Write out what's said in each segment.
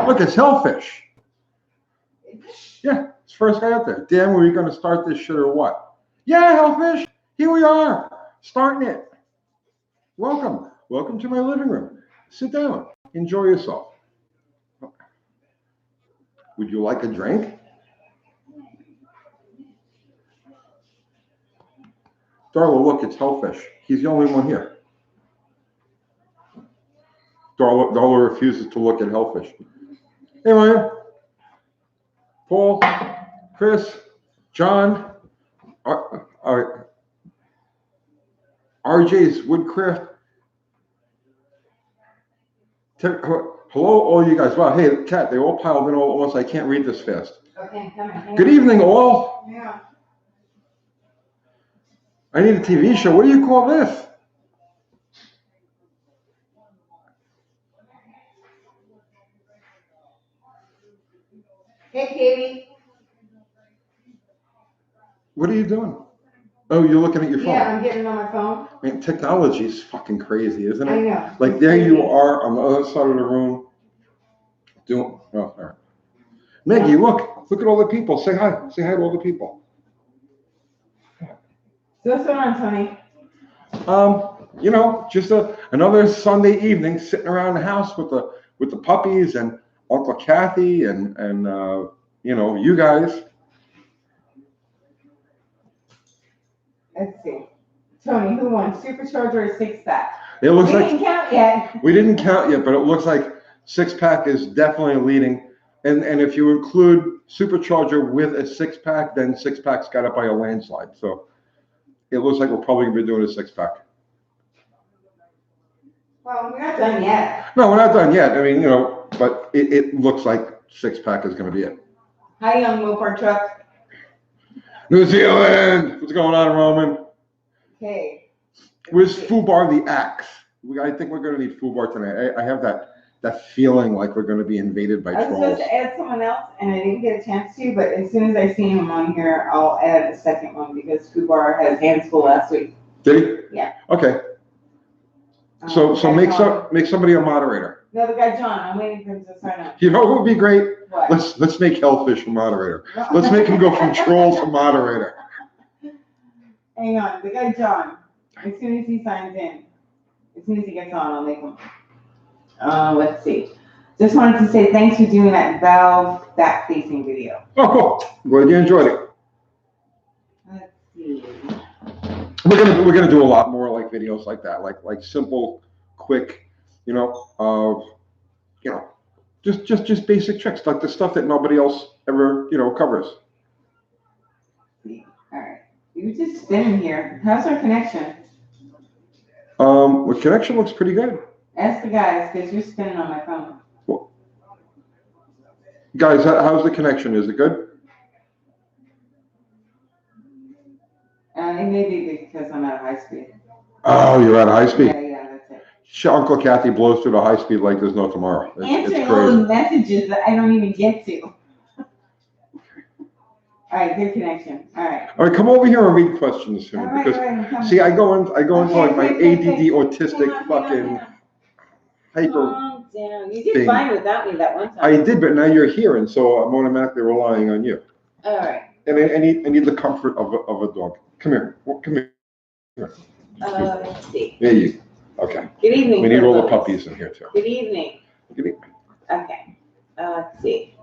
Look, it's Hellfish. Yeah, it's the first guy out there. Dan, were you going to start this shit or what? Yeah, Hellfish. Here we are, starting it. Welcome. Welcome to my living room. Sit down. Enjoy yourself. Would you like a drink? Darla, look, it's Hellfish. He's the only one here. Darla refuses to look at Hellfish. Hey, Ryan. Paul, Chris, John, RJ's Woodcraft. Hello, all you guys. Wow, hey, Kat, they all piled in all at once. I can't read this fast. Okay, come on. Good evening, all. Yeah. I need a TV show. What do you call this? Hey, Katie. What are you doing? Oh, you're looking at your phone. Yeah, I'm getting on my phone. I mean, technology is fucking crazy, isn't it? I know. Like, there you are on the other side of the room. Doing, oh, all right. Maggie, look at all the people. Say hi. Say hi to all the people. So what's going on, Tony? You know, just another Sunday evening sitting around the house with the puppies and Uncle Kathy and you know, you guys. Let's see. Tony, who won? Supercharger or six-pack? It looks we like didn't count yet. We didn't count yet, but it looks like six-pack is definitely leading. And if you include Supercharger with a six-pack, then six-pack's got it by a landslide. So it looks like we're probably going to be doing a six-pack. Well, we're not done yet. No, we're not done yet. I mean, you know, but it looks like six-pack is going to be it. Hi, young Mopar truck. New Zealand! What's going on, Roman? Okay. Where's Fubar the Axe? I think we're going to need Fubar tonight. I have that feeling like we're going to be invaded by trolls. I was supposed to add someone else, and I didn't get a chance to, but as soon as I see him on here, I'll add a second one because Fubar had hands full last week. Did he? Yeah. Okay. So make somebody a moderator. No, the guy John. I'm waiting for him to sign up. You know what would be great? What? Let's make Hellfish a moderator. Let's make him go from troll to moderator. Hang on, the guy John. As soon as he signs in, as soon as he gets on, I'll make him. Let's see. Just wanted to say thanks for doing that valve back-facing video. Oh, cool. Glad you enjoyed it. Let's see. We're gonna do a lot more like videos like that, like simple, quick, you know, just basic tricks, like the stuff that nobody else ever, you know, covers. All right. You were just spinning here. How's our connection? The connection looks pretty good. Ask the guys, because you're spinning on my phone. Well, guys, how's the connection? Is it good? It may be because I'm at high speed. Oh, you're at high speed. Yeah, that's it. Uncle Kathy blows through the high speed like there's no tomorrow. Answering all the messages that I don't even get to. All right, good connection. All right. All right, come over here and read questions to me Right, see, I go into like my okay. ADD autistic Hang on. hyper. Calm down. You did fine without me that one time. I did, but now you're here, and so I'm automatically relying on you. All right. And I need the comfort of a dog. Come here. Come here. Let's see. There you go. Okay. Good evening. We need all the puppies in here too. Good evening. Good evening. Okay. Let's see.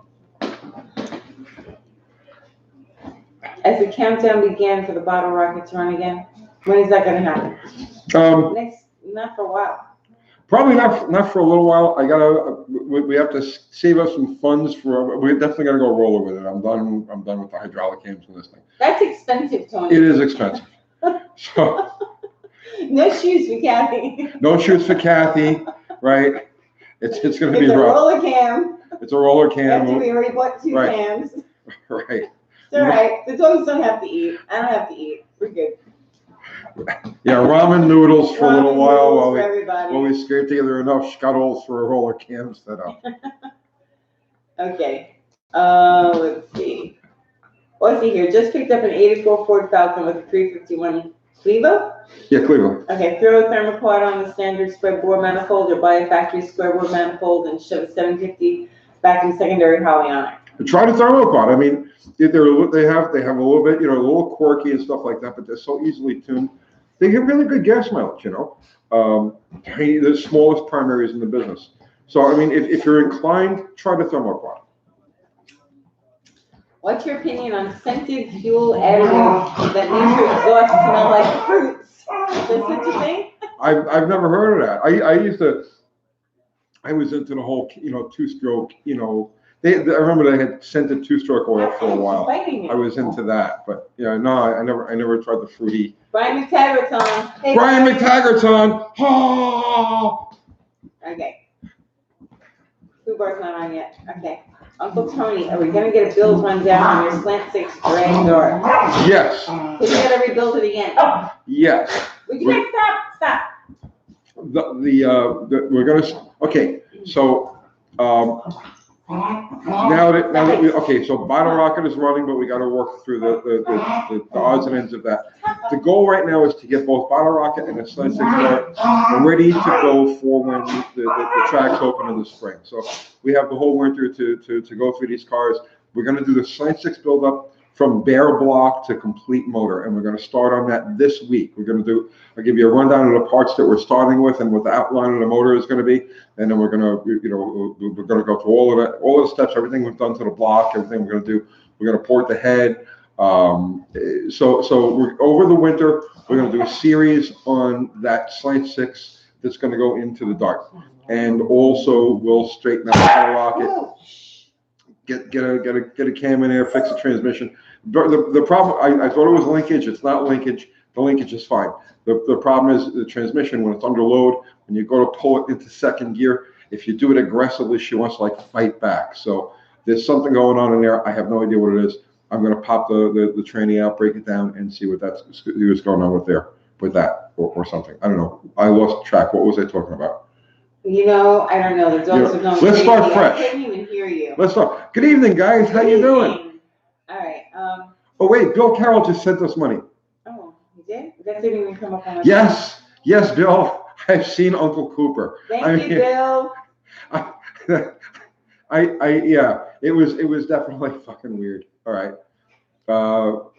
As the countdown began for the bottle rocket to run again, when is that going to happen? Not for a while. Probably not for a little while. We have to save up some funds we're definitely gonna go roller with it. I'm done with the hydraulic cams on this thing. That's expensive, Tony. It is expensive. So no shoes for Kathy. No shoes for Kathy, right? It's gonna be a rough. Roller cam. It's a roller cam. We already bought two cams. Right. It's all right. The dogs don't have to eat. I don't have to eat. We're good. Yeah, ramen noodles for a little while while we scrape together enough scuttles for a roller cam set up. Okay. Let's see. Let's see here. Just picked up an 84 Ford Falcon with a 351 Clevo. Yeah, Clevo. Okay. Throw a thermoquad on the standard square bore manifold or buy a factory square bore manifold and shove a 750 back to secondary polyonic. Try the thermoquad. I mean, they have a little bit, a little quirky and stuff like that, but they're so easily tuned. They get really good gas mileage, the smallest primaries in the business. So, I mean, if you're inclined, try the thermoquad. What's your opinion on scented fuel additives that make your exhaust smell like fruits? Is that such a thing? I've never heard of that. I was into the whole, two-stroke, I remember they had scented two-stroke oil for a while. I was into that, but no, I never tried the fruity. Brian McTaggart's on. Hey, Brian McTaggart's on. Oh! Okay. Food bar's not on yet. Okay. Uncle Tony, are we gonna get a bills rundown on your slant six drag door? Yes. Because you gotta rebuild it again. Yes. Would you guys stop? We're gonna. Okay. So. Now that so Bottle Rocket is running, but we got to work through the odds and ends of that. The goal right now is to get both Bottle Rocket and the Slant 6 ready to go for when the tracks open in the spring. So we have the whole winter to go through these cars. We're going to do the Slant 6 build up from bare block to complete motor, and we're going to start on that this week. I'll give you a rundown of the parts that we're starting with and what the outline of the motor is going to be, and then we're going to go through all of the steps, everything we've done to the block, everything we're going to do. We're going to port the head. So we're over the winter. We're going to do a series on that Slant 6 that's going to go into the Dart, and also we'll straighten out the Bottle Rocket. Get a cam in there, fix the transmission. The problem, I thought it was linkage. It's not linkage. The linkage is fine. The problem is the transmission when it's under load. When you go to pull it into second gear, if you do it aggressively, she wants to fight back. So there's something going on in there. I have no idea what it is. I'm going to pop the tranny out, break it down, and see what's going on with that or something. I don't know. I lost track. What was I talking about? I don't know. The dogs are going Let's start fresh. I couldn't even hear you. Let's start. Good evening, guys. How you doing? All right. Oh wait, Bill Carroll just sent us money. Oh, he did? That didn't even come up on my Yes, Bill. I've seen Uncle Cooper. Thank you, Bill. It was definitely fucking weird. All right. But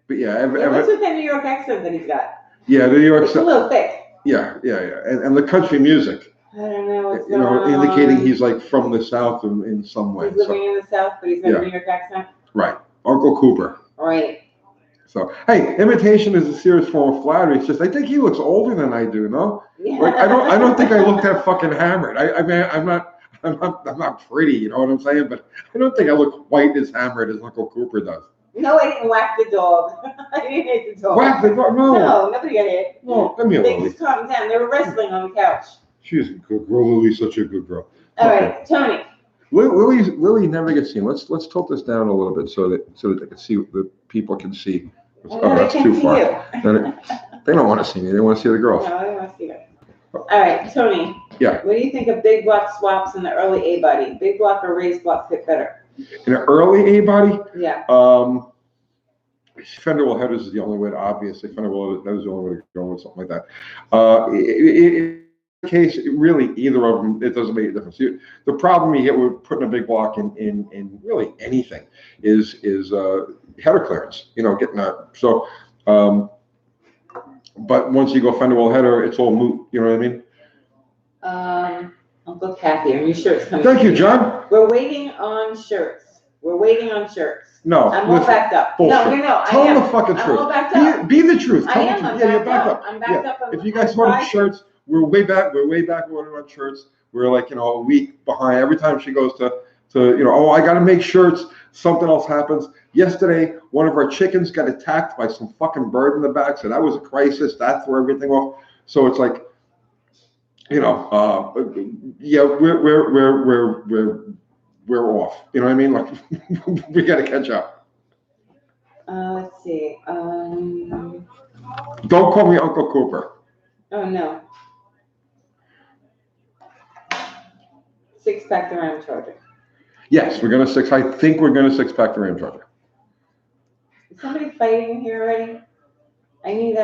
yeah. What's with that New York accent that he's got? Yeah, the New York. It's a little thick. Yeah, and the country music. I don't know what's going on. Indicating he's from the South in some way. He's living in the South, but he's got a New York accent. Right, Uncle Cooper. Right. So, hey, imitation is a serious form of flattery. It's just I think he looks older than I do. No, yeah. I don't think I look that fucking hammered. I mean, I'm not pretty. You know what I'm saying? But I don't think I look quite as hammered as Uncle Cooper does. No, I didn't whack the dog. I didn't hit the dog. Whack the dog? No. No, nobody got hit. No, come here, They Lily. just calmed down. They were wrestling on the couch. She's a good girl. Lily's such a good girl. All right, Tony. Lily never gets seen. Let's tilt this down a little bit so that they can see, the people can see. That's too far. They don't want to see me. They want to see the girls. No, they want to see her. All right, Tony. Yeah. What do you think of big block swaps in the early A body? Big block or raised block fit better? In an early A body? Yeah. Fender well headers is the only way to, obviously. Fender well headers is the only way to go with something like that. In case, really, either of them, it doesn't make a difference. The problem you get with putting a big block in really anything is header clearance. Getting that. So, but once you go Fender well header, it's all moot. You know what I mean? Uncle Kathy, are you sure it's coming? Thank you, John. We're waiting on shirts. No, I'm all backed up. Bullshit. No. Tell them the fucking truth. I'm all backed up. Be the truth. I am. Yeah, you're backed up. I'm backed up. If you guys wanted shirts, we're way back ordering on shirts. We're a week behind. Every time she goes to I got to make shirts. Something else happens. Yesterday, one of our chickens got attacked by some fucking bird in the back. So that was a crisis. That threw everything off. So it's like, we're off. You know what I mean? Like we got to catch up. Let's see. Don't call me Uncle Cooper. Oh no. 6-pack the Ram Charger. Yes, I think we're gonna 6-pack the Ram Charger. Is somebody fighting in here already? I need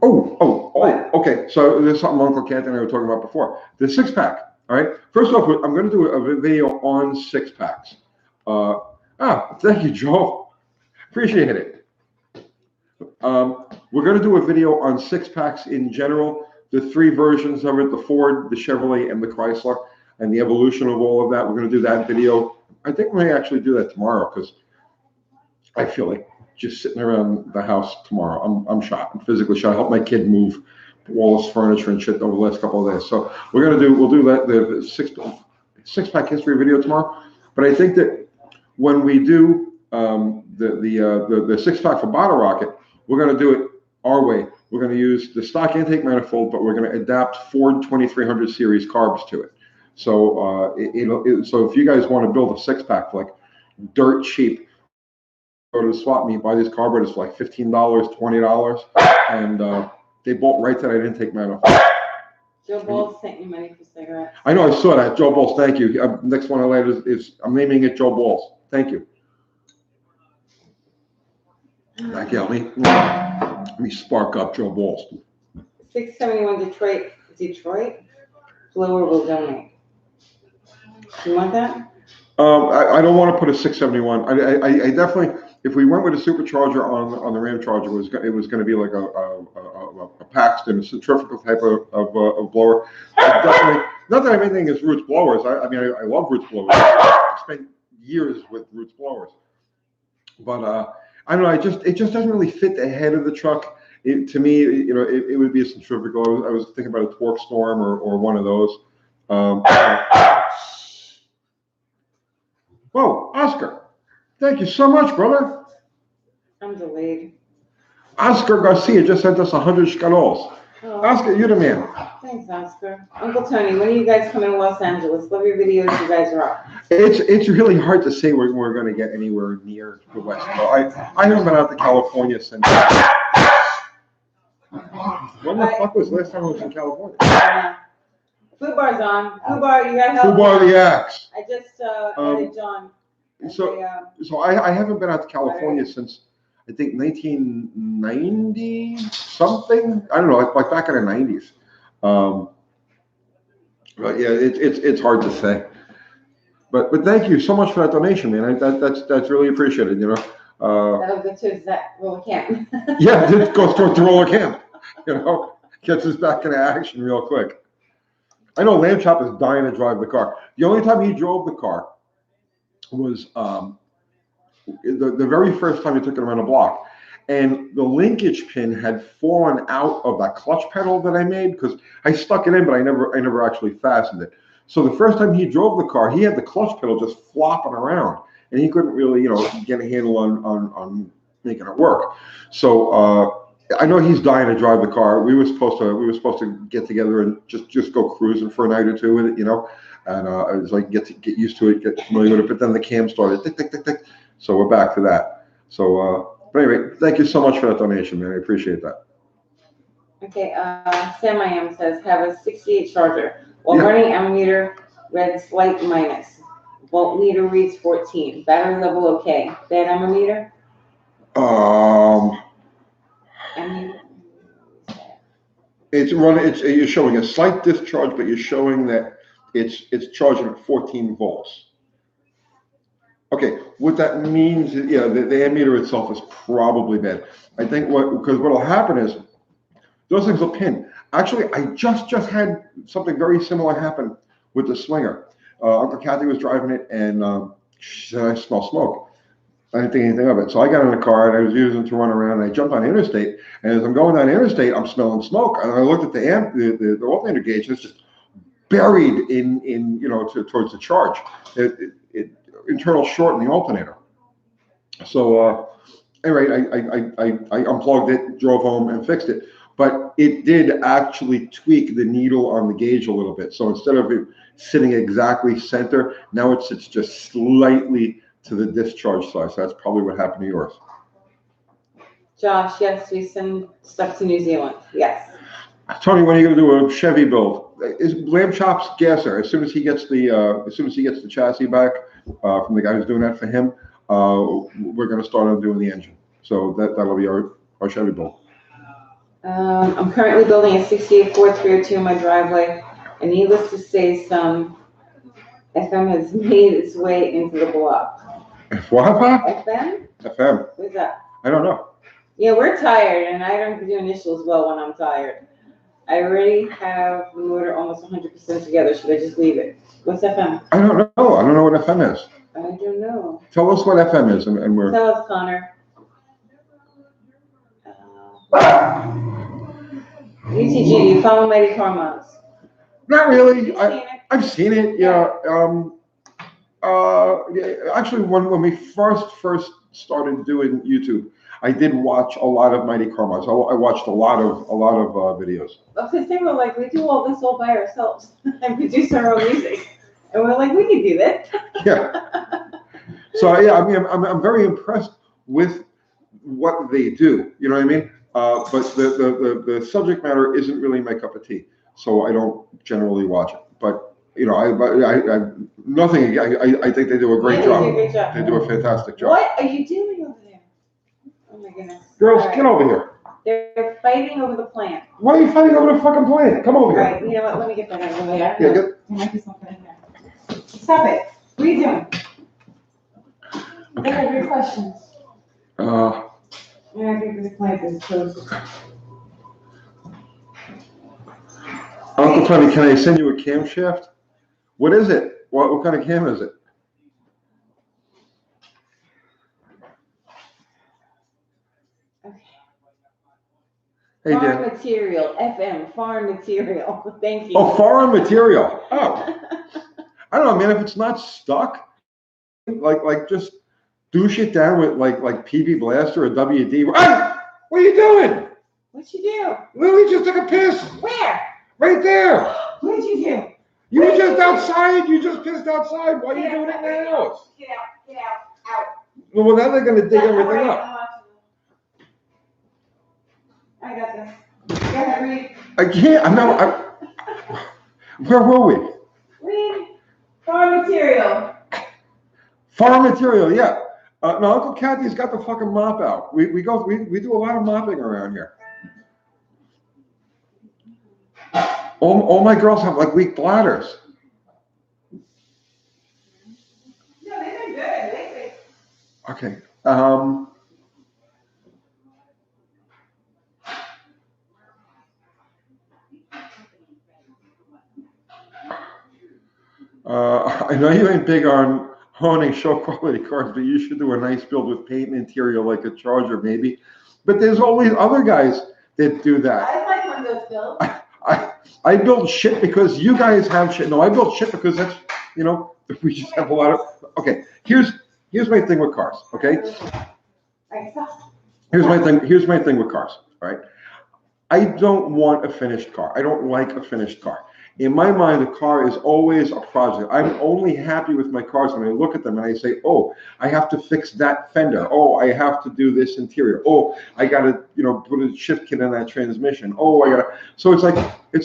Oh, okay. So there's something Uncle Kent and I were talking about before. The 6-pack. All right. First off, I'm going to do a video on six packs. Thank you, Joe. Appreciate it. We're going to do a video on six packs in general, the three versions of it, the Ford, the Chevrolet, and the Chrysler, and the evolution of all of that. We're going to do that video. I think we may actually do that tomorrow because I feel like just sitting around the house tomorrow. I'm shot. I'm physically shot. I helped my kid move all his furniture and shit over the last couple of days. So we'll do that the six pack history video tomorrow. But I think that when we do the six pack for Bottle Rocket, we're going to do it our way. We're going to use the stock intake manifold, but we're going to adapt Ford 2300 series carbs to it. So so if you guys want to build a six pack like dirt cheap, go to the swap meet, buy these carburetors for like $15, $20, and they bolt right to that intake manifold. Joe Balls sent you money for cigarettes. I know, I saw that. Joe Balls, thank you. Next one I later is I'm naming it Joe Balls. Thank you. Back out me. Let me spark up Joe Balls. 671 Detroit. Blower will donate. You want that? I don't want to put a 671. I definitely, if we went with a supercharger on the Ram Charger, it was going to be like a Paxton, a centrifugal type of blower. Definitely, not that I have anything against Roots blowers. I mean, I love Roots blowers. I spent years with Roots blowers, but I don't know. It just doesn't really fit the head of the truck. To me, it would be a centrifugal. I was thinking about a Torque Storm or one of those. Whoa, Oscar! Thank you so much, brother. I'm delayed. Oscar Garcia just sent us 100 scarols. Oh. Oscar, you're the man. Thanks, Oscar. Uncle Tony, when are you guys coming to Los Angeles? Love your videos. You guys rock. It's really hard to say when we're going to get anywhere near the West Coast. I haven't been out to California since. When the fuck was the last time I was in California? Food bar's on. Food bar, you got help. Food bar the axe. I just added John. So I haven't been out to California since I think 1990 something. I don't know, like back in the 90s. But yeah, it's hard to say. But thank you so much for that donation, man. That's really appreciated. That'll go to that roller camp. Yeah, it goes towards the roller camp. Gets us back into action real quick. I know Lamb Chop is dying to drive the car. The only time he drove the car was the very first time he took it around the block. And the linkage pin had fallen out of that clutch pedal that I made because I stuck it in, but I never actually fastened it. So the first time he drove the car, he had the clutch pedal just flopping around, and he couldn't really, get a handle on making it work. So I know he's dying to drive the car. We were supposed to get together and just go cruising for a night or two with it, And I was like, get used to it, get familiar with it. But then the cam started tick tick tick tick. So we're back to that. So, but anyway, thank you so much for that donation, man. I appreciate that. Okay, Sam I am says have a 68 Charger. While running ammeter, read slight minus. Voltmeter reads 14. Battery level okay. Bad ammeter? You're showing a slight discharge, but you're showing that it's charging at 14 volts. Okay, what that means is, the ammeter itself is probably bad. I think because what'll happen is those things will pin. Actually, I just had something very similar happen with the Swinger. Uncle Kathy was driving it, and she said, I smell smoke. I didn't think anything of it. So I got in the car, and I was using it to run around, and I jumped on the interstate. And as I'm going down the interstate, I'm smelling smoke. And I looked at the alternator gauge, and it's just buried in towards the charge. Internal short in the alternator. So anyway, I unplugged it, drove home, and fixed it. But it did actually tweak the needle on the gauge a little bit. So instead of it sitting exactly center, now it sits just slightly to the discharge side. So that's probably what happened to yours. Josh, yes, we send stuff to New Zealand. Yes. Tony, when are you going to do a Chevy build? Is Lamb Chop's gasser? As soon as he gets the chassis back from the guy who's doing that for him, we're going to start on doing the engine. So that'll be our Chevy build. I'm currently building a 68 Ford 302 in my driveway. And needless to say, some FM has made its way into the block. What? FM? FM. What's that? I don't know. Yeah, we're tired, and I don't do initials well when I'm tired. I already have the motor almost 100% together. Should I just leave it? What's FM? I don't know. I don't know what FM is. I don't know. Tell us what FM is, and we're. Tell us, Connor. UTG, do you follow Mighty Car Moms? Not really. You've I've seen it. Yeah. Actually, when we first started doing YouTube, I did watch a lot of Mighty Carmines. I watched a lot of videos. Because they were like, we do all this all by ourselves and produce our own music, and we're like, we can do that. Yeah. So yeah, I mean, I'm very impressed with what they do. You know what I mean? But the subject matter isn't really my cup of tea, so I don't generally watch it. But you know, I nothing. I think they do a great job. They do a great job. They do a fantastic job. What are you doing over there? Oh my goodness. Girls, get over here. They're fighting over the plant. Why are you fighting over the fucking plant? Come over here. All right, you know what? Let me get that out of the way. Yeah, There might be something in there. Stop it. What are you doing? I have your questions. Yeah, I think this plant is closed. Uncle Tony, can I send you a camshaft? What is it? What kind of cam is it? Okay. Hey, Farm Dan. material, FM, farm material. Thank you. Oh, foreign material. Oh. I don't know, man. If it's not stuck, like just douche it down with like PB Blaster or WD. Hey, what are you doing? What'd you do? Lily just took a piss. Where? Right there. What'd you do? You were just outside. You just pissed outside. Why are you doing it in the house? Get out. Well, now they're gonna dig everything Right, up. I got this. Go ahead, read. I can't. I'm not. Where were we? Read. Farm material. Farm material. Yeah. No, Uncle Kathy's got the fucking mop out. We do a lot of mopping around here. All my girls have like weak bladders. No, they've been good lately. Okay. I know you ain't big on owning show quality cars, but you should do a nice build with paint and interior like a Charger, maybe. But there's always other guys that do that. I like one of those builds. I build shit because you guys have shit. No, I build shit because that's, you know, we just have a lot of. Okay, here's my thing with cars. Okay, here's my thing with cars. Right, I don't want a finished car. I don't like a finished car. In my mind, a car is always a project. I'm only happy with my cars when I look at them and I say, oh, I have to fix that fender. Oh, I have to do this interior. Oh, I got to, you know, put a shift kit in that transmission. Oh, I got to. So it's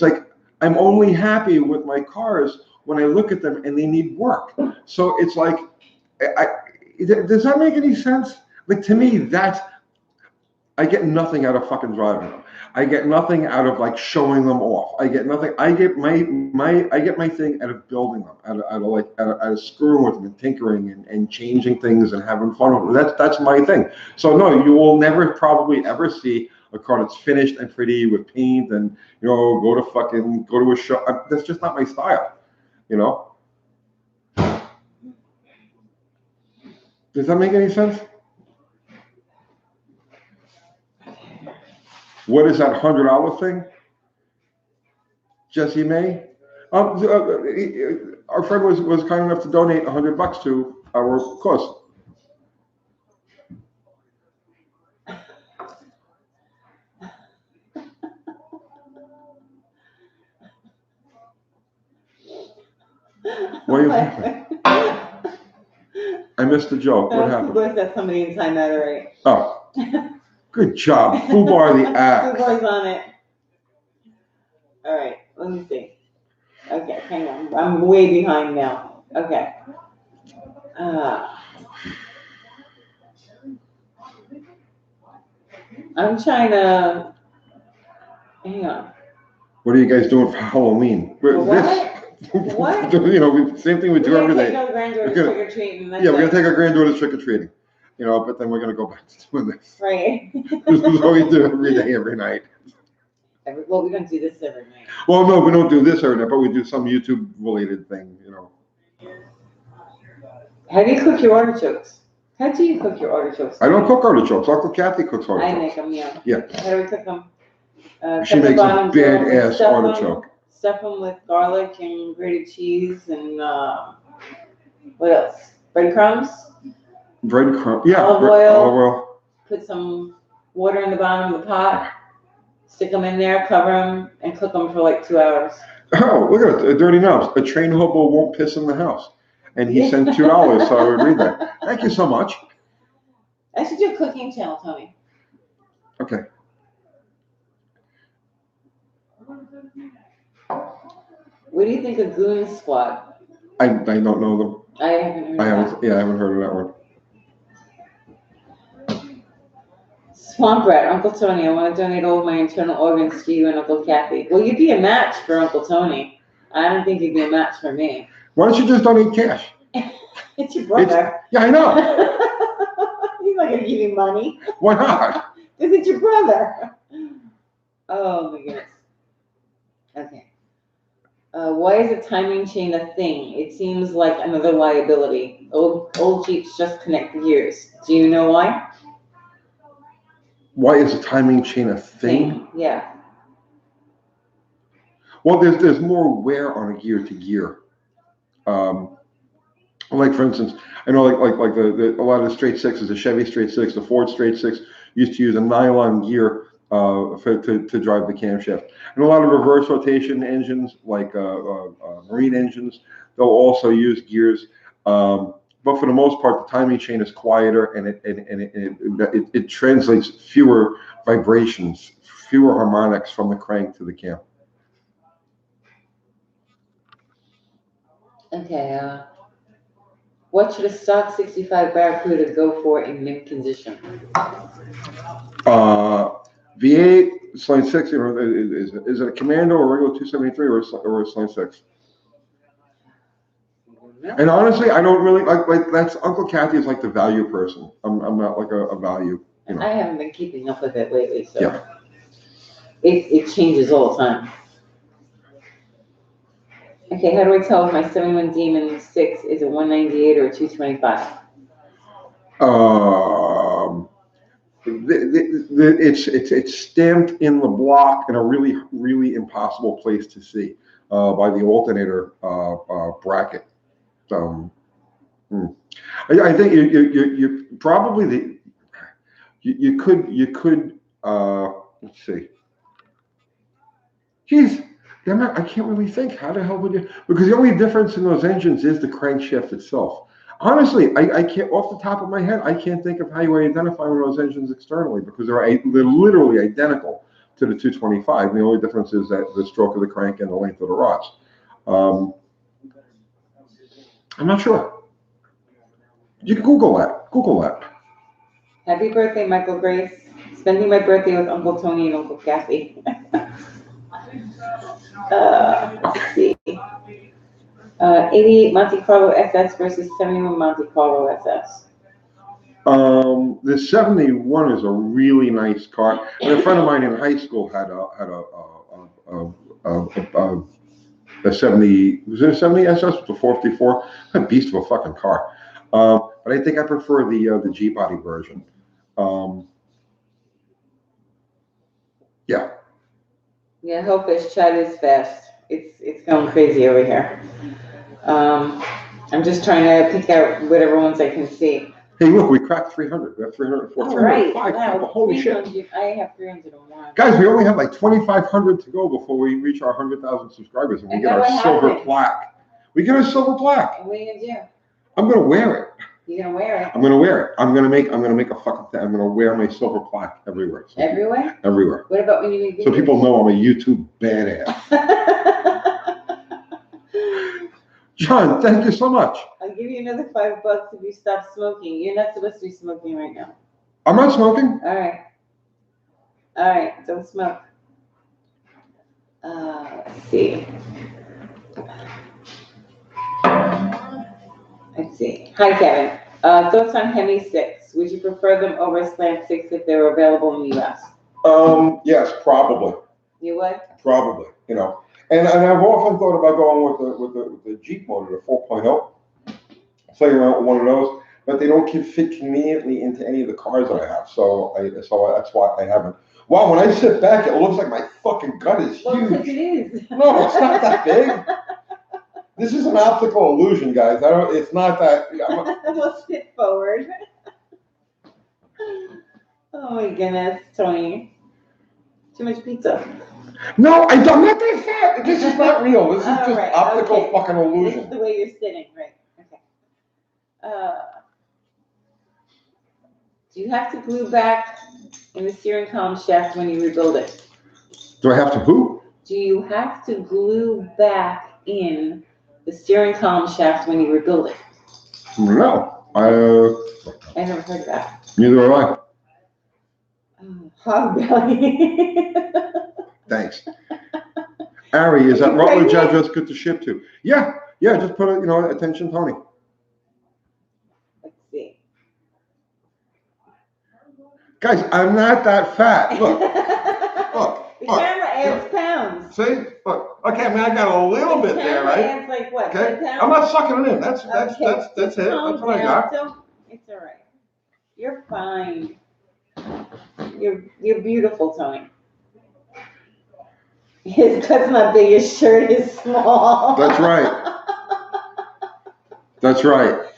like I'm only happy with my cars when I look at them and they need work. So it's like, does that make any sense? Like, to me, I get nothing out of fucking driving them. I get nothing out of like showing them off. I get nothing. I get my thing out of building them, out of screwing with them and tinkering and changing things and having fun with them. That's my thing. So no, you will never probably ever see a car that's finished and pretty with paint and, you know, go to a show. That's just not my style, you know. Does that make any sense? What is that $100 thing? Jesse May? Our friend was kind enough to donate $100 to our cause. What are you thinking? I missed the joke. What happened? Was that somebody inside that already? Oh, good job. Fubar the act. Fubar's on it. All right, let me see. Okay, hang on. I'm way behind now. Okay. I'm trying to. Hang on. What are you guys doing for Halloween? What? You know, same thing we do every day. We're gonna take our granddaughters trick or treating. Yeah, we're gonna take our granddaughters trick or treating. You know, but then we're gonna go back to doing this. Right. This is what we do every day, every night. Well, we're gonna do this every night. Well, no, we don't do this every night, but we do some YouTube related thing, you know. How do you cook your artichokes? How do you cook your artichokes? I don't cook artichokes. Uncle Kathy cooks artichokes. I make them, yeah. Yeah. How do we cook them? She makes a badass artichoke. Stuff them with garlic and grated cheese and what else? Breadcrumbs. Breadcrumbs. Yeah. Olive Olive oil. Put some water in the bottom of the pot. Stick them in there, cover them, and cook them for like 2 hours. Oh, look at it. Dirty Nubs. A train hobo won't piss in the house. And he sent $2, so I would read that. Thank you so much. I should do a cooking channel, Tony. Okay. What do you think of Goon Squad? I don't know them. I haven't heard of that. Yeah, I haven't heard of that one. Swamp Rat, Uncle Tony, I want to donate all of my internal organs to you and Uncle Kathy. Well, you'd be a match for Uncle Tony. I don't think you'd be a match for me. Why don't you just donate cash? It's your brother. Yeah, I know. He's not going to give you money. Why not? Because it's your brother. Oh, my goodness. Okay. Why is a timing chain a thing? It seems like another liability. Old Jeeps just connect the gears. Do you know why? Why is a timing chain a thing? Yeah. Well, there's more wear on a gear to gear. Like for instance, I know like a lot of the straight sixes, the Chevy straight six, the Ford straight six used to use a nylon gear to drive the camshaft. And a lot of reverse rotation engines, like marine engines, they'll also use gears. But for the most part, the timing chain is quieter, and it translates fewer vibrations, fewer harmonics from the crank to the cam. Okay. What should a stock 65 Barracuda go for in mint condition? V8 Slant 6, is it a Commando or a regular 273 or a Slant 6? And honestly, I don't really like that's Uncle Kathy is like the value person. I'm not like a value. You know. I haven't been keeping up with it lately, so yeah. It changes all the time. Okay, how do I tell if my 71 Demon 6 is a 198 or a 225? It's stamped in the block in a really impossible place to see by the alternator bracket. I think you probably you could let's see. Geez, damn it, I can't really think. How the hell would you? Because the only difference in those engines is the crankshaft itself. Honestly, I can't, off the top of my head, I can't think of how you identify one of those engines externally because they're literally identical to the 225. And the only difference is that the stroke of the crank and the length of the rods. I'm not sure. You can Google that. Google that. Happy birthday, Michael Grace. Spending my birthday with Uncle Tony and Uncle Kathy. Let's see. 88 Monte Carlo SS versus 71 Monte Carlo SS. The 71 is a really nice car. And a friend of mine in high school had a 70. Was it a 70 SS with a 454? A beast of a fucking car. But I think I prefer the G body version. Yeah. Yeah, Hellfish chat is fast. It's going crazy over here. I'm just trying to pick out whatever ones I can see. Hey, look, we cracked 300. We have 304. All right. Wow, holy shit. I have 301. Guys, we only have like 2,500 to go before we reach our 100,000 subscribers, and we get our silver plaque. We get a silver plaque. And what are you gonna do? I'm gonna wear it. You're gonna wear it. I'm gonna wear it. I'm gonna make a fucking thing. I'm gonna wear my silver plaque everywhere. So everywhere? Everywhere. What about when you make videos? So people know I'm a YouTube badass. John, thank you so much. I'll give you another $5 if you stop smoking. You're not supposed to be smoking right now. I'm not smoking. All right. Don't smoke. Let's see. Let's see. Hi, Kevin. Thoughts on Hemi 6? Would you prefer them over Slant 6 if they were available in the US? Yes, probably. You would? Probably, you know. And I've often thought about going with the Jeep motor, the 4.0, playing around with one of those, but they don't fit conveniently into any of the cars that I have. So that's why I haven't. Wow, when I sit back, it looks like my fucking gut is huge. Well, because it is. No, it's not that big. This is an optical illusion, guys. It's not that. We'll sit forward. Oh my goodness, Tony. Too much pizza. No, I'm not that fat. This is not real. This is just right, optical okay. fucking illusion. This is the way you're sitting, right? Okay. Do you have to glue back in the steering column shaft when you rebuild it? Do I have to who? Do you have to glue back in the steering column shaft when you rebuild it? No. I never heard of that. Neither have I. Hog belly. Thanks. Ari, is that Rutledge address good to ship to? Yeah, just put it, attention, Tony. Let's see. Guys, I'm not that fat. Look. The camera adds pounds. See? Look. Okay, I mean, I got a little bit there, right? Adds like what? Okay. 10 pounds? I'm not sucking it in. That's it. Calm That's down. what I got. It's all right. You're fine. You're beautiful, Tony. His cut's not big, his shirt is small. That's right. That's right.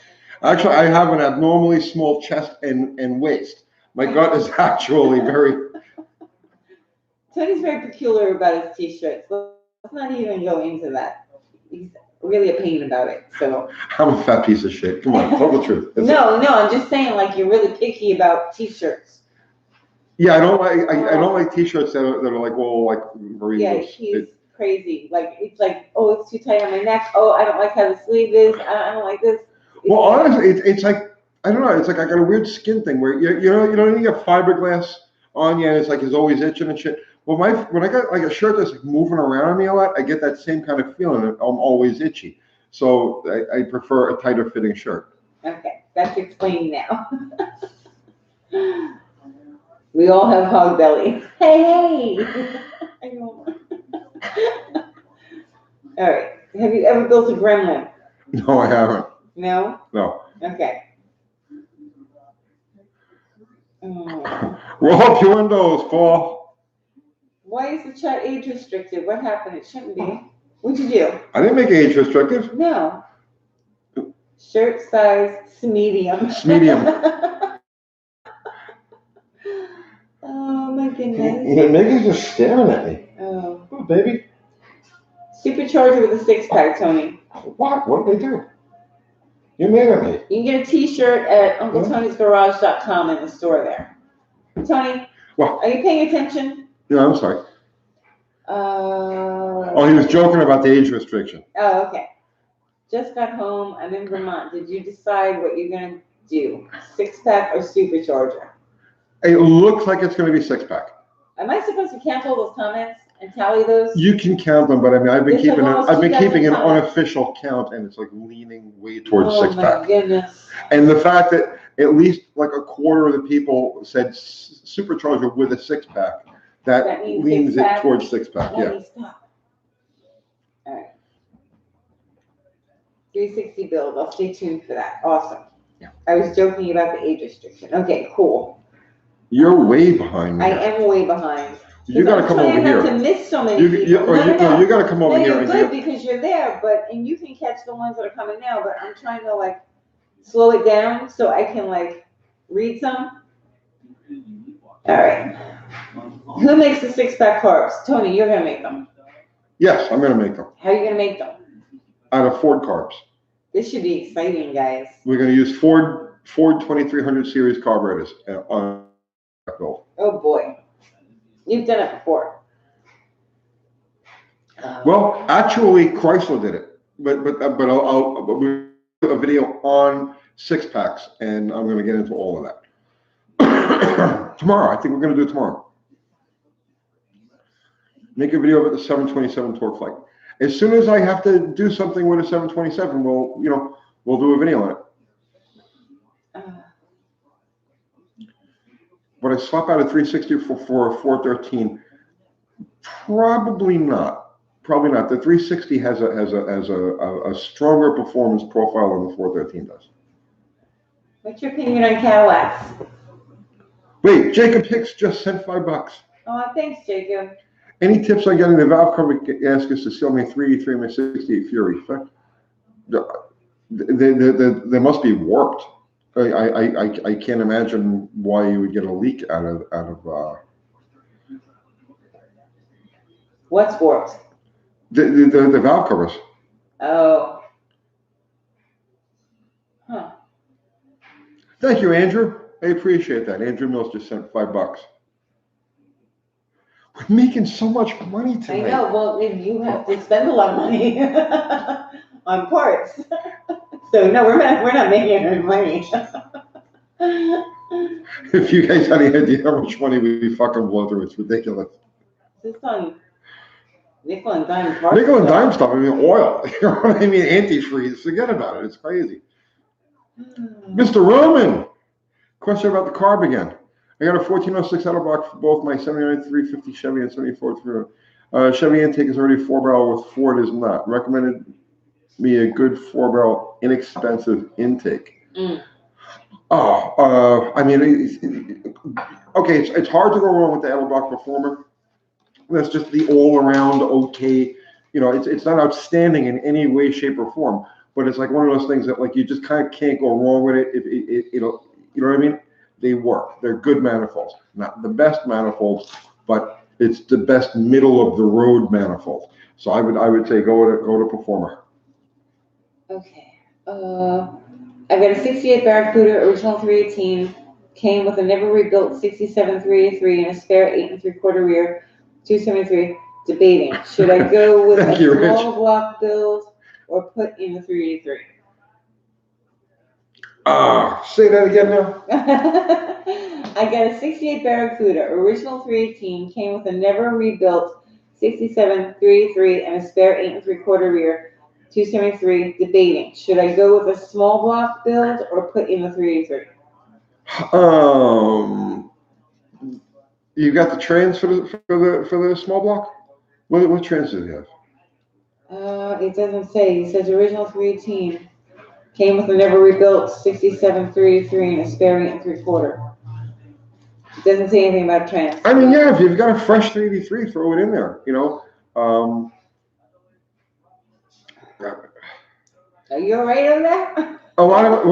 Actually, I have an abnormally small chest and waist. My gut is actually very... Tony's very peculiar about his t-shirts. Let's not even go into that. He's really a pain about it. So I'm a fat piece of shit. Come on, tell the truth. No, I'm just saying, like, you're really picky about t-shirts. Yeah, I don't like t-shirts that are like very yeah, loose. he's crazy. Like, it's like, oh, it's too tight on my neck. Oh, I don't like how the sleeve is. I don't like this. Well, honestly, it's like, I don't know. It's like I got a weird skin thing where you get fiberglass on you and it's like it's always itching and shit. Well, when I got like a shirt that's like moving around on me a lot, I get that same kind of feeling. I'm always itchy, so I prefer a tighter fitting shirt. Okay, that's explained now. We all have hog belly. Hey! All right. Have you ever built a gremlin? No, I haven't. No? No. Okay. Roll up your windows, Paul. Why is the chat age restricted? What happened? It shouldn't be. What'd you do? I didn't make age restrictive. No. Shirt size, medium. Medium. Oh my goodness. Megan's just staring at me. Oh, baby. Supercharger with a 6-pack, Tony. What? What did they do? You're mad at me. You can get a t-shirt at UncleTony'sGarage.com in the store there. Tony, what? Are you paying attention? Yeah, I'm sorry. Oh, he was joking about the age restriction. Oh, okay. Just got home. I'm in Vermont. Did you decide what you're going to do? 6-pack or supercharger? It looks like it's going to be 6-pack. Am I supposed to count all those comments and tally those? You can count them, but I mean, I've been keeping an comments. unofficial count, and it's like leaning way towards 6-pack. Oh my goodness! And the fact that at least like a quarter of the people said supercharger with a 6-pack, that leans it towards 6-pack. Yeah. Stop. All right. 360 build. I'll stay tuned for that. Awesome. Yeah. I was joking about the age restriction. Okay, cool. You're way behind me. I am way behind. You got to come over here. I'm trying not to miss so many people. You got to come over here. You're good because you're there, and you can catch the ones that are coming now. But I'm trying to like slow it down so I can like read some. All right. Who makes the 6-pack carbs? Tony, you're gonna make them. Yes, I'm gonna make them. How are you gonna make them? Out of Ford carbs. This should be exciting, guys. We're gonna use Ford 2300 series carburetors on build. Oh boy, you've done it before. Well, actually, Chrysler did it, but I'll do a video on 6-packs, and I'm going to get into all of that tomorrow. I think we're going to do it tomorrow. Make a video about the 727 torque flight. As soon as I have to do something with a 727, we'll do a video on it. Would I swap out a 360 for a 413? Probably not. Probably not. The 360 has a stronger performance profile than the 413 does. What's your opinion on Cadillacs? Wait, Jacob Hicks just sent $5. Oh, thanks, Jacob. Any tips on getting the valve cover gaskets to seal my 383 and my 68 Fury? They must be warped. I can't imagine why you would get a leak out of What's warped? The valve covers. Oh. Huh. Thank you, Andrew. I appreciate that. Andrew Mills just sent $5. We're making so much money tonight. I know. Well, you have to spend a lot of money on parts. So no, we're not making any money. If you guys had any idea how much money we fucking blow through, it's ridiculous. Just on nickel and dime parts. Nickel and dime stuff. I mean, oil. You know what I mean? Antifreeze. Forget about it. It's crazy. Mr. Roman, question about the carb again. I got a 1406 Autoblock for both my 79 350 Chevy and 74 through. Chevy intake is already 4-barrel with Ford is not. Recommended me a good 4-barrel inexpensive intake. I mean, okay, it's hard to go wrong with the Autoblock Performer. That's just the all-around okay. You know, it's not outstanding in any way, shape, or form. But it's like one of those things that like you just kind of can't go wrong with it. It'll, you know what I mean? They work. They're good manifolds. Not the best manifolds, but it's the best middle of the road manifold. So I would say go to Performer. Okay. I've got a 68 Barracuda original 318. Came with a never rebuilt 67 383 and a spare 8 3/4 rear 273. Debating. Should I go with a small block build or put in the 383? Say that again now. I got a 68 Barracuda, original 318, came with a never rebuilt 67 383 and a spare 8 3/4 rear 273. Debating. Should I go with a small block build or put in the 383? You got the trans for the small block? What trans does he have? It doesn't say. It says original 318. Came with a never rebuilt 67 383 and a spare 8 3/4. It doesn't say anything about trans. I mean, yeah, if you've got a fresh 383, throw it in there. You know. Are you all right on that? A lot of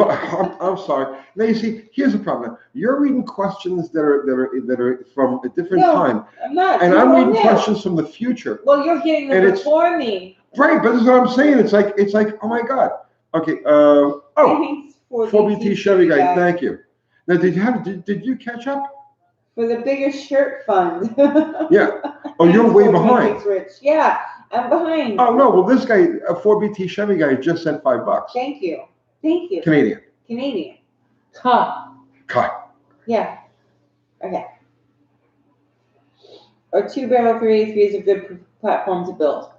I'm sorry. Now you see, here's the problem. You're reading questions that are from a different time. I'm not. And I'm reading questions from the future. Well, you're getting them before me. Right, but this is what I'm saying. It's like, oh my God. Okay. 4BT Chevy guy. Thank you. Now, did you catch up? For the biggest shirt fund. Yeah. Oh, you're way behind. Rich. Yeah, I'm behind. Oh no. Well, this guy, a 4BT Chevy guy, just sent $5. Thank you. Thank you. Canadian. Cut. Yeah. Okay. Or 2-barrel 383 is a good platform to build.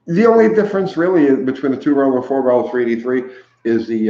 The only difference really between the 2-barrel and 4-barrel 383 is the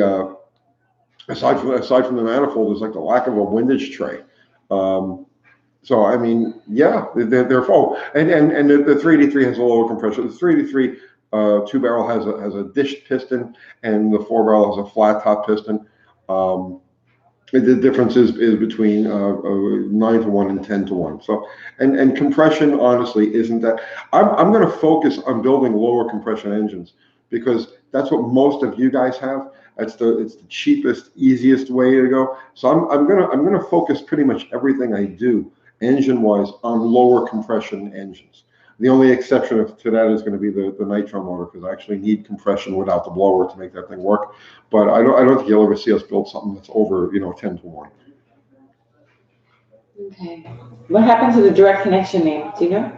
aside from the manifold is like the lack of a windage tray. So I mean, yeah, they're full, and the 383 has a lower compression. The 383 2-barrel has a dished piston, and the 4-barrel has a flat top piston. The difference is between 9-to-1 and 10-to-1. So and compression honestly isn't that. I'm going to focus on building lower compression engines because that's what most of you guys have. It's the cheapest, easiest way to go. So I'm gonna focus pretty much everything I do engine-wise on lower compression engines. The only exception to that is going to be the nitro motor because I actually need compression without the blower to make that thing work. But I don't think you'll ever see us build something that's over 10-to-1. Okay. What happened to the direct connection name? Do you know?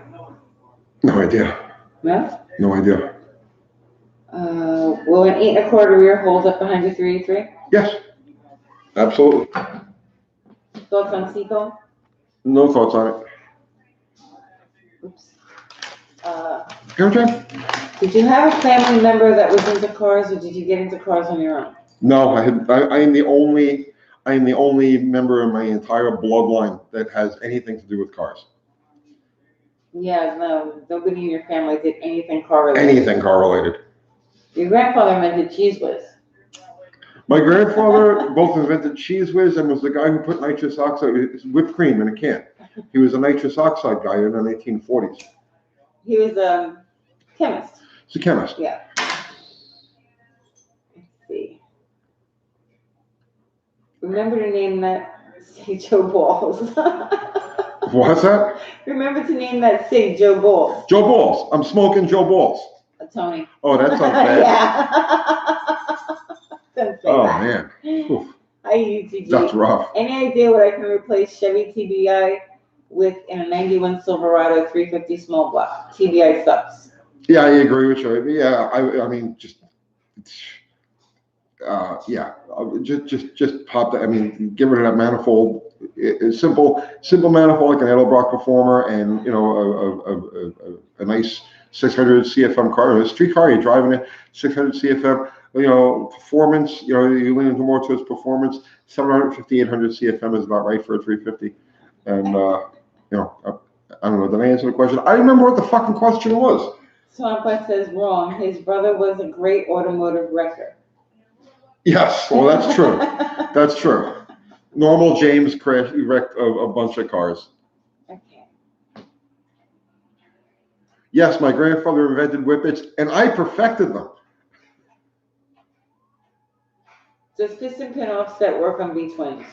No idea. No? No idea. Will an 8 1/4 rear hold up behind the 383? Yes. Absolutely. Thoughts on seafoam? No thoughts on it. Oops. Did you have a family member that was into cars, or did you get into cars on your own? No, I am the only member in my entire bloodline that has anything to do with cars. Yeah, no, nobody in your family did anything car related. Anything car related. Your grandfather invented Cheese Whiz. My grandfather both invented Cheese Whiz and was the guy who put nitrous oxide, whipped cream in a can. He was a nitrous oxide guy in the 1940s. He was a chemist. He's a chemist. Yeah. Let's see. Remember to name that Say Joe Balls. What's that? Remember to name that Say Joe Balls. Joe Balls. I'm smoking Joe Balls. Tony. Oh, that sounds bad. Yeah. Don't say Oh, that. man. Oof. Hi, UTG. That's rough. Any idea what I can replace Chevy TBI with in a 91 Silverado 350 small block? TBI sucks. Yeah, I agree with you. Yeah, I mean, just pop that. I mean, get rid of that manifold. It's simple manifold like an Edelbrock Performer, and you know, a nice 600 CFM car, a street car. You're driving it, 600 CFM. You know, performance. You know, you lean into more towards performance. 750, 800 CFM is about right for a 350. And you know, I don't know. Did I answer the question? I remember what the fucking question was. Swampa says wrong. His brother was a great automotive wrecker. Yes, well, that's true. That's true. Normal James wrecked a bunch of cars. Okay. Yes, my grandfather invented whippets, and I perfected them. Does piston pin offset work on V-twins?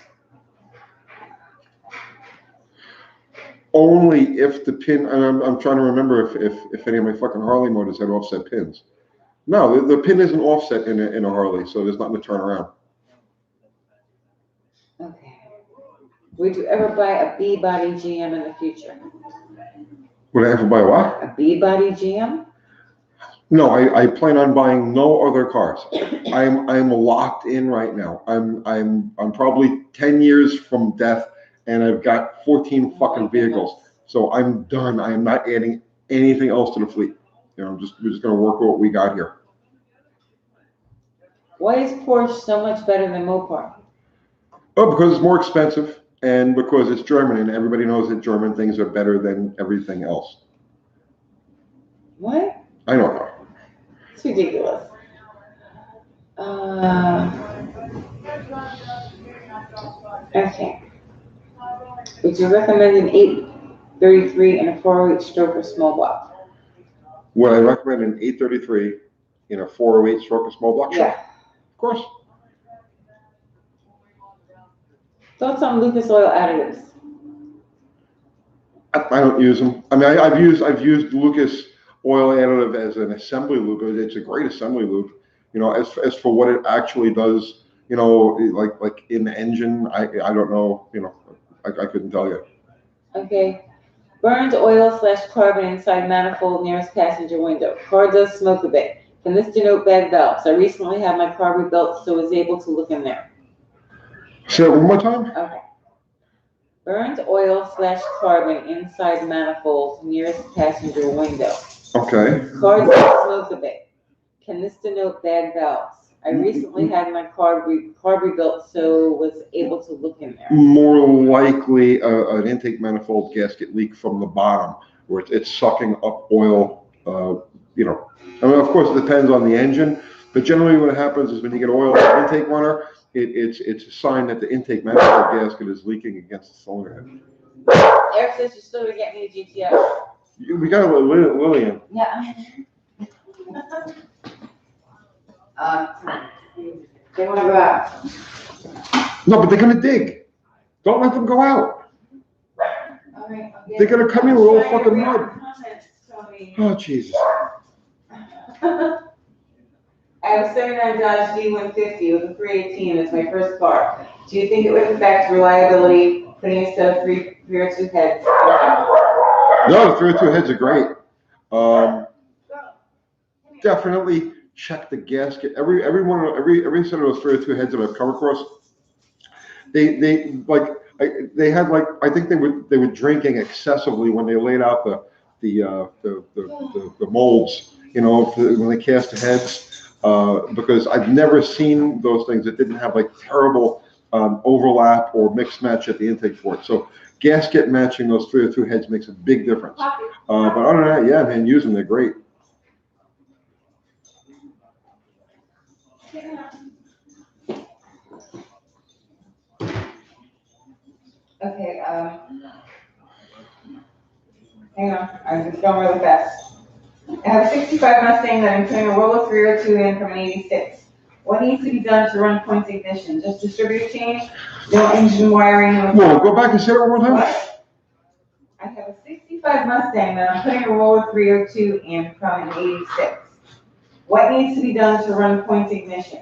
Only if the pin, and I'm trying to remember if any of my fucking Harley motors had offset pins. No, the pin isn't offset in a Harley, so there's nothing to turn around. Okay. Would you ever buy a B-body GM in the future? Would I ever buy what? A B-body GM? No, I plan on buying no other cars. I'm locked in right now. I'm probably 10 years from death, and I've got 14 fucking vehicles. So I'm done. I am not adding anything else to the fleet. You know, we're just gonna work with what we got here. Why is Porsche so much better than Mopar? Oh, because it's more expensive, and because it's German, and everybody knows that German things are better than everything else. What? I don't know. It's ridiculous. Okay. Would you recommend an 833 and a 408 stroke or small block? Would I recommend an 833 in a 408 stroke or small block? Sure. Yeah. Of course. Thoughts on Lucas Oil additives? I don't use them. I mean, I've used Lucas Oil additive as an assembly lube. It's a great assembly lube. You know, as for what it actually does, you know, like in the engine, I don't know. You know, I couldn't tell you. Okay. Burned oil/carbon inside manifold nearest passenger window. Car does smoke a bit. Can this denote bad valves? I recently had my car rebuilt, so I was able to look in there. Say it one more time. Okay. Burned oil/carbon inside manifold nearest passenger window. Okay. Car does smoke a bit. Can this denote bad valves? I recently had my car rebuilt, so was able to look in there. More likely an intake manifold gasket leak from the bottom, where it's sucking up oil. You know, I mean, of course, it depends on the engine, but generally what happens is when you get oil in the intake runner, it's a sign that the intake manifold gasket is leaking against the cylinder head. Eric says you're still gonna get me a GTO. We got a Lillian. Yeah. They want to go out. No, but they're gonna dig. Don't let them go out. All right, They're gonna come in with all fucking mud. Oh Jesus. I have a 79 Dodge D150 with a 318. It's my first car. Do you think it would affect reliability putting a set of 302 heads? No, the 302 heads are great. Definitely check the gasket. Every set of those 302 heads that I've come across, they had like, I think they were drinking excessively when they laid out the molds, when they cast the heads, because I've never seen those things that didn't have like terrible overlap or mixed match at the intake port. So gasket matching those 302 heads makes a big difference. But other than that, yeah, man, use them, they're great. Okay, hang on, I'm just going really fast. I have a 65 Mustang that I'm putting a roller 302 in from an 86. What needs to be done to run point ignition? Just distributor change? No engine wiring? No, go back and say it one more time. What? I have a 65 Mustang that I'm putting a roller 302 in from an 86. What needs to be done to run point ignition?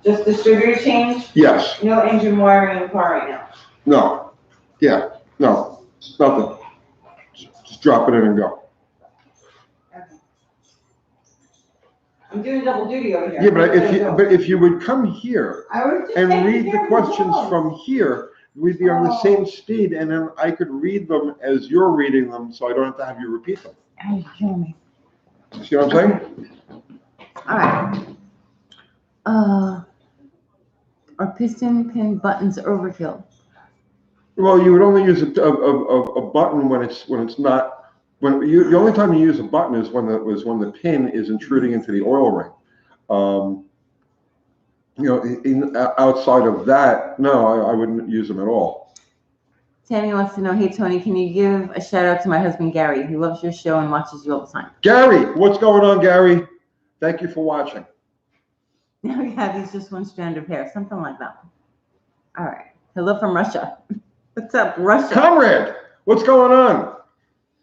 Just distributor change? Yes. No engine wiring in the car right now? No. Yeah. No. Nothing. Just drop it in and go. Okay. I'm doing double duty over here. Yeah, but if you would come here I was just and taking read care the of questions dog. from here, we'd be on the Oh. same speed, and then I could read them as you're reading them, so I don't have to have you repeat them. Oh, you're killing me. See what I'm saying? All right. Are piston pin buttons overkill? Well, you would only use a button when it's not. The only time you use a button is when the pin is intruding into the oil ring. Outside of that, no, I wouldn't use them at all. Tammy wants to know, hey Tony, can you give a shout out to my husband Gary? He loves your show and watches you all the time. Gary, what's going on, Gary? Thank you for watching. Now we have he's just one strand of hair, something like that. All right. Hello from Russia. What's up, Russia? Comrade, what's going on?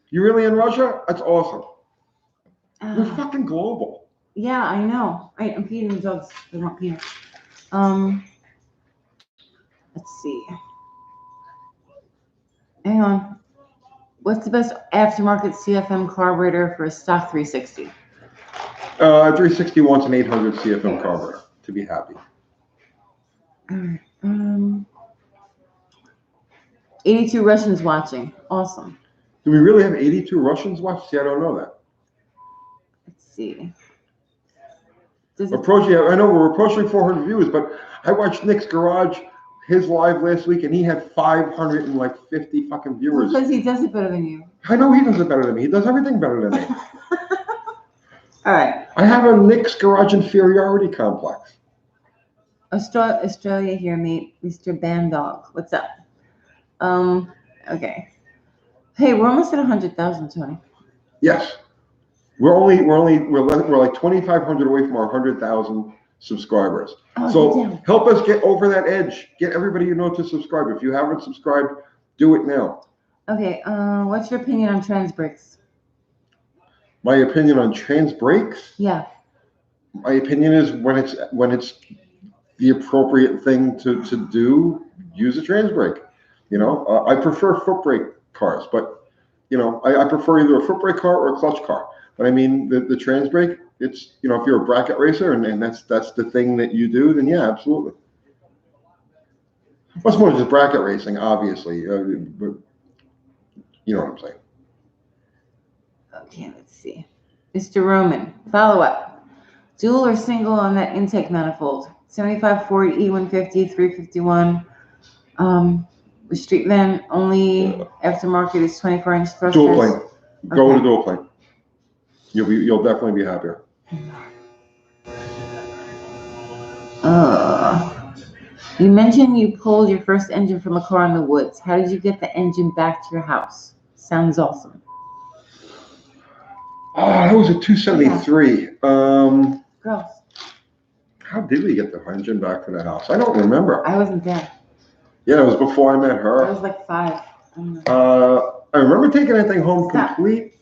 You really in Russia? That's awesome. We're fucking global. Yeah, I know. I'm feeding the dogs. They want peanuts. Let's see. Hang on. What's the best aftermarket CFM carburetor for a stock 360? 360 wants an 800 CFM carburetor to be happy. All right. 82 Russians watching. Awesome. Do we really have 82 Russians watch? See, I don't know that. Let's see. I know we're approaching 400 viewers, but I watched Nick's Garage, his live last week, and he had 550 fucking viewers. Because he does it better than you. I know he does it better than me. He does everything better than me. All right. I have a Nick's Garage inferiority complex. Australia here, mate. Mr. Bandog. What's up? Okay. Hey, we're almost at 100,000, Tony. Yes. We're like 2,500 away from our 100,000 subscribers. Oh, so help us get over that edge. Get everybody you know to subscribe. If you haven't subscribed, do it now. Okay. What's your opinion on trans brakes? My opinion on trans brakes? Yeah. My opinion is when it's the appropriate thing to do, use a trans brake. I prefer foot brake cars, but I prefer either a foot brake car or a clutch car. But I mean, the trans brake, it's, if you're a bracket racer and that's the thing that you do, then yeah, absolutely. What's more than just bracket racing, obviously, but you know what I'm saying. Okay, let's see. Mr. Roman, follow up. Dual or single on that intake manifold? 75 Ford E150, 351. With street van only aftermarket is 24-inch thrusters. Dual plane. Go with Okay. a dual plane. You'll definitely be happier. You mentioned you pulled your first engine from a car in the woods. How did you get the engine back to your house? Sounds awesome. Oh, that was a 273. Girls. How did we get the engine back to the house? I don't remember. I wasn't there. Yeah, it was before I met I her. was like 5. I remember taking that thing home complete.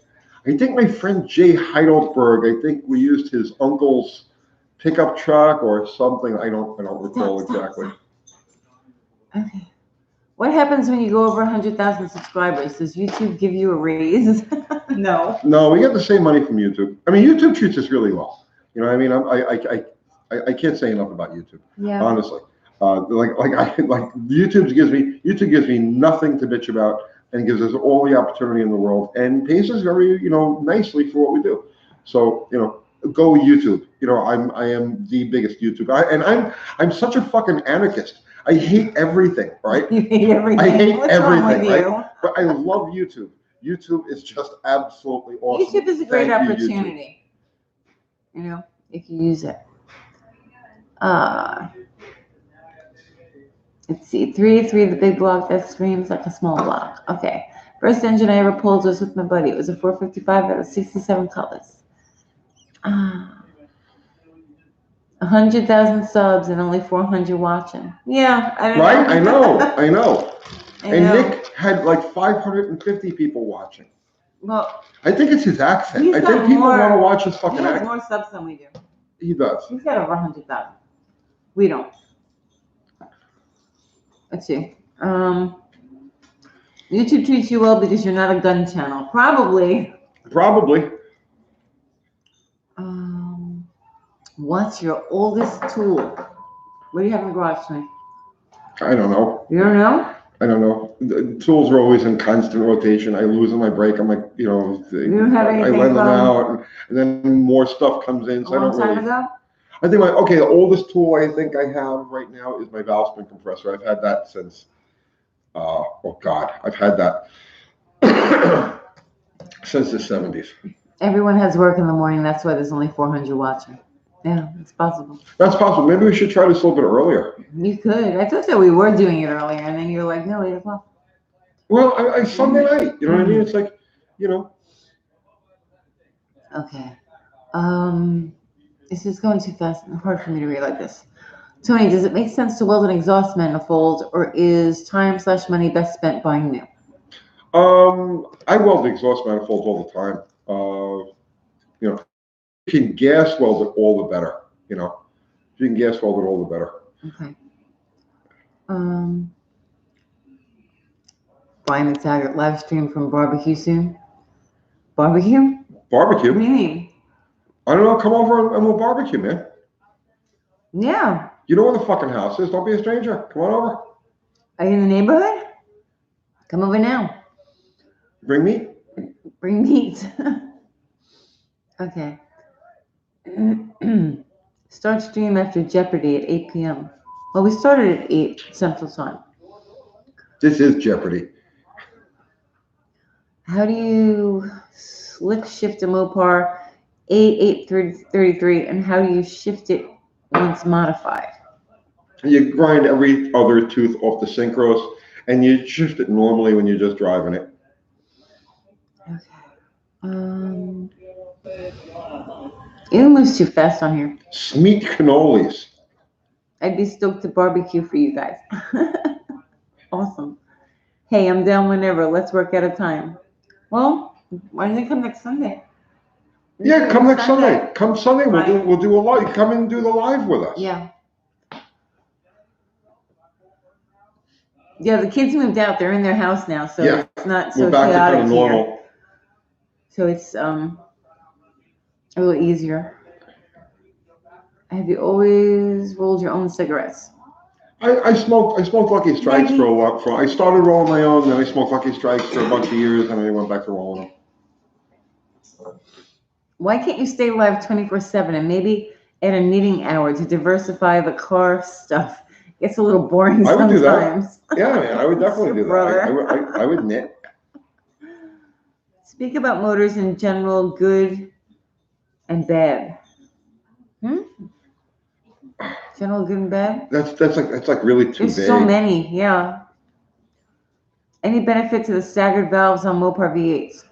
I think my friend Jay Heidelberg, I think we used his uncle's pickup truck or something. I don't recall exactly. Okay. What happens when you go over 100,000 subscribers? Does YouTube give you a raise? No. No, we get the same money from YouTube. I mean, YouTube treats us really well. I can't say enough about YouTube. Yeah. Honestly, YouTube gives me nothing to bitch about, and gives us all the opportunity in the world and pays us very, nicely for what we do. So, go YouTube. I am the biggest YouTuber, and I'm such a fucking anarchist. I hate everything, right? You hate everything. I hate What's wrong with everything, you? right? But I love YouTube. YouTube is just absolutely awesome. YouTube is a great Thank you, opportunity. If you use it. Let's see, 3 the big block that screams like a small block. Okay. First engine I ever pulled was with my buddy. It was a 455 that was 67 colors. 100,000 subs and only 400 watching. Yeah, I don't know. Right? I know. I And know. Nick had like 550 people watching. Well, I think it's his accent. he's I got think people more- want to watch his he fucking has accent. more subs than we do. He does. He's got over 100,000. We don't. Let's see. YouTube treats you well because you're not a gun channel. Probably. What's your oldest tool? What do you have in the garage tonight? I don't know. You don't know? I don't know. The tools are always in constant rotation. I lose on my break. I'm like, You don't have I anything let them from out, and then more stuff comes in. a So I long don't time really. ago? I think the oldest tool I think I have right now is my valve spring compressor. I've had that since, I've had that since the 70s. Everyone has work in the morning. That's why there's only 400 watching. Yeah, it's possible. That's possible. Maybe we should try this a little bit earlier. You could. I thought that we were doing it earlier, and then you're like, no, 8 o'clock. Well, I Sunday night. You know what I mean? It's like, Okay. This is going too fast and hard for me to read like this. Tony, does it make sense to weld an exhaust manifold, or is time/money best spent buying new? I weld the exhaust manifolds all the time. If you can gas weld it, all the better. If you can gas weld it, all the better. Okay. Brian and Taggart live stream from barbecue soon. Barbecue? Barbecue? What do you mean? I don't know. Come over and we'll barbecue, man. Yeah. You know where the fucking house is. Don't be a stranger. Come on over. Are you in the neighborhood? Come over now. Bring meat. Bring meat. Okay. Start stream after Jeopardy at 8 p.m. Well, we started at 8 Central Time. This is Jeopardy. How do you slick shift a Mopar 8833, and how do you shift it once modified? You grind every other tooth off the synchros, and you shift it normally when you're just driving it. Okay. It moves too fast on here. Smeat cannolis. I'd be stoked to barbecue for you guys. Awesome. Hey, I'm down whenever. Let's work at a time. Well, why don't you come next Sunday? Yeah, come next Sunday. Come Sunday. We'll do a live. Come and do the live with us. Yeah. Yeah, the kids moved out. They're in their house now, so Yeah. it's not so We're back to chaotic kind of here. normal. So it's a little easier. Have you always rolled your own cigarettes? I smoked Lucky Strikes for a while. I started rolling my own, then I smoked Lucky Strikes for a bunch of years, and then I went back to rolling them. Why can't you stay live 24/7 and maybe add a knitting hour to diversify the car stuff? It gets a little boring I would sometimes. do that. Yeah, man, I would definitely do that. Brother. I would knit. Speak about motors in general, good and bad. General good and bad? That's like really too There's vague. so many, yeah. Any benefit to the staggered valves on Mopar V8s?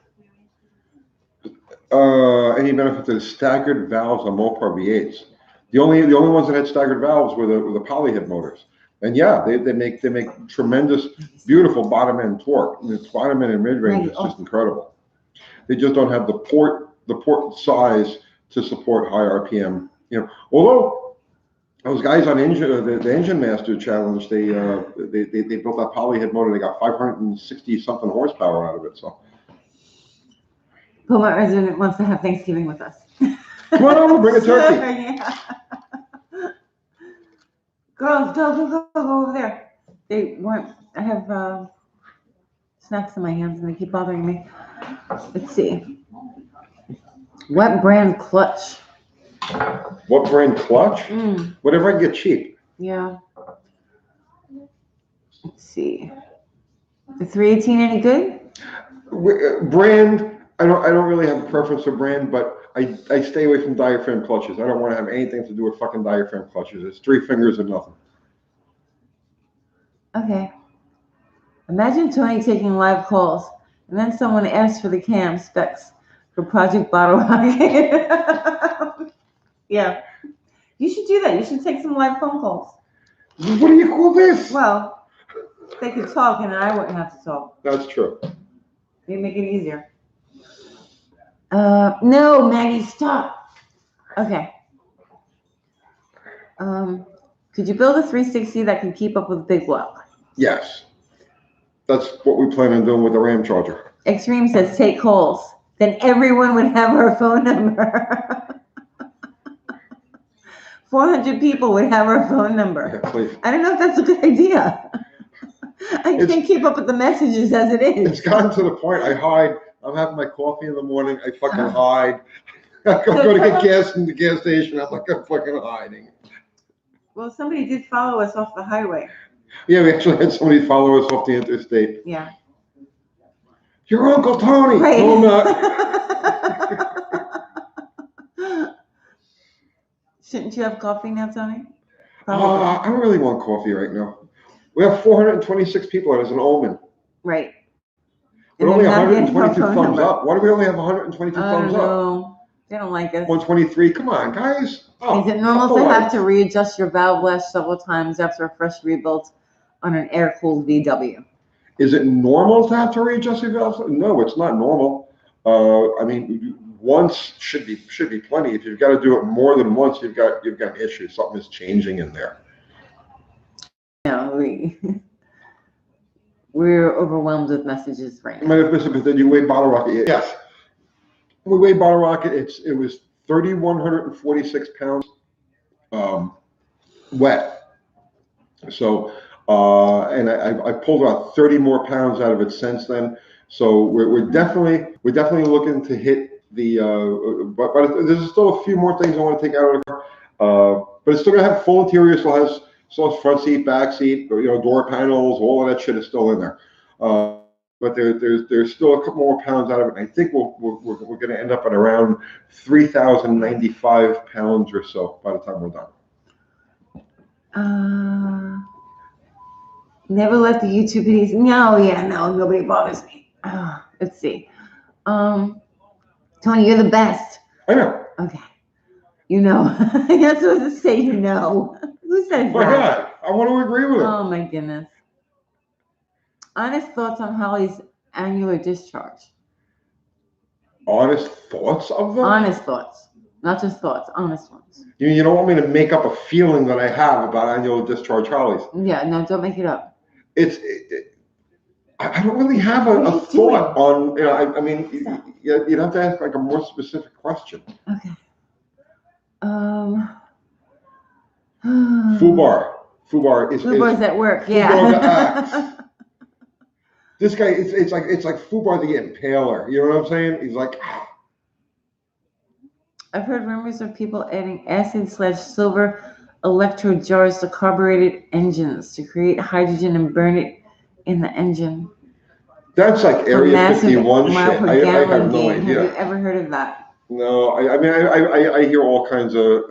Any benefit to the staggered valves on Mopar V8s? The only ones that had staggered valves were the polyhead motors. And yeah, they make tremendous, beautiful bottom end torque. And its bottom end and mid range is just incredible. They just don't have the port size to support high RPM. Although those guys on the Engine Master Challenge, they built that polyhead motor. They got 560 something horsepower out of it. So. Puma resident wants to have Thanksgiving with us. Come on over, bring a turkey. Yeah. Girls, go over there. I have snacks in my hands and they keep bothering me. Let's see. What brand clutch? What brand clutch? Whatever I get cheap. Yeah. Let's see. The 318 any good? Brand, I don't really have a preference for brand, but I stay away from diaphragm clutches. I don't want to have anything to do with fucking diaphragm clutches. It's 3 fingers and nothing. Okay. Imagine Tony taking live calls and then someone asks for the cam specs for Project Bottle Rocket. Yeah. You should do that. You should take some live phone calls. What do you call this? Well, they could talk and I wouldn't have to talk. That's true. They make it easier. No, Maggie, stop. Okay. Could you build a 360 that can keep up with Big Block? Yes. That's what we plan on doing with the Ram Charger. Extreme says take calls. Then everyone would have our phone number. 400 people would have our phone number. Yeah, please. I don't know if that's a good idea. I can't keep up with the messages as it is. It's gotten to the point I hide. I'm having my coffee in the morning. I fucking hide. I go to get gas in the gas station. I'm like, I'm fucking hiding. Well, somebody did follow us off the highway. Yeah, we actually had somebody follow us off the interstate. Yeah. Your Uncle Tony. Right. No, I'm not. Shouldn't you have coffee now, Tony? I don't really want coffee right now. We have 426 people as an omen. Right. But only 122 thumbs up. Why do we only have 122 thumbs up? They don't like us. 123. Come on, guys. Oh, is it normal to have to readjust your valve lash several times after a fresh rebuild on an air-cooled VW? Is it normal to have to readjust your valve? No, it's not normal. I mean, once should be plenty. If you've got to do it more than once, you've got an issue. Something is changing in there. No, we're overwhelmed with messages right now. Did you weigh Bottle Rocket? Yes. We weighed Bottle Rocket. It was 3,146 pounds wet. So, and I pulled about 30 more pounds out of it since then. So we're definitely looking to hit the. But there's still a few more things I want to take out of the car. But it's still gonna have full interior. Still has front seat, back seat, door panels, all of that shit is still in there. But there's still a couple more pounds out of it. And I think we're going to end up at around 3,095 pounds or so by the time we're done. Never let the YouTube videos. No, nobody bothers me. Let's see. Tony, you're the best. I know. Okay. You're not supposed to say you know. Who says Why that? not? I want to agree with him. Oh my goodness. Honest thoughts on Holly's annular discharge. Honest thoughts of them? Honest thoughts. Not just thoughts, honest ones. You don't want me to make up a feeling that I have about annular discharge Hollies. Yeah, no, don't make it up. I don't really have a thought on, I mean, you'd have to ask like a more specific question. Okay. Fubar's at work, yeah. This guy, it's like Fubar the Impaler. You know what I'm saying? He's like. I've heard rumors of people adding acid/silver electrode jars to carbureted engines to create hydrogen and burn it in the engine. That's like Area 51 shit. I have no idea. Have you ever heard of that? No, I mean, I hear all kinds of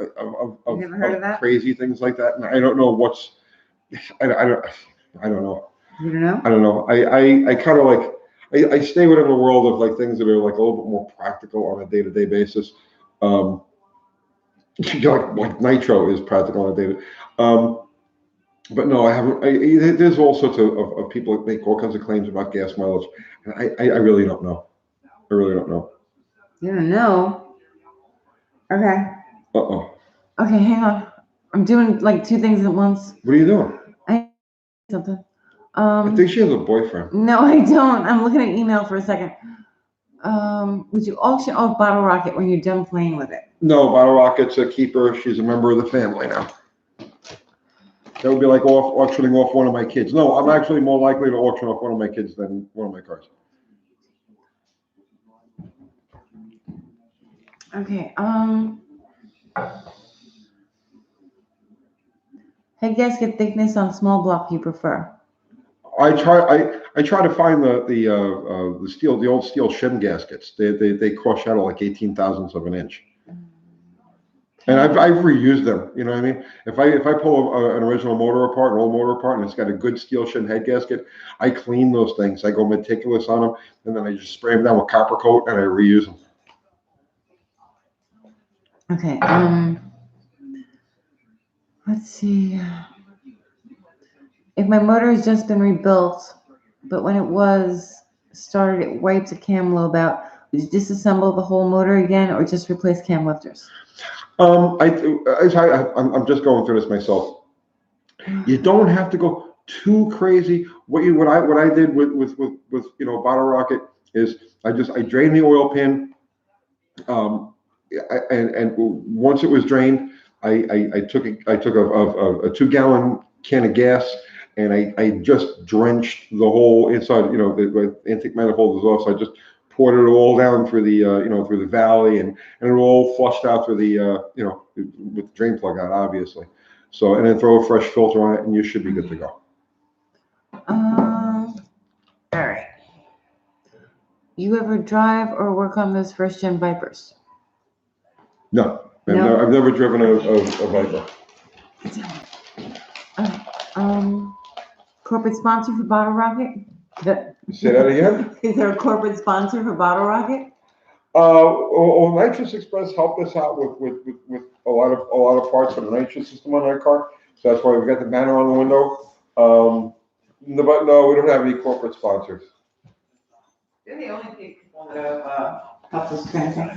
never heard of that? Crazy things like that, and I don't know what's. I don't know. You don't know? I don't know. I kind of like. I stay within the world of like things that are like a little bit more practical on a day-to-day basis. Like nitro is practical on a day. But no, I haven't. There's all sorts of people that make all kinds of claims about gas mileage, and I really don't know. I really don't know. You don't know? Okay. Okay, hang on. I'm doing like two things at once. What are you doing? Something. I think she has a boyfriend. No, I don't. I'm looking at email for a second. Would you auction off Bottle Rocket when you're done playing with it? No, Bottle Rocket's a keeper. She's a member of the family now. That would be like auctioning off one of my kids. No, I'm actually more likely to auction off one of my kids than one of my cars. Okay. Head gasket thickness on small block you prefer? I try to find the steel, the old steel shim gaskets. They cross shadow like 18 thousandths of an inch. And I've reused them. You know what I mean? If I pull an original motor apart, an old motor apart, and it's got a good steel shim head gasket, I clean those things. I go meticulous on them, and then I just spray them down with copper coat, and I reuse them. Okay. Let's see. If my motor has just been rebuilt, but when it was started, it wiped a cam lobe out, would you disassemble the whole motor again, or just replace cam lifters? I'm just going through this myself. You don't have to go too crazy. What I did with bottle rocket is I drained the oil pan, and once it was drained, I took a 2-gallon can of gas, and I just drenched the whole inside. The intake manifold was off, so I just poured it all down through the through the valley, and it all flushed out through the with the drain plug out, obviously. So, and then throw a fresh filter on it, and you should be good to go. All right. You ever drive or work on those first-gen Vipers? No, No? I've never driven a Viper. Corporate sponsor for Bottle Rocket? Say that again? Is there a corporate sponsor for Bottle Rocket? Nitrous Express helped us out with a lot of parts for the nitrous system on our car. So that's why we've got the banner on the window. But no, we don't have any corporate sponsors. They're the only people that have helped us kind of thing.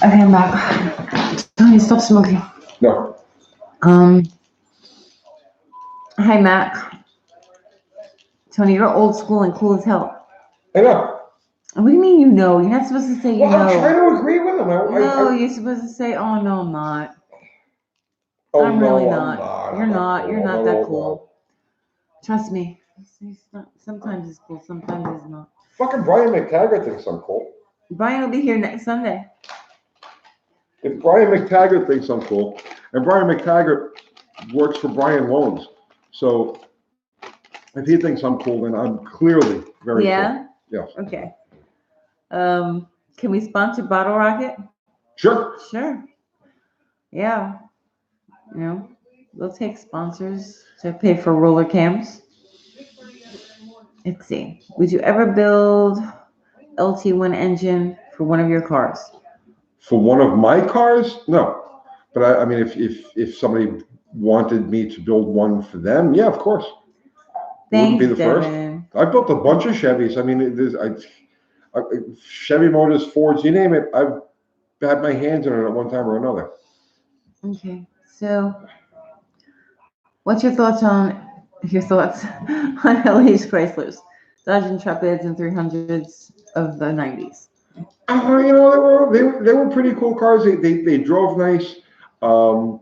Okay, I'm back. Tony, stop smoking. No. Hi, Mac. Tony, you're old school and cool as hell. I know. What do you mean you know? You're not supposed to say you know. I'm trying to agree with him. You're supposed to say, oh, no, I'm not. Oh, I'm no, really I'm not. You're not. You're not that cool. Trust me. Sometimes it's cool, sometimes it's not. Fucking Brian McTaggart thinks I'm cool. Brian will be here next Sunday. If Brian McTaggart thinks I'm cool, and Brian McTaggart works for Brian Loans, so if he thinks I'm cool, then I'm clearly very cool. Yeah? Okay. Can we sponsor Bottle Rocket? Sure. Sure. Yeah. We'll take sponsors to pay for roller cams. Let's see. Would you ever build LT1 engine for one of your cars? For one of my cars? No. But I mean, if somebody wanted me to build one for them, yeah, of course. Thanks, wouldn't be the Devin. first. I built a bunch of Chevys. I mean, Chevy Motors, Fords, you name it. I've had my hands in it at one time or another. Okay, so what's your thoughts on LA's Chryslers, Dodge Intrepids, and 300s of the 90s? They were pretty cool cars. They drove nice. I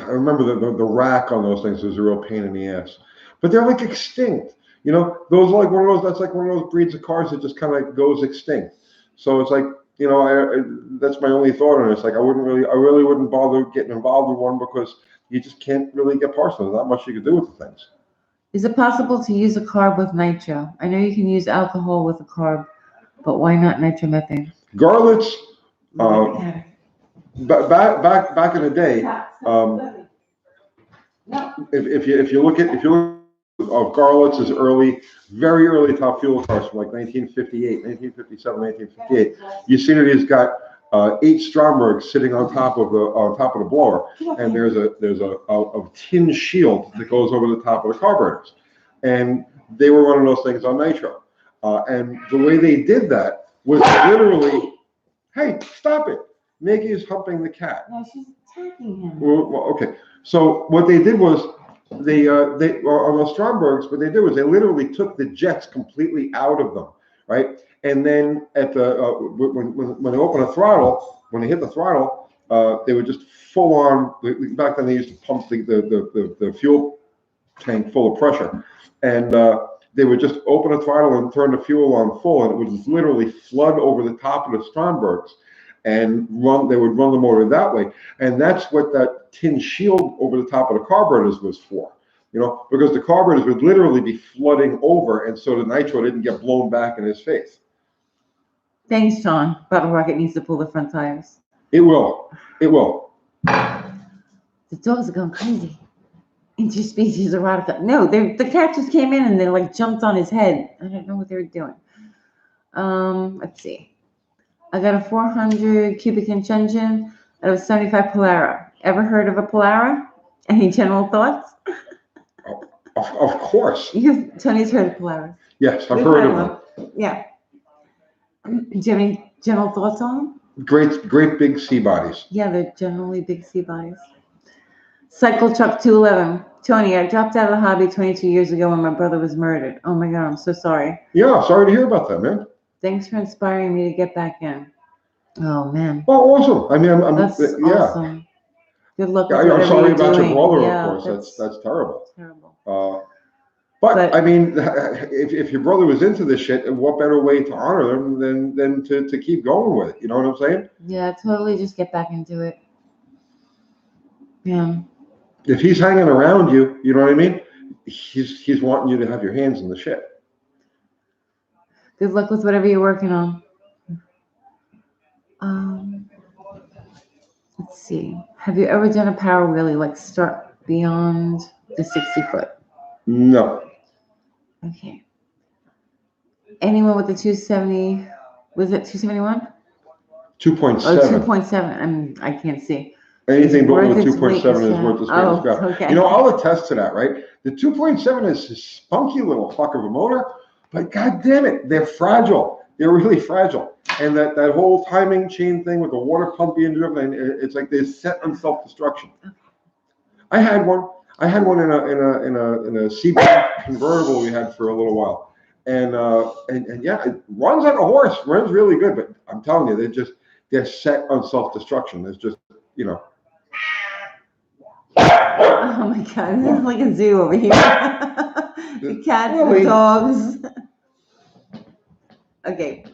remember the rack on those things was a real pain in the ass, but they're like extinct. Those are like one of those. That's like one of those breeds of cars that just kind of goes extinct. So it's like, that's my only thought on it. It's like I really wouldn't bother getting involved with one because you just can't really get parts. There's not much you can do with the things. Is it possible to use a carb with nitro? I know you can use alcohol with a carb, but why not nitromethane? Garlits. Back in the day, if you look at Garlits is very early top fuel cars from like 1958, 1957, 1958. You see that he's got 8 Strombergs sitting on top of the blower, and there's a tin shield that goes over the top of the carburetors, and they were running those things on nitro, and the way they did that was literally, hey, stop it. Maggie's humping the cat. No, she's attacking him. Well, okay. So what they did was they on those Strombergs, what they did was they literally took the jets completely out of them, right? And then at the when they open a throttle, when they hit the throttle, They were just full on. Back then, they used to pump the fuel tank full of pressure, and they would just open a throttle and turn the fuel on full, and it would just literally flood over the top of the Strombergs and run. They would run the motor that way, and that's what that tin shield over the top of the carburetors was for. Because the carburetors would literally be flooding over, and so the nitro didn't get blown back in his face. Thanks, John. Bottle Rocket needs to pull the front tires. It will. It will. The dogs are going crazy. Interspecies erotica. No, the cat just came in and they like jumped on his head. I don't know what they were doing. Let's see. I got a 400 cubic inch engine out of a 75 Polara. Ever heard of a Polara? Any general thoughts? Of course. Tony's heard of Polara. Yes, I've heard of them. Yeah. Do you have any general thoughts on them? Great big sea bodies. Yeah, they're generally big sea bodies. Cycle Truck 211. Tony, I dropped out of the hobby 22 years ago when my brother was murdered. Oh my God, I'm so sorry. Yeah, sorry to hear about that, man. Thanks for inspiring me to get back in. Oh man. Well, awesome. I mean, That's awesome. Good luck with I'm sorry about doing. your brother, yeah, of course. That's terrible. Terrible. But I mean, if your brother was into this shit, what better way to honor them than to keep going with it? You know what I'm saying? Yeah, totally. Just get back into it. Yeah. If he's hanging around you, you know what I mean? He's wanting you to have your hands in the shit. Good luck with whatever you're working on. Let's see. Have you ever done a power wheelie, like start beyond the 60 foot? No. Okay. Anyone with the 270, was it 271? 2.7. Oh, 2.7. I can't see. Anything but with Worth its 2.7 weight in is sand. worth the weight in scrap. Okay. I'll attest to that, right? The 2.7 is a spunky little fuck of a motor, but god damn it, they're fragile. They're really fragile. And that whole timing chain thing with the water pump being driven, it's like they're set on self-destruction. I had one in a CB convertible we had for a little while. And yeah, it runs like a horse, runs really good, but I'm telling you, they're set on self-destruction. There's just, Oh my God, this is like a zoo over here. The cats, the dogs. Okay.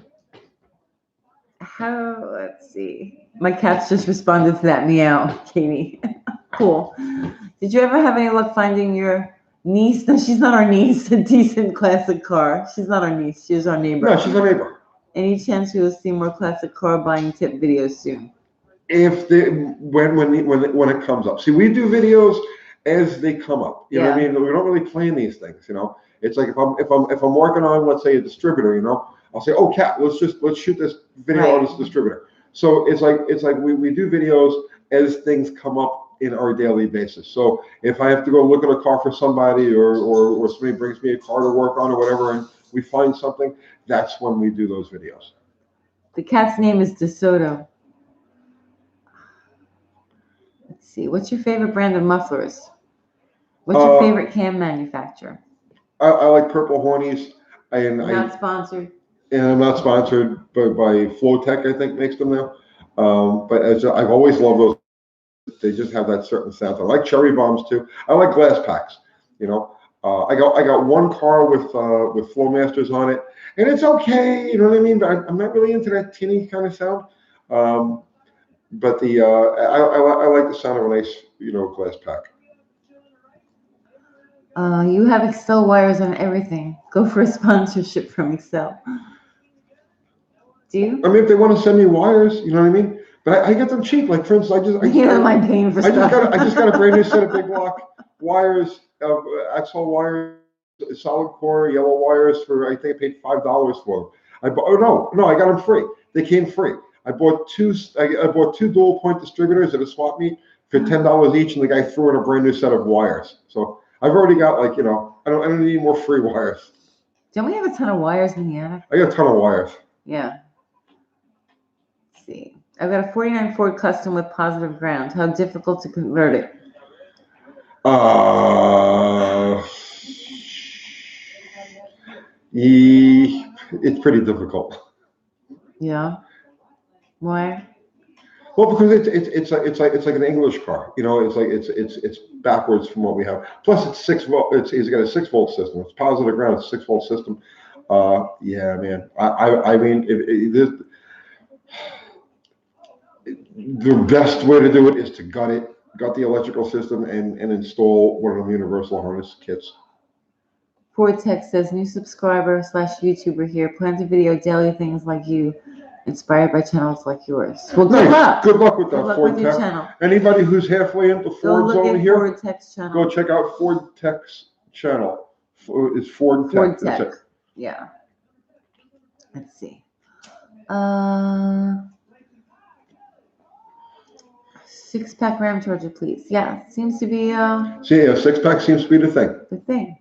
Let's see. My cats just responded to that meow, Katie. Cool. Did you ever have any luck finding your niece? No, she's not our niece. A decent classic car. She's not our niece. She's our neighbor. No, she's our neighbor. Any chance we will see more classic car buying tip videos soon? When it comes up. See, we do videos as they come up. You know what I mean? We don't really plan these things. It's like if I'm working on, let's say, a distributor. I'll say, oh, Kat, let's shoot this video on this distributor. So it's like we do videos as things come up in our daily basis. So if I have to go look at a car for somebody or somebody brings me a car to work on or whatever, and we find something, that's when we do those videos. The cat's name is DeSoto. Let's see. What's your favorite brand of mufflers? What's your favorite cam manufacturer? I like Purple Hornies. Not sponsored. And I'm not sponsored by Flowtech, I think, makes them now. But I've always loved those. They just have that certain sound. I like cherry bombs too. I like glass packs. I got one car with Flowmasters on it, and it's okay. You know what I mean? But I'm not really into that tinny kind of sound. But I like the sound of a nice glass pack. You have Excel wires on everything. Go for a sponsorship from Excel. Do you? I mean, if they want to send me wires, you know what I mean? But I get them cheap. Like, for instance, I just got a brand new set of big block wires, Axel wires, solid core yellow wires for, I think I paid $5 for them. I got them free. They came free. I bought two dual point distributors at a swap meet for $10 each, and the guy threw in a brand new set of wires. So I've already got I don't need more free wires. Don't we have a ton of wires in the attic? I got a ton of wires. Yeah. Let's see. I've got a 49 Ford Custom with positive ground. How difficult to convert it? It's pretty difficult. Yeah. Why? Well, because it's like an English car, you know. It's like it's backwards from what we have. Plus, it's 6 volt. It's got a 6 volt system. It's positive ground. It's a 6 volt system. Yeah, man. I mean, the best way to do it is to gut the electrical system, and install one of the universal harness kits. Vortex says, new subscriber / YouTuber here. Plan to video daily things like you, inspired by channels like yours. Well, good luck. Good luck with that, Good luck Ford with your Tech. channel. Anybody who's halfway into Go Ford's look over at here, Vortex channel. go check out Ford Tech's channel. It's Ford Tech. Tech. That's it. Yeah. Let's see. 6-pack RAM charger, please. Yeah, seems to be See, a 6-pack seems to be the thing. the thing.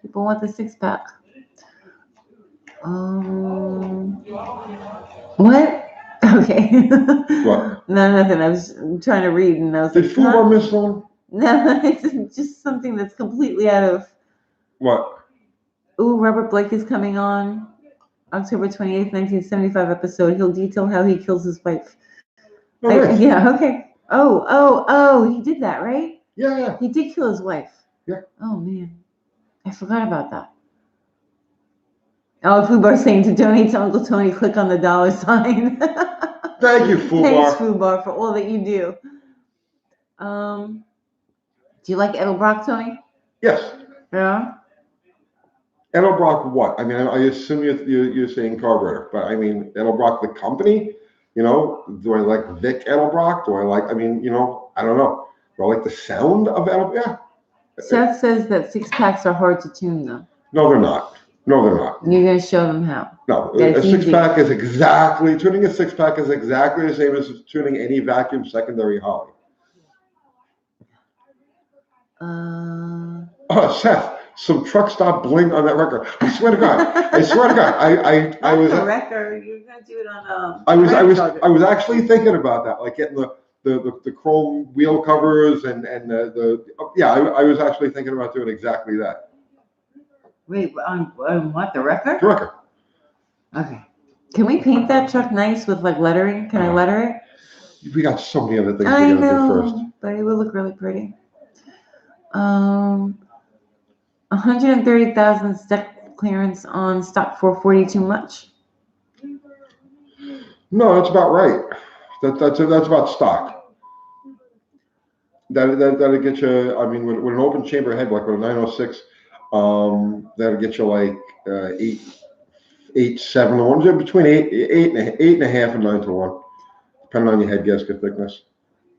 People want the 6-pack. What? Okay. What? No, nothing. I was trying to read, and I was Did like, Fubar miss one? No, it's just something that's completely out of. What? Ooh, Robert Blake is coming on October 28th, 1975 episode. He'll detail how he kills his wife. Oh, nice. Yeah, okay. Oh, he did that, right? Yeah. He did kill his wife. Yeah. Oh, man. I forgot about that. Oh, Fubar saying to donate to Uncle Tony, click on the $sign. Thank you, Fubar. Thanks, Fubar, for all that you do. Do you like Edelbrock, Tony? Yes. Yeah. Edelbrock what? I mean, I assume you're saying carburetor, but I mean, Edelbrock the company, you know, do I like Vic Edelbrock? Do I like, I mean, you know, I don't know. Do I like the sound of Edelbrock? Yeah. Seth says that 6-packs are hard to tune, though. No, they're not. No, they're not. You're going to show them how. No, That's a 6-pack easy. is exactly, tuning a 6-pack is exactly the same as tuning any vacuum secondary Holly. Oh, Seth, some truck stop bling on that record. I swear to God. I swear to God. I was a record. You're going to do it on I was actually thinking about that, like getting the chrome wheel covers and the yeah, I was actually thinking about doing exactly that. Wait, on what, the record? The record. Okay. Can we paint that truck nice with like lettering? Can I letter it? We got so many other things we I gotta do first. know, but it would look really pretty. 130,000 stock clearance on stock 440 too much? No, that's about right. That's about stock. That'll get you. I mean, with an open chamber head, like with a 906, that'll get you like 8.7 to 1, between 8.5 and 9 to 1, depending on your head gasket thickness.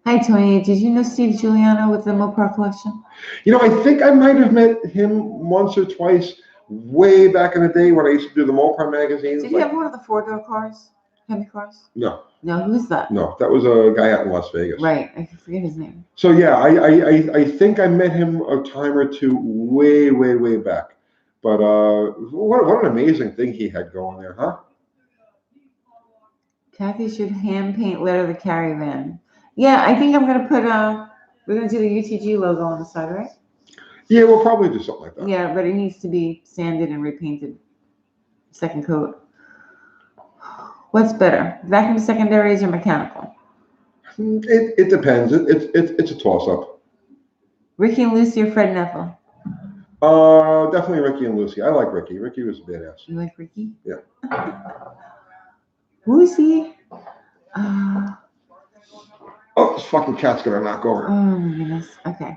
Hi Tony, did you know Steve Giuliano with the Mopar collection? You know, I think I might have met him once or twice way back in the day when I used to do the Mopar magazines. Did he have one of the 4-door cars? Hemi cars? No. No, who's that? No, that was a guy out in Las Vegas. Right, I forget his name. So yeah, I think I met him a time or two way back. But what an amazing thing he had going there, huh? Kathy should hand paint letter the caravan. Yeah, I think I'm gonna put we're gonna do the UTG logo on the side, right? Yeah, we'll probably do something like that. Yeah, but it needs to be sanded and repainted. Second coat. What's better, vacuum secondaries or mechanical? It depends. It's a toss up. Ricky and Lucy or Fred and Ethel? Definitely Ricky and Lucy. I like Ricky. Ricky was a badass. You like Ricky? Yeah. Lucy. Oh, this fucking cat's gonna knock over. Oh my goodness. Okay.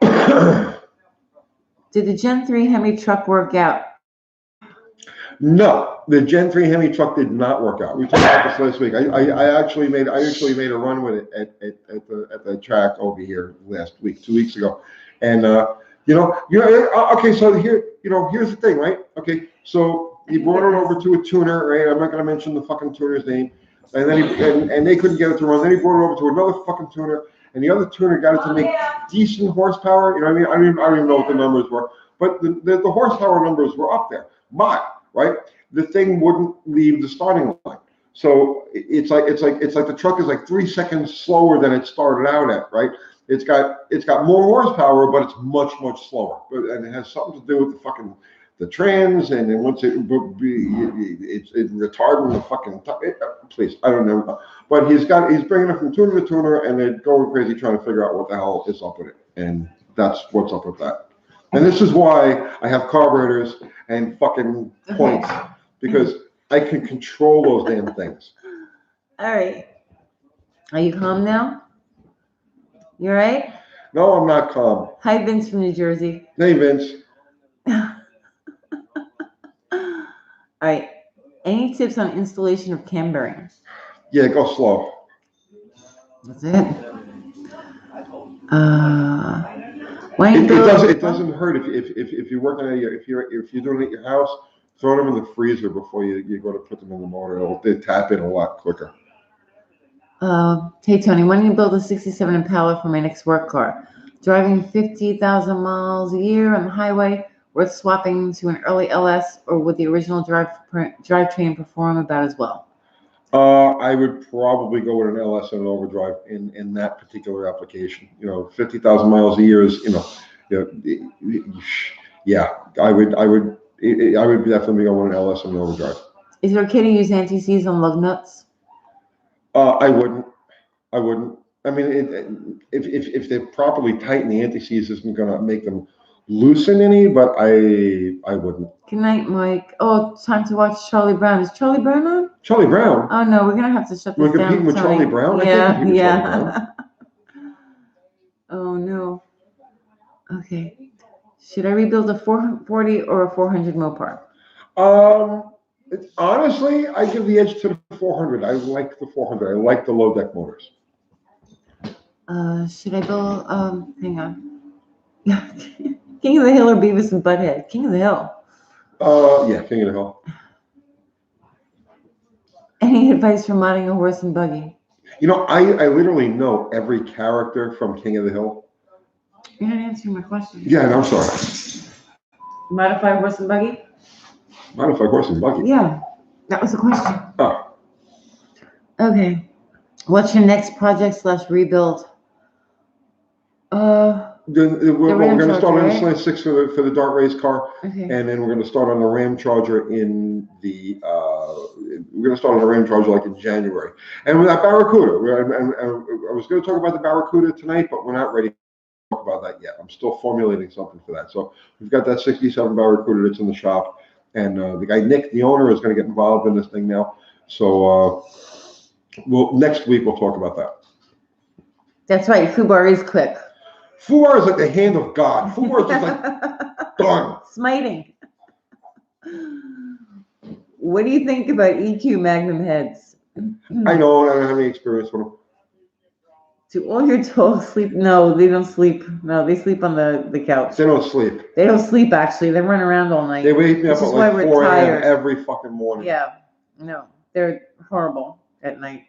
Did the Gen 3 Hemi truck work out? No, the Gen 3 Hemi truck did not work out. We talked about this last week. I actually made a run with it at the track over here last week, 2 weeks ago, and okay. So here's the thing, right? Okay, so he brought it over to a tuner, right? I'm not gonna mention the fucking tuner's name, and then and they couldn't get it to run. Then he brought it over to another fucking tuner, and the other tuner got it to make decent horsepower. You know what I mean? I don't even know what the numbers were, but the horsepower numbers were up there. But right, the thing wouldn't leave the starting line. So it's like the truck is like 3 seconds slower than it started out at, right? It's got more horsepower, but it's much slower. And it has something to do with the trans, and then once it's retarding the fucking. Please, I don't know, but he's bringing it from tuner to tuner, and they're going crazy trying to figure out what the hell is up with it, and that's what's up with that. And this is why I have carburetors and fucking points, because I can control those damn things. All right. Are you calm now? You all right? No, I'm not calm. Hi, Vince from New Jersey. Hey, Vince. All right. Any tips on installation of cam bearings? Yeah, go slow. That's it. When you It doesn't hurt if you're working if you're doing it at your house. Throw them in the freezer before you go to put them in the motor. They tap in a lot quicker. Hey Tony, when you build a 67 Impala for my next work car, driving 50,000 miles a year on the highway, worth swapping to an early LS, or would the original drivetrain perform about as well? I would probably go with an LS and an overdrive in that particular application. 50,000 miles a year is, yeah, I would definitely go with an LS and an overdrive. Is it okay to use anti-seize on lug nuts? I wouldn't. I mean, if they're properly tight, the anti-seize isn't going to make them loosen any, but I wouldn't. Good night, Mike. Oh, time to watch Charlie Brown. Is Charlie Brown on? Charlie Brown? Oh, no, we're going to have to shut this down. We're competing with Tony. Charlie Brown? Yeah, yeah. Charlie Brown. Oh, no. Okay. Should I rebuild a 440 or a 400 Mopar? Honestly, I give the edge to the 400. I like the 400. I like the low deck motors. Should I build, hang on. King of the Hill or Beavis and Butthead? King of the Hill. Yeah, King of the Hill. Any advice for modding a horse and buggy? I literally know every character from King of the Hill. You're not answering my question. Yeah, I'm sorry. Modify horse and buggy? Modify horse and buggy? Yeah, that was the question. Oh. Okay. What's your next project / rebuild? We're going to start on the right? Slant 6 for the Dart Race car, Okay. and then we're going to start on the Ram Charger in the. We're going to start on the Ram Charger like in January, and with that Barracuda. I was going to talk about the Barracuda tonight, but we're not ready to talk about that yet. I'm still formulating something for that. So we've got that '67 Barracuda that's in the shop, and the guy Nick, the owner, is going to get involved in this thing now. So next week we'll talk about that. That's right. Fubar is quick. Fubar is like the hand of God. Fubar is just like done. Smiting. What do you think about EQ Magnum heads? I know. I don't have any experience with them. Do all your dogs sleep? No, they don't sleep. No, they sleep on the couch. They don't sleep. They don't sleep, actually. They run around all night. They wake me up This at is why like we're 4 a.m. tired. every fucking morning. Yeah. No, they're horrible at night.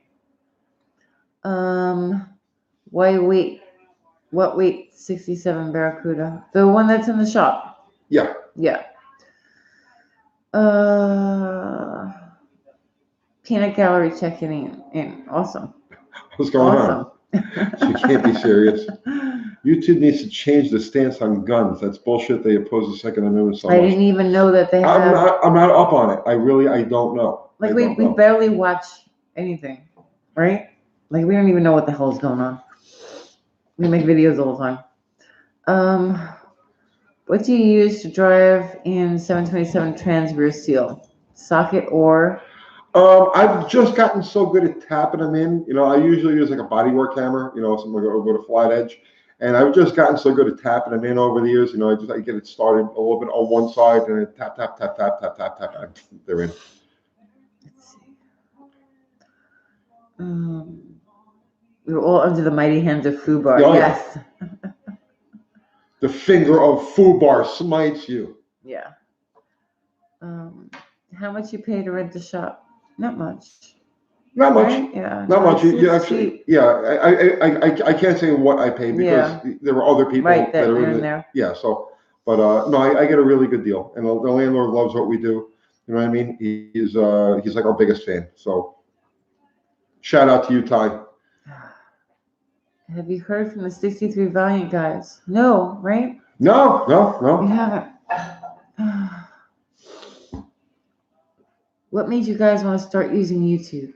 What weight 67 Barracuda? The one that's in the shop. Yeah. Yeah. Peanut gallery checking in. Awesome. What's going Awesome. on? You can't be serious. YouTube needs to change the stance on guns. That's bullshit. They oppose the Second Amendment so much. I didn't even know that they have. I'm not up on it. I don't know. Like we barely watch anything, right? Like we don't even know what the hell is going on. We make videos all the time. What do you use to drive in 727 trans rear seal? Socket or? I've just gotten so good at tapping them in. I usually use like a bodywork hammer, something with a flat edge. And I've just gotten so good at tapping them in over the years. I get it started a little bit on one side and then tap, tap, tap, tap, tap, tap, tap, tap. They're in. Let's see. We're all under the mighty hands of Fubar. Oh, yes. Yeah. The finger of Fubar smites you. Yeah. How much you pay to rent the shop? Not much. Not much. Right? Yeah. Not much. You It's actually, cheap. yeah. I can't say what I pay because there were other people Right, that are are in there. Yeah. So, but no, I get a really good deal, and the landlord loves what we do. You know what I mean? He's like our biggest fan. So, shout out to you, Ty. Have you heard from the 63 Valiant guys? No, right? No. We haven't. What made you guys want to start using YouTube?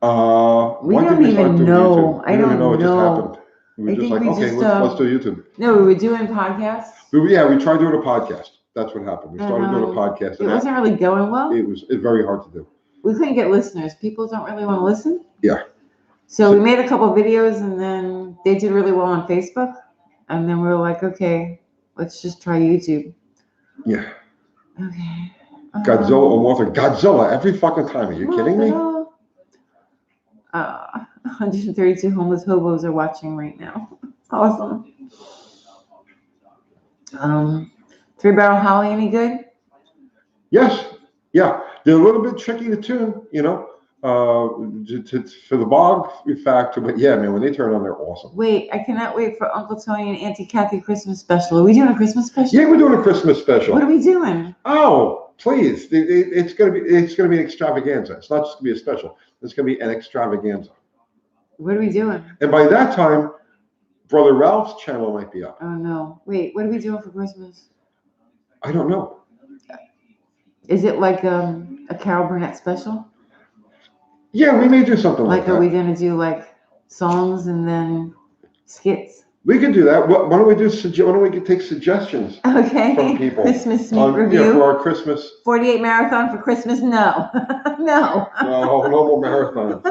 We When did don't we start even doing know. YouTube? I We don't even don't know. It just know. happened. We were I just think like, we okay, just, let's do YouTube. No, we were doing podcasts. We tried doing a podcast. That's what happened. We started doing a And, podcast. It And wasn't really going well. it's very hard to do. We couldn't get listeners. People don't really want to listen. Yeah. So we made a couple videos, and then they did really well on Facebook. And then we were like, okay, let's just try YouTube. Yeah. Okay. Godzilla or Mothra. Godzilla every fucking time. Are you kidding me? 132 homeless hobos are watching right now. Awesome. 3-barrel holly, any good? Yes. Yeah. They're a little bit tricky to tune, you know, for the bog factor. But yeah, man, when they turn on, they're awesome. Wait, I cannot wait for Uncle Tony and Auntie Kathy Christmas special. Are we doing a Christmas special? Yeah, we're doing a Christmas special. What are we doing? Oh, please! It's gonna be an extravaganza. It's not just gonna be a special. It's gonna be an extravaganza. What are we doing? And by that time, Brother Ralph's channel might be up. Oh no! Wait, what are we doing for Christmas? I don't know. Is it like a Carol Burnett special? Yeah, we may do something like that. Are we gonna do like songs and then skits? We could do that. Why don't we take suggestions Okay. from people? Christmas sneak review. Yeah, for our Christmas. 48 marathon for Christmas? No. No. No, normal marathon.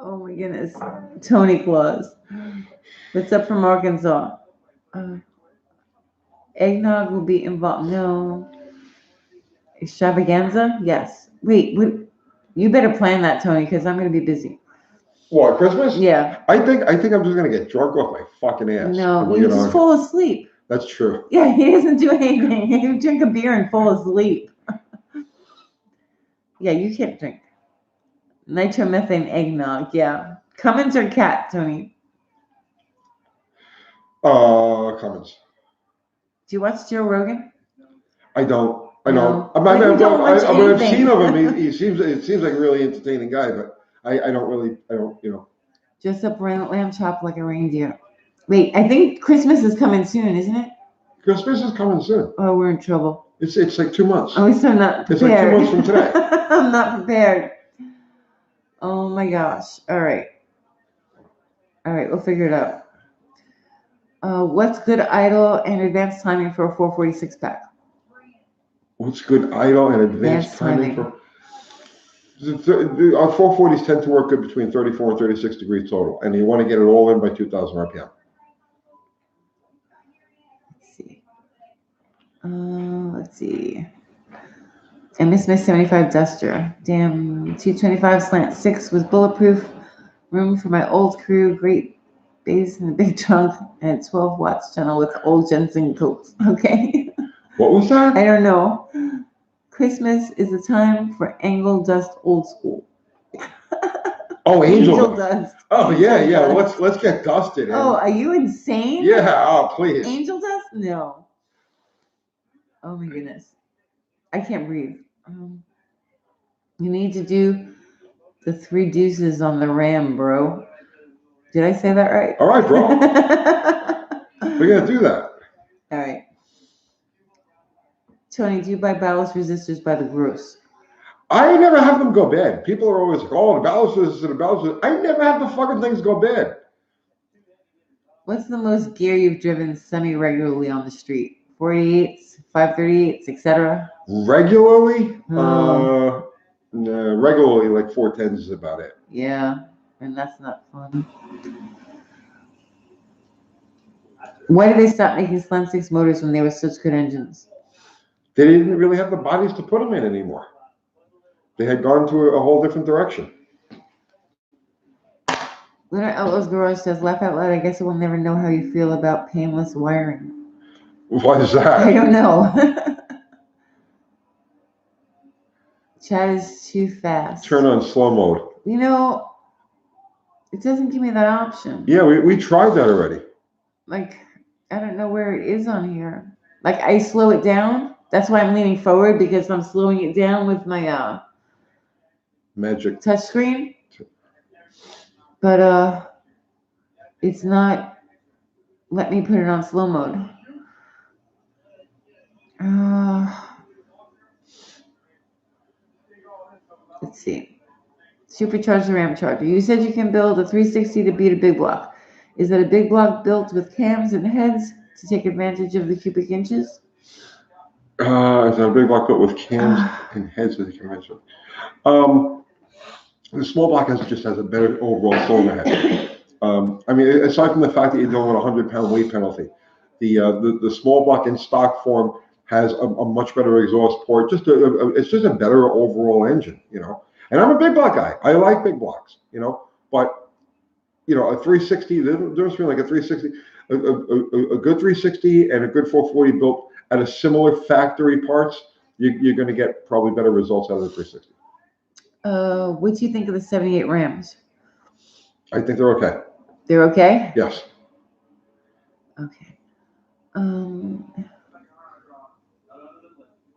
Oh my goodness. Tony Claus. What's up from Arkansas? Eggnog will be involved. No. Extravaganza? Yes. Wait, you better plan that, Tony, because I'm going to be busy. What, Christmas? Yeah. I think I'm just going to get drunk off my fucking ass. No, you just fall asleep. That's true. Yeah, he doesn't do anything. He drink a beer and fall asleep. Yeah, you can't drink. Nitromethane eggnog, yeah. Cummins or cat, Tony? Cummins. Do you watch Joe Rogan? I don't. I No. know. I've seen of him. It seems like a really entertaining guy, but I don't, you know. Dress up lamb chop like a reindeer. Wait, I think Christmas is coming soon, isn't it? Christmas is coming soon. Oh, we're in trouble. It's like 2 months. Oh, so I'm not prepared. It's like 2 months from today. I'm not prepared. Oh my gosh. All right, we'll figure it out. What's good idle and advanced timing for a 446 pack? What's good idle and advanced timing for? Our 440s tend to work good between 34 and 36 degrees total, and you want to get it all in by 2,000 RPM. Let's see. I missed my 75 Duster. Damn, 225 slant 6 was bulletproof. Room for my old crew. Great bass and a big trunk and 12 watts channel with old Jensen coats. Okay. What was that? I don't know. Christmas is the time for angle dust old school. Oh, angel dust. Oh yeah. Let's get dusted. Oh, are you insane? Yeah. Oh, please. Angel dust? No. Oh my goodness. I can't breathe. You need to do the 3 deuces on the ram, bro. Did I say that right? All right, bro. We're going to do that. All right. Tony, do you buy ballast resistors by the gross? I never have them go bad. People are always like, oh, the ballast resistors and the ballast resistors. I never have the fucking things go bad. What's the most gear you've driven semi-regularly on the street? 48s, 538s, etc. Regularly? No, regularly, like 410s is about it. Yeah, and that's not fun. Why did they stop making Slant 6 motors when they were such good engines? They didn't really have the bodies to put them in anymore. They had gone to a whole different direction. Lunar Outlaws Garage says, laugh out loud, I guess I will never know how you feel about painless wiring. What is that? I don't know. Chat is too fast. Turn on slow mode. You know, it doesn't give me that option. Yeah, we tried that already. Like, I don't know where it is on here. Like, I slow it down. That's why I'm leaning forward, because I'm slowing it down with my magic touch screen. But it's not let me put it on slow mode. Let's see. Supercharger Ram Charger. You said you can build a 360 to beat a big block. Is that a big block built with cams and heads to take advantage of the cubic inches? Is that a big block built with cams and heads that you can mention? The small block just has a better overall cylinder head. I mean, aside from the fact that you're dealing with a 100-pound weight penalty, the small block in stock form has a much better exhaust port. It's just a better overall engine, you know. And I'm a big block guy. I like big blocks, you know. But you know, a 360, the difference between like a 360, a good 360 and a good 440 built at a similar factory parts, you're going to get probably better results out of the 360. What do you think of the 78 Rams? I think they're okay. They're okay? Yes. Okay.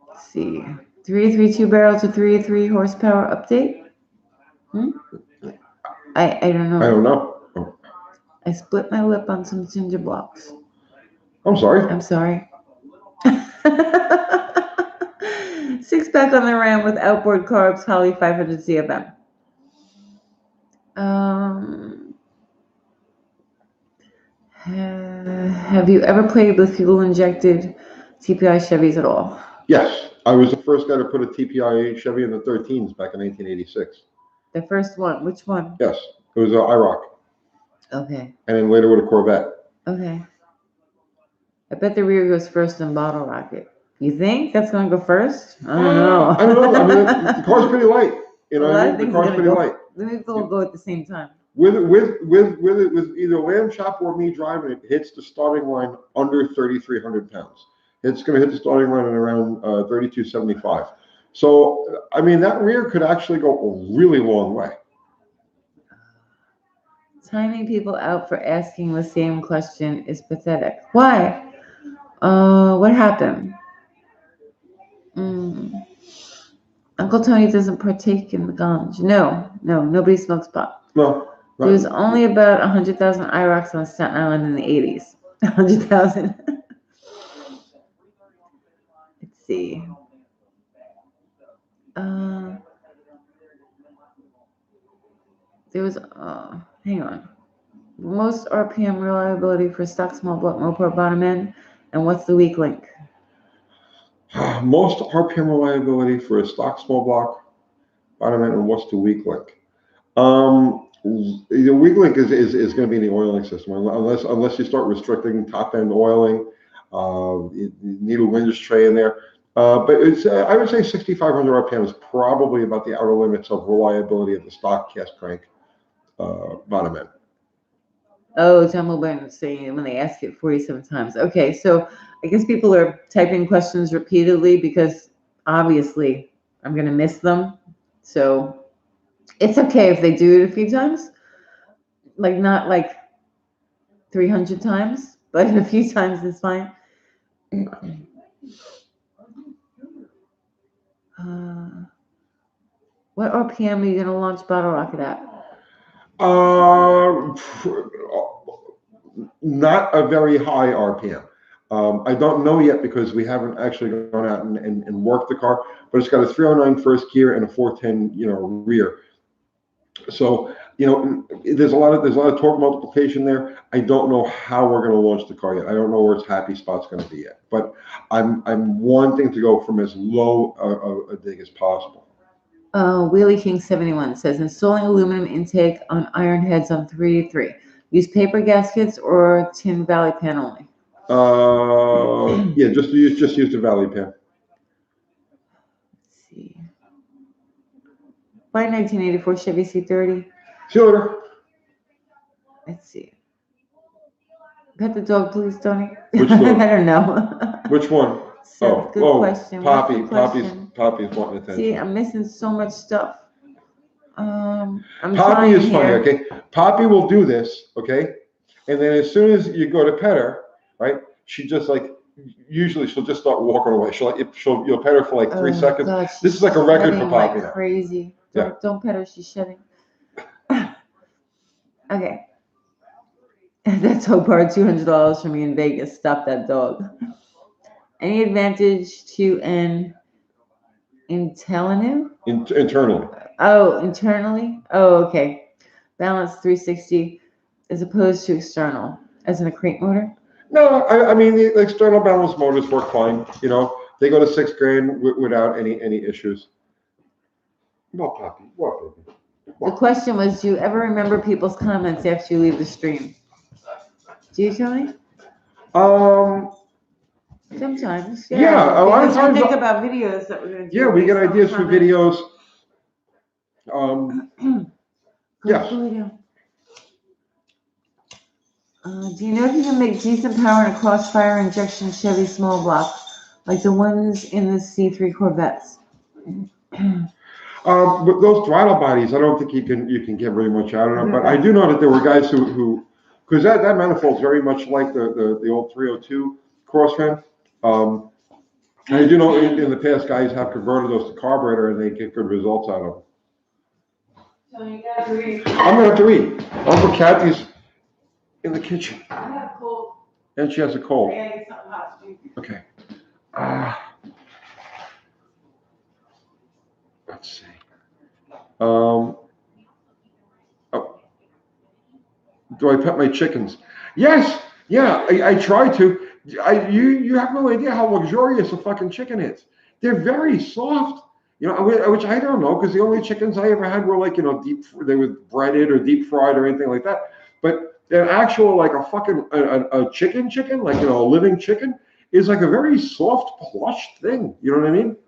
Let's see. 332 barrel to 383 horsepower update? I don't know. I don't know. Oh. I split my lip on some ginger blocks. I'm sorry. I'm sorry. 6-pack on the Ram with outboard carbs, Holly 500 CFM. Have you ever played with fuel-injected TPI Chevys at all? Yes. I was the first guy to put a TPI Chevy in the 13s back in 1986. The first one? Which one? Yes. It was an IROC. Okay. And then later with a Corvette. Okay. I bet the rear goes first in bottle rocket. You think that's going to go first? I don't know. I don't know. I mean, the car's pretty light. You know, A lot of the things car's are gonna pretty go- light. Let me go at the same time. With either Lamb Chop or me driving it, hits the starting line under 3,300 pounds. It's going to hit the starting line at around 3,275. So, I mean, that rear could actually go a really long way. Timing people out for asking the same question is pathetic. Why? What happened? Uncle Tony doesn't partake in the ganj. No, nobody smokes pot. No. There was only about 100,000 IROCs on Staten Island in the 80s. 100,000. Let's see. There was, hang on. Most RPM reliability for stock small block mopar bottom end, and what's the weak link? Most RPM reliability for a stock small block bottom end, and what's the weak link? The weak link is going to be in the oiling system, unless you start restricting top end oiling. You need a windage tray in there. But it's I would say 6,500 RPM is probably about the outer limits of reliability of the stock cast crank bottom end. Oh, John Milburn is saying when they ask it 47 times. Okay, so I guess people are typing questions repeatedly because obviously I'm going to miss them. So it's okay if they do it a few times. Like not like 300 times, but a few times is fine. What RPM are you going to launch Bottle Rocket at? Not a very high RPM. I don't know yet because we haven't actually gone out and worked the car, but it's got a 309 first gear and a 410, rear. So, there's a lot of torque multiplication there. I don't know how we're going to launch the car yet. I don't know where its happy spot's going to be yet, but I'm wanting to go from as low a dig as possible. Wheelie King 71 says installing aluminum intake on iron heads on 383. Use paper gaskets or tin valley pan only. Yeah, just use the valley pan. Let's see. By 1984 Chevy C30. See you later. Let's see. Pet the dog, please, Tony. Which dog? I don't know. Which one? So, good question. Poppy. What's the question? Poppy's wanting attention. See, I'm missing so much stuff. I'm Poppy is funny, here. okay? Poppy will do this, okay? And then as soon as you go to pet her, right? She just usually she'll just start walking away. You'll pet her for like 3 seconds. God, this is like a record for Poppy. Like crazy. Don't pet her. She's shedding. Okay. That's Hopar, $200 for me in Vegas. Stop that dog. Any advantage to an internally. Oh, internally? Oh, okay. Balance 360 as opposed to external, as in a crate motor? No, I mean, the external balance motors work fine. They go to $6,000 without any issues. What, Poppy? What, baby? The question was, do you ever remember people's comments after you leave the stream? Do you, Tony? Sometimes, Yeah, a lot of because we times. think about videos that we're gonna do. Yeah, we get based on ideas for comments. videos. Go Yes. fully down. Do you know if you can make decent power in a crossfire injection Chevy small block, like the ones in the C3 Corvettes? But those throttle bodies, I don't think you can get very much out of them. But I do know that there were guys who because that manifold's very much like the old 302 Crossfan. I do know in the past guys have converted those to carburetor and they get good results out of them. So you gotta read. I'm gonna have to read. Uncle Kathy's in the kitchen. I have a cold. And she has a cold. I gotta get something hot to drink. Okay. Let's see. Oh, do I pet my chickens? Yes. Yeah, I try to. You have no idea how luxurious a fucking chicken is. They're very soft. Which I don't know, because the only chickens I ever had were like, they were breaded or deep fried or anything like that. But an actual, like a fucking, a chicken, like, a living chicken is like a very soft, plush thing. You know what I mean?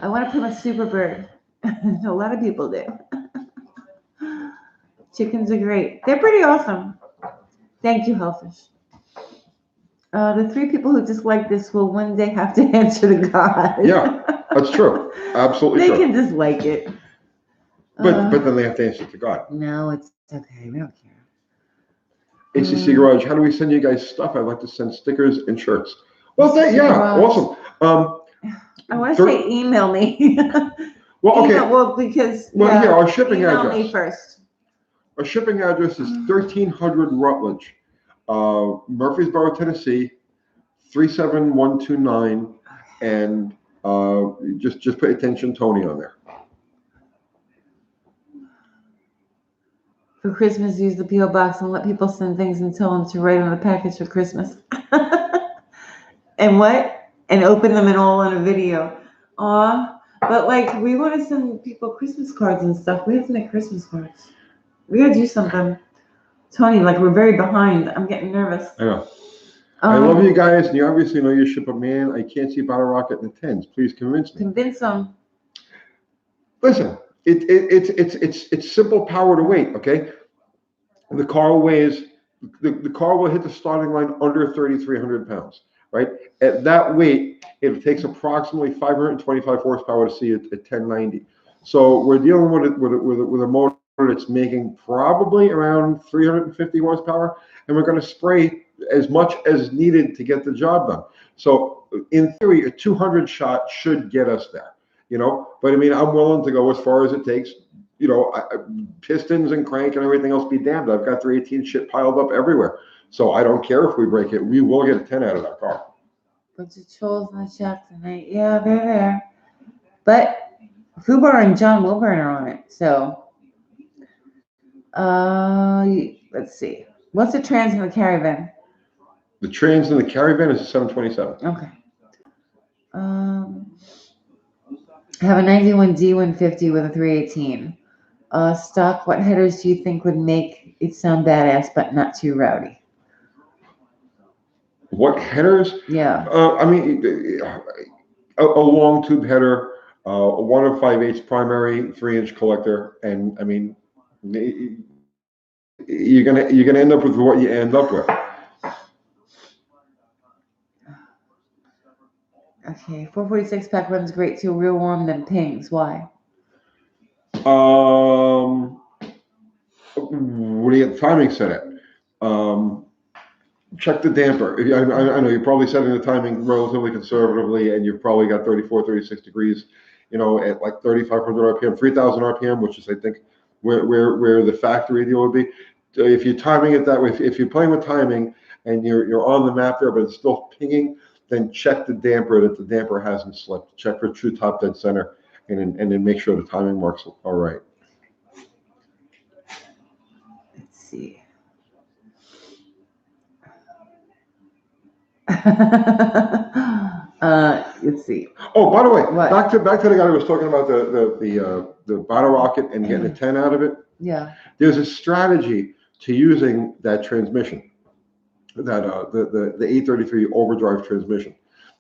I want to put my super bird. A lot of people do. Chickens are great. They're pretty awesome. Thank you, Hellfish. The 3 people who dislike this will one day have to answer to God. Yeah, that's true. Absolutely they true. Can dislike it. But then they have to answer to God. No, it's okay. We don't care. ACC Garage, how do we send you guys stuff? I'd like to send stickers and shirts. Well, awesome. I want to say email me. Well, okay. Here, our shipping email address. me first. Our shipping address is 1300 Rutledge, Murfreesboro, Tennessee, 37129, and just pay attention, Tony, on there. For Christmas, use the P.O. box and let people send things and tell them to write on the package for Christmas. And what? And open them all in a video. Aw, but like we want to send people Christmas cards and stuff. We have to make Christmas cards. We gotta do something. Tony, like we're very behind. I'm getting nervous. I know. I love you guys, and you obviously know your ship of man. I can't see Bottle Rocket in the 10s. Please convince me. Convince them. Listen, it's simple power to weight, okay? The car weighs, the car will hit the starting line under 3,300 pounds, right? At that weight, it takes approximately 525 horsepower to see it at 1090. So we're dealing with a motor that's making probably around 350 horsepower, and we're going to spray as much as needed to get the job done. So in theory, a 200 shot should get us there, But I mean, I'm willing to go as far as it takes. Pistons and crank and everything else be damned. I've got 318 shit piled up everywhere. So I don't care if we break it. We will get a 10 out of that car. Bunch of trolls in the chat tonight. Yeah, they're there. But Fubar and John Wilburn are on it. So, let's see. What's the trans in the caravan? The trans in the caravan is a 727. Okay. I have a 91 D150 with a 318. Stock, what headers do you think would make it sound badass but not too rowdy? What headers? Yeah. I mean, a long tube header, a 1 5/8 primary, 3-inch collector, and I mean, you're gonna end up with what you end up with. Okay, 446 pack runs great too, real warm then pings. Why? What do you get the timing set at? Check the damper. I know you're probably setting the timing relatively conservatively, and you've probably got 34, 36 degrees, at like 3,500 RPM, 3,000 RPM, which is I think where the factory deal would be. if you're timing it that way, if you're playing with timing and you're on the map there, but it's still pinging, then check the damper that the damper hasn't slipped. Check for true top dead center, and then make sure the timing marks are right. Let's see. Let's see. Oh, by the way, What? back to the guy who was talking about the bottle rocket and getting a 10 out of it. Yeah. There's a strategy to using that transmission, that the 833 overdrive transmission.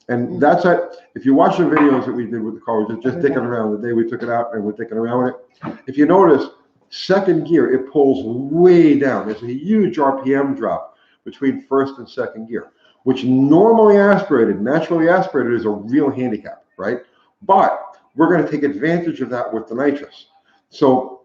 And that's it. If you watch the videos that we did with the car, we're just dicking around the day we took it out and we're dicking around with it. If you notice, second gear, it pulls way down. There's a huge RPM drop between first and second gear, which naturally aspirated is a real handicap, right? But we're going to take advantage of that with the nitrous. So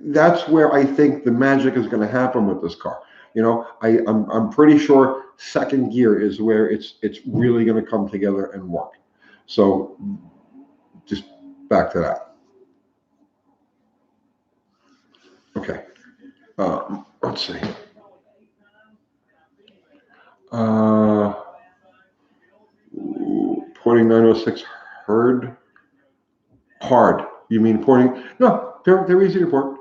that's where I think the magic is going to happen with this car. You know, I'm pretty sure second gear is where it's really going to come together and work. So just back to that. Okay. Let's see. Porting 906 hard. You mean porting? No, they're easy to port.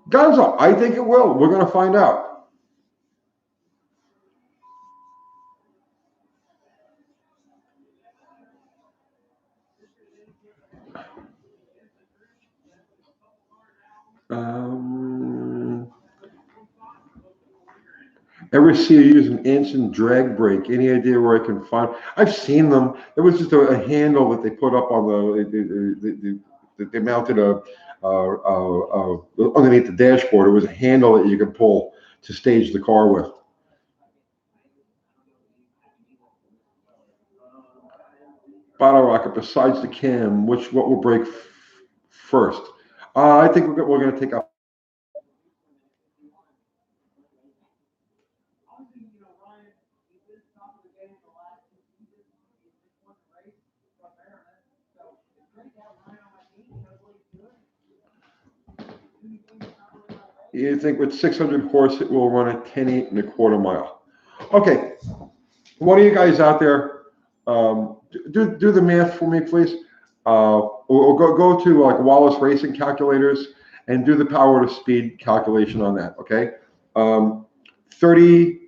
Guns up. I think it will. We're going to find out. Ever see you use an Anson drag brake? Any idea where I can find? I've seen them. It was just a handle that they put up on they mounted underneath the dashboard. It was a handle that you could pull to stage the car with. Bottle rocket besides the cam, what will break first? I think we're going to take up. You think with 600 horse it will run a 10.8 1/4 mile? Okay, one of you guys out there, do the math for me, please. Or go to like Wallace Racing calculators and do the power to speed calculation on that. Okay, 30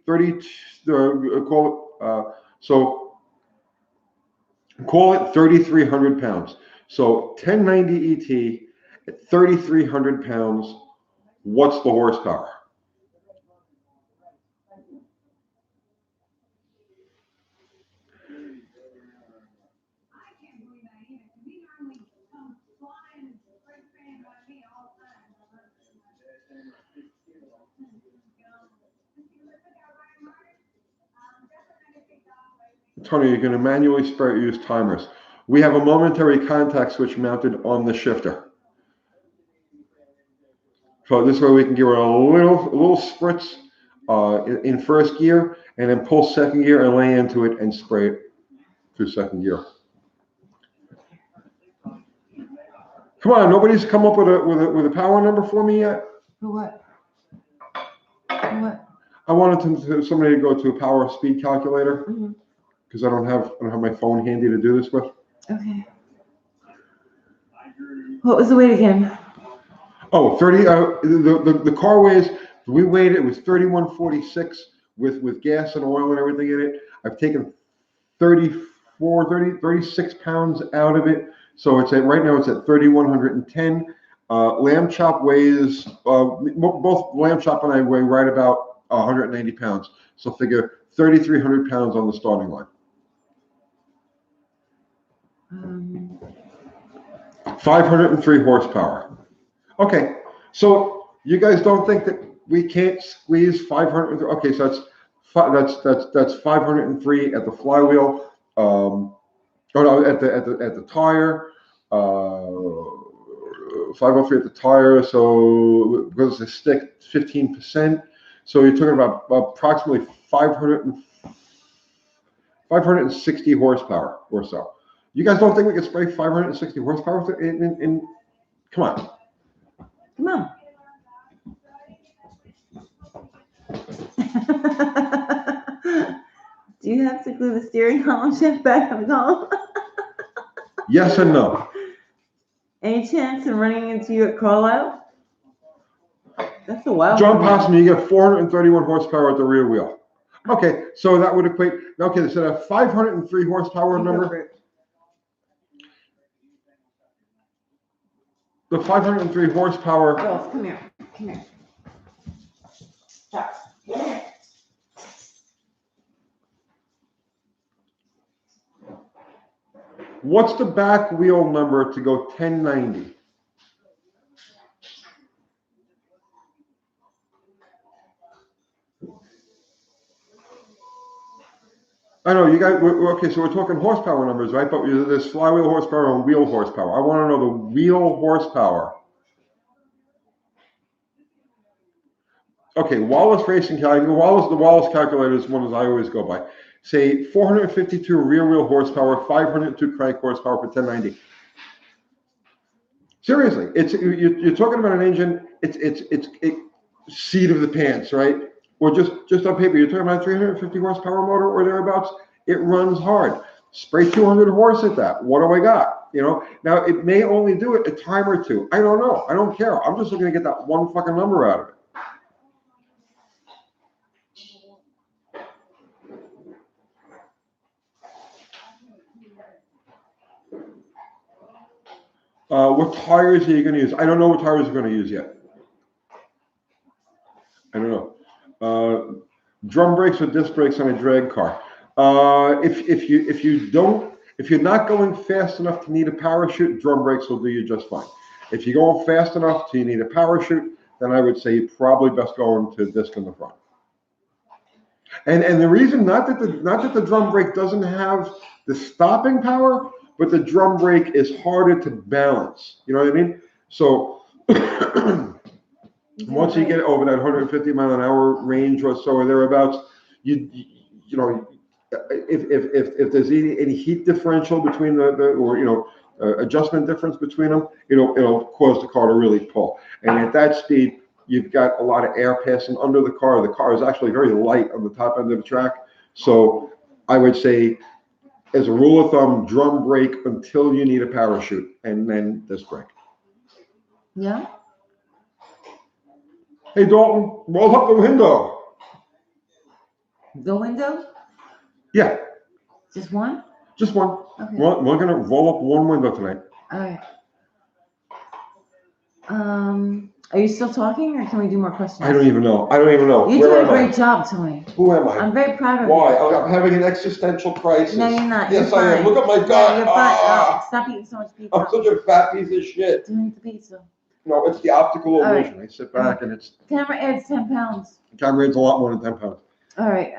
call it 3,300 pounds. So 1090 ET at 3,300 pounds. What's the horsepower? Tony, you're going to manually spare use timers. We have a momentary contact switch mounted on the shifter. So this way we can give her a little spritz in first gear, and then pull second gear and lay into it and spray it through second gear. Come on, nobody's come up with a power number for me yet. For what? For what? I wanted somebody to go to a power speed calculator because I don't have my phone handy to do this with. Okay. What was the weight again? Oh, 30. The car weighs. We weighed it. It was 3146 with gas and oil and everything in it. I've taken 36 pounds out of it. So right now it's at 3,110. Lamb Chop weighs, both Lamb Chop and I weigh right about 190 pounds. So figure 3,300 pounds on the starting line. 503 horsepower. Okay, so you guys don't think that we can't squeeze 500? Okay, so that's 503 at the flywheel. At the tire. 503 at the tire. So because the stick 15%. So you're talking about approximately 560 horsepower or so. You guys don't think we could spray 560 horsepower in come on. Come on. Do you have to glue the steering column shift back on the column? Yes and no. Any chance of running into you at Carlisle? That's a wild John one. Passman, you get 431 horsepower at the rear wheel. Okay, so that would equate. Okay, so that 503 horsepower number. The 503 horsepower. Girls, come here. Come here. Stop. Come here. What's the back wheel number to go 1090? I know you guys. Okay, so we're talking horsepower numbers, right? But there's flywheel horsepower and wheel horsepower. I want to know the wheel horsepower. Okay, Wallace Racing calculator. The Wallace calculator is one as I always go by. Say 452 rear wheel horsepower, 502 crank horsepower for 1090. Seriously, you're talking about an engine. It's seat of the pants, right? Or just on paper, you're talking about a 350 horsepower motor or thereabouts. It runs hard. Spray 200 horse at that. What do I got? You know. Now it may only do it a time or two. I don't know. I don't care. I'm just looking to get that one fucking number out of it. What tires are you going to use? I don't know what tires you're going to use yet. I don't know. Drum brakes or disc brakes on a drag car. If you're not going fast enough to need a parachute, drum brakes will do you just fine. If you're going fast enough to you need a parachute, then I would say you're probably best going to disc in the front. And the reason not that the drum brake doesn't have the stopping power, but the drum brake is harder to balance. You know what I mean? So once you get over that 150 mile an hour range or so or thereabouts, you know, if there's any heat differential between the adjustment difference between them, it'll cause the car to really pull. And at that speed, you've got a lot of air passing under the car. The car is actually very light on the top end of the track. So I would say, as a rule of thumb, drum brake until you need a parachute, and then disc brake. Yeah. Hey Dalton, roll up the window. The window? Yeah. Just one? Just one. Okay. We're gonna roll up one window tonight. All right. Are you still talking, or can we do more questions? I don't even know. You did a great job, Tony. Who am I? I'm very proud of Why? you. I'm having an existential crisis. No, you're not. Yes, You're I am. fine. Look at my gut. No, you're fine. Oh, stop eating so much pizza. I'm such a fat piece of shit. Don't eat the pizza. No, it's the optical All right. illusion. I sit back and it's. Camera adds 10 pounds. The camera adds a lot more than 10 pounds. All right.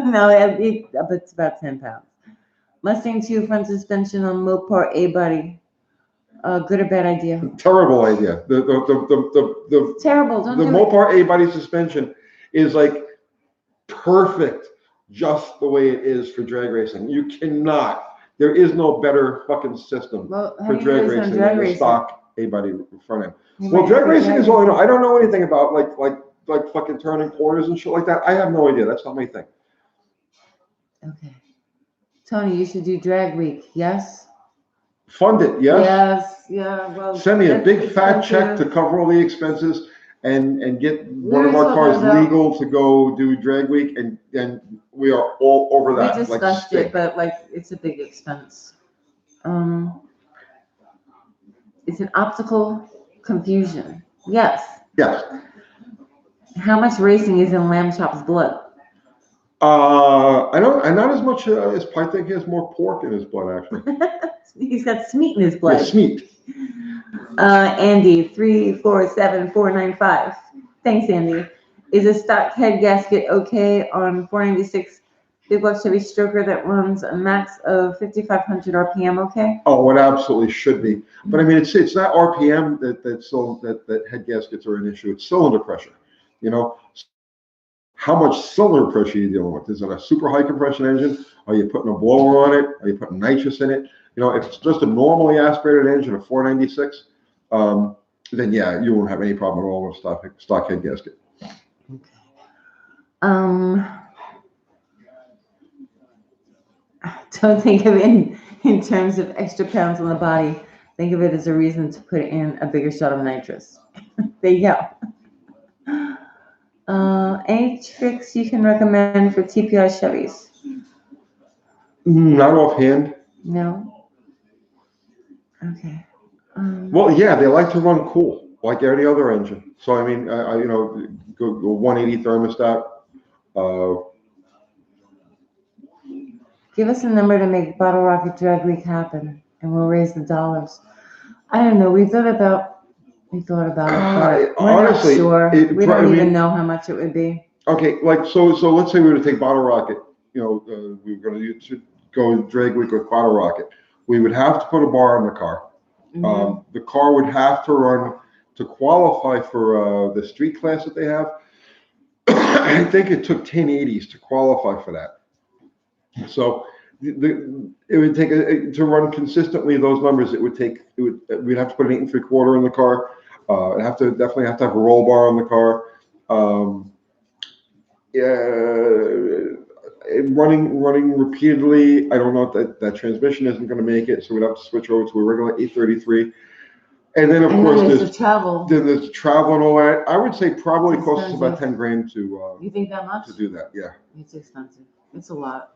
No, it's about 10 pounds. Mustang 2 front suspension on Mopar A body. Good or bad idea? Terrible idea. The Terrible. Don't the do it. Mopar A body suspension is like perfect, just the way it is for drag racing. You cannot. There is no better fucking system for drag racing than the stock A body front end. Well, drag racing is all I know. I don't know anything about like fucking turning corners and shit like that. I have no idea. That's not my thing. Okay. Tony, you should do drag week. Yes. Fund it, yes. Yes. Yeah. Well. Send me a big fat check expensive. to cover all the expenses and get one We of our were cars talking about- legal to go do drag week, and we are all over We that. discussed it, but it's a big expense. It's an optical confusion. Yes. Yes. How much racing is in Lamb Chop's blood? I don't. And not as much as I think he has more pork in his blood actually. He's got Smeat in his blood. Yes, meat. Andy 347495. Thanks, Andy. Is a stock head gasket okay on 496 big block Chevy Stroker that runs a max of 5,500 RPM? Okay. Oh, it absolutely should be. But I mean, it's not RPM that head gaskets are an issue. It's cylinder pressure. You know, how much cylinder pressure are you dealing with? Is it a super high compression engine? Are you putting a blower on it? Are you putting nitrous in it? if it's just a normally aspirated engine, a 496, then yeah, you won't have any problem at all with stock head gasket. Don't think of it in terms of extra pounds on the body. Think of it as a reason to put in a bigger shot of nitrous. There you go. Any tricks you can recommend for TPI Chevys? Not offhand. No. Okay. Well, yeah, they like to run cool, like any other engine. So I mean, go 180 thermostat. Give us a number to make Bottle Rocket Drag Week happen, and we'll raise the dollars. I don't know. We thought about it, but we're honestly, not sure. We don't even know how much it would be. Okay, so let's say we were to take Bottle Rocket. We were going to go Drag Week with Bottle Rocket. We would have to put a bar on the car. Mm-hmm. The car would have to run to qualify for the street class that they have. I think it took 1080s to qualify for that. So it would take to run consistently those numbers. We'd have to put an 8 3/4 in the car. Definitely have to have a roll bar on the car. Running repeatedly. I don't know if that transmission isn't going to make it, so we'd have to switch over to a regular 833. And then of course there's the travel. Then there's travel and all that. I would say probably costs us about 10 grand to. You think that much? To do that, yeah. It's expensive. It's a lot.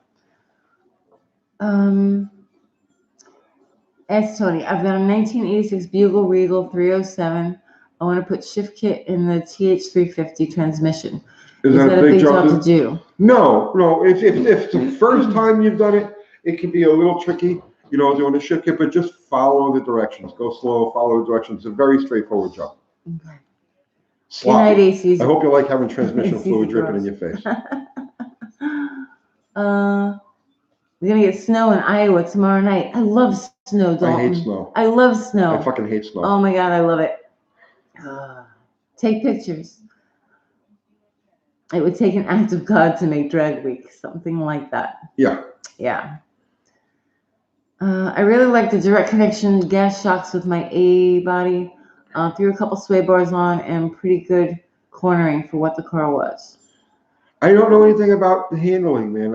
Ask Tony. I've got a 1986 Bugle Regal 307. I want to put shift kit in the TH350 transmission. Is that a big job to do? No. If it's the first time you've done it, it can be a little tricky, doing a shift kit, but just follow the directions. Go slow, follow the directions. It's a very straightforward job. Okay. Sloppy. Good night, ACs. I hope you like having transmission fluid dripping in your face. We're going to get snow in Iowa tomorrow night. I love snow, Dalton. I hate snow. I love snow. I fucking hate snow. Oh my God, I love it. Take pictures. It would take an act of God to make Drag Week, something like that. Yeah. Yeah. I really like the direct connection gas shocks with my A body. Threw a couple sway bars on and pretty good cornering for what the car was. I don't know anything about the handling, man.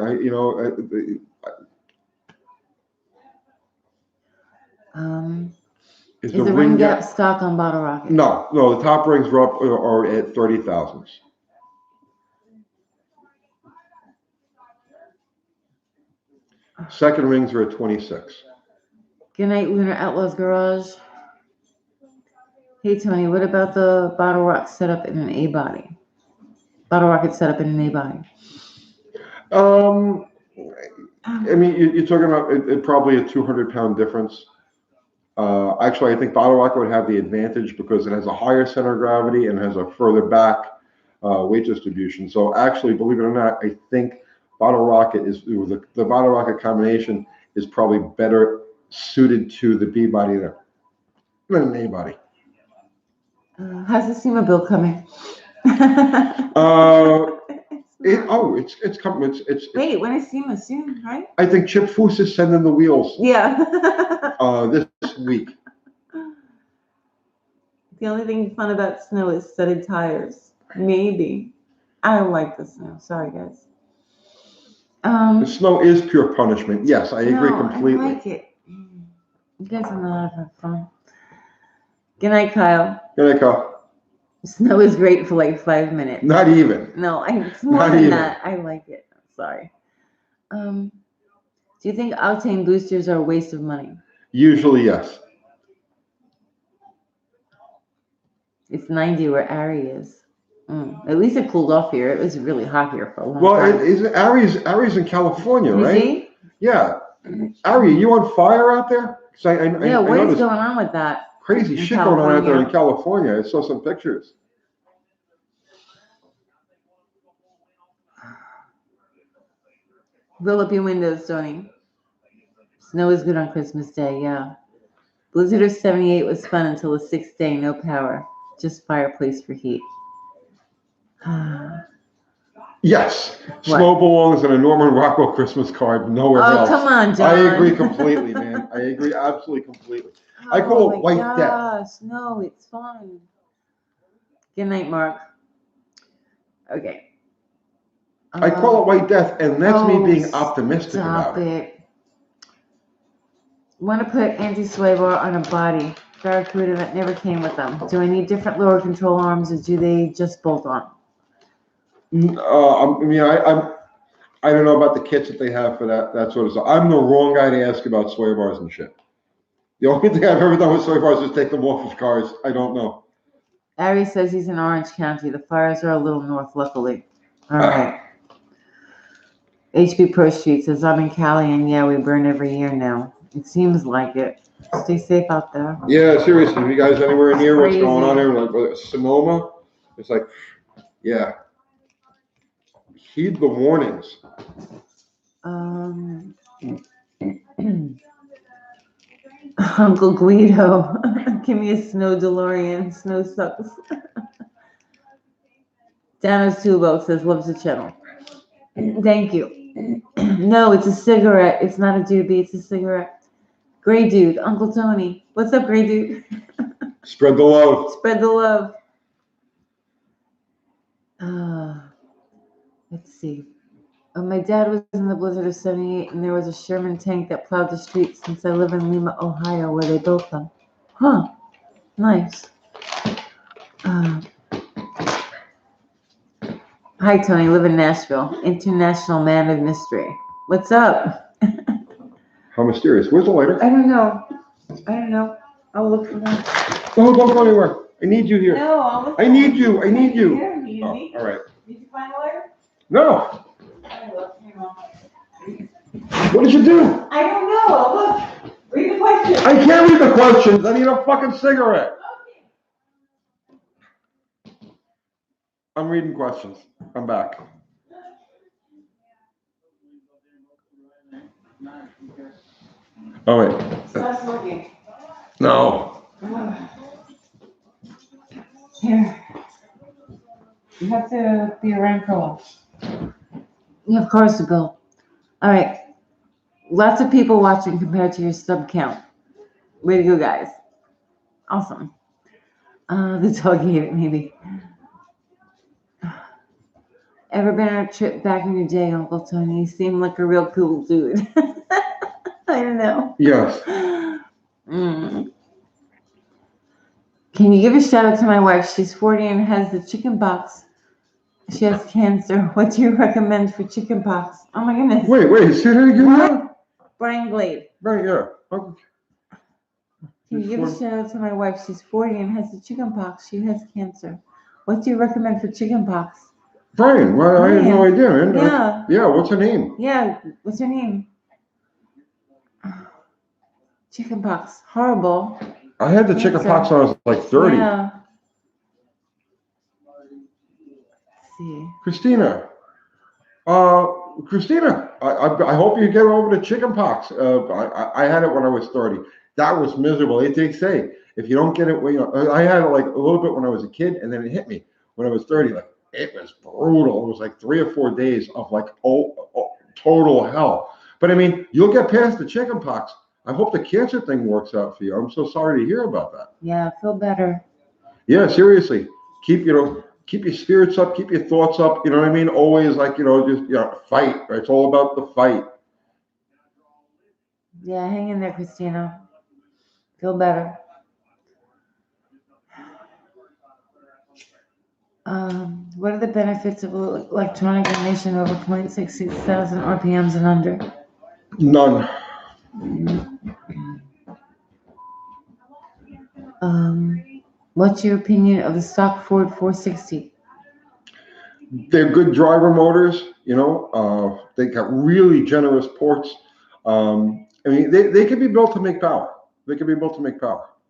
Is the ring gap stock on Bottle Rocket? No. The top rings are at 30,000s. Second rings are at 26. Good night, Lunar Outlaws Garage. Hey Tony, what about the Bottle Rocket setup in an A body? Bottle Rocket setup in an A body. I mean, you're talking about probably a 200-pound difference. Actually, I think Bottle Rocket would have the advantage because it has a higher center of gravity and has a further back weight distribution. So actually, believe it or not, I think Bottle Rocket the Bottle Rocket combination is probably better suited to the B body than an A body. How's the SEMA bill coming? It's coming. Wait, when is SEMA? Soon, right? I think Chip Foose is sending the wheels. Yeah. This week. The only thing fun about snow is studded tires. Maybe. I don't like the snow. Sorry, guys. The snow is pure punishment. Yes, I agree completely. I like it. You guys are not having fun. Good night, Kyle. Good night, Kyle. Snow is great for like 5 minutes. Not even. No, it's more than that. I like it. Sorry. Do you think octane boosters are a waste of money? Usually, yes. It's 90 where Ari is. At least it cooled off here. It was really hot here for a long time. Ari's in California, right? See? Yeah. Ari, you on fire out there? What is going on with that? Crazy shit going on out there in California. I saw some pictures. Roll up your windows, Tony. Snow is good on Christmas Day, yeah. Blizzard of 78 was fun until the 6th day, no power. Just fireplace for heat. Yes, What? snow belongs in a Norman Rockwell Christmas card, nowhere Oh, else. come on, John. I agree completely, man. I agree absolutely completely. I call it white death. Gosh, no, it's fun. Good night, Mark. Okay. I call it white death, and that's me being optimistic Stop about it. it. Want to put anti-sway bar on a body Barracuda that never came with them. Do I need different lower control arms, or do they just bolt on? I don't know about the kits that they have for that sort of stuff. I'm the wrong guy to ask about sway bars and shit. The only thing I've ever done with sway bars is take them off of cars. I don't know. Ari says he's in Orange County. The fires are a little north, luckily. All right. HB Pro Street says, I'm in Cali, and yeah, we burn every year now. It seems like it. Stay safe out there. Yeah, seriously. If you guys anywhere near what's Crazy. going on there, like Sonoma, it's like, yeah. Heed the warnings. Uncle Guido, give me a snow DeLorean. Snow sucks. Dano's Tubo says, loves the channel. Thank you. No, it's a cigarette. It's not a doobie. It's a cigarette. Gray Dude, Uncle Tony. What's up, Gray Dude? Spread the love. Spread the love. Let's see. My dad was in the blizzard of 78, and there was a Sherman tank that plowed the streets since I live in Lima, Ohio, where they built them. Huh. Nice. Hi, Tony. Live in Nashville. International man of mystery. What's up? How mysterious. Where's the lighter? I don't know. I'll look for one. No, don't go anywhere. I need you here. No, I'll look for I need you. I need you. Here, you need me? All right. Did you find a lighter? No. I look. Hang on. What did you do? I don't know. I'll look. Read the question. I can't read the questions. I need a fucking cigarette. I'm reading questions. I'm back. Oh, wait. Stop smoking. No. Here. You have to be around for a while. You have cars to build. All right. Lots of people watching compared to your sub count. Way to go, guys. Awesome. The dog ate it, maybe. Ever been on a trip back in your day, Uncle Tony? You seem like a real cool dude. I don't know. Yes. Can you give a shout out to my wife? She's 40 and has the chicken pox. She has cancer. What do you recommend for chicken pox? Oh my goodness. Wait. Say that again. What? Brian Glade. Right, yeah. Okay. Can you give a shout out to my wife? She's 40 and has the chicken pox. She has cancer. What do you recommend for chicken pox? Brian, well, I have no idea, man. Yeah. Yeah, what's her name? Yeah, what's her name? Chicken pox. Horrible. I had the chicken pox when I was like 30. Yeah. Let's see. Christina, I hope you get over the chicken pox. I had it when I was 30. That was miserable. They say if you don't get it, I had it like a little bit when I was a kid, and then it hit me when I was 30. Like it was brutal. It was like 3 or 4 days of like total hell. But I mean, you'll get past the chicken pox. I hope the cancer thing works out for you. I'm so sorry to hear about that. Yeah, feel better. Yeah, seriously. Keep your spirits up, keep your thoughts up, you know what I mean? Always just fight. Right? It's all about the fight. Yeah, hang in there, Christina. Feel better. What are the benefits of electronic ignition over 0.66,000 RPMs and under? None. What's your opinion of the stock Ford 460? They're good driver motors, they got really generous ports. They can be built to make power.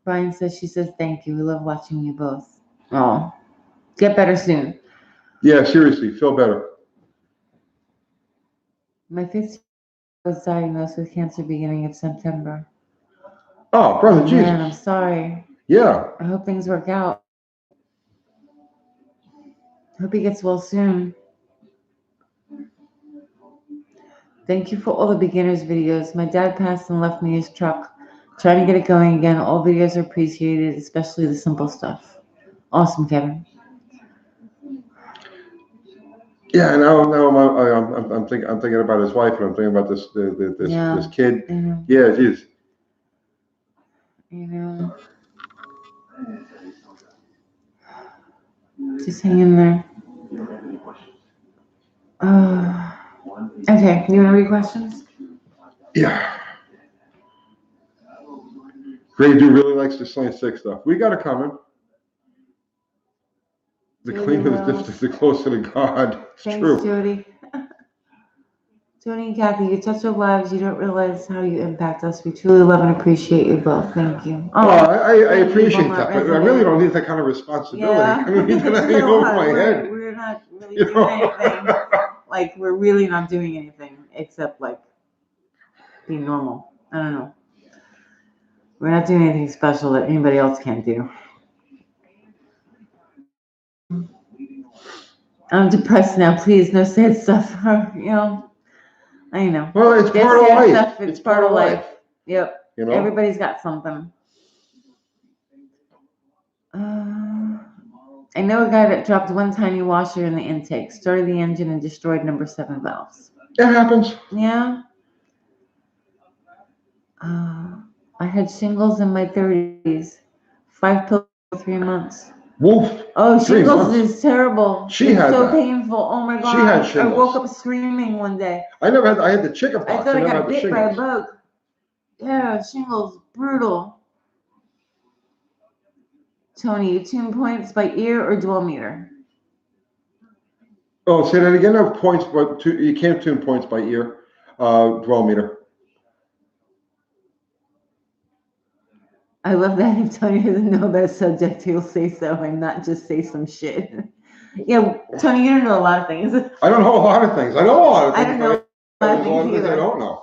Brian says, she says, thank you. We love watching you both. Oh, get better soon. Yeah, seriously, feel better. My 15 was diagnosed with cancer beginning of September. Oh, brother, Jesus. Man, I'm sorry. Yeah. I hope things work out. Hope he gets well soon. Thank you for all the beginners videos. My dad passed and left me his truck. Trying to get it going again. All videos are appreciated, especially the simple stuff. Awesome, Kevin. Yeah, now I'm thinking about his wife, and I'm thinking about this kid. I know. Yeah, geez. You know. Just hang in there. Okay, you want to read questions? Yeah. Ray Dew really likes the Slant 6 stuff. We got it coming. The Jody cleaner the Wells. distance, the closer to God. It's Thanks, true. Jody. Jody and Kathy, you touch our lives. You don't realize how you impact us. We truly love and appreciate you both. Thank you. Well, I thank you, appreciate Beaumont that, but I resident. really don't need that kind of responsibility. Yeah. I don't need that hanging over my head. We're not really You doing know? anything. Like, we're really not doing anything except, like, be normal. I don't know. We're not doing anything special that anybody else can't do. I'm depressed now. Please, no sad stuff. You know, I know. Well, it's Just part of sad life. stuff. It's part of life. Yep. You know? Everybody's got something. I know a guy that dropped one tiny washer in the intake, started the engine, and destroyed number 7 valves. It happens. Yeah. I had shingles in my 30s. 5 pills for 3 months. Woof. Oh, 3 shingles months. is terrible. She it's had so that. painful. Oh my She god. had I shingles. woke up screaming one day. I had the chickenpox. I thought I never got had the bit by a shingles. bug. Yeah, shingles, brutal. Tony, you tune points by ear or dual meter? Oh, say that again. No points, but you can't tune points by ear. Dwell meter. I love that if Tony doesn't know about a subject, he'll say so and not just say some shit. Yeah, Tony, you don't know a lot of things. I don't know a lot of things. I know a lot of things. I don't know a lot of There's a lot of things things I either. don't know.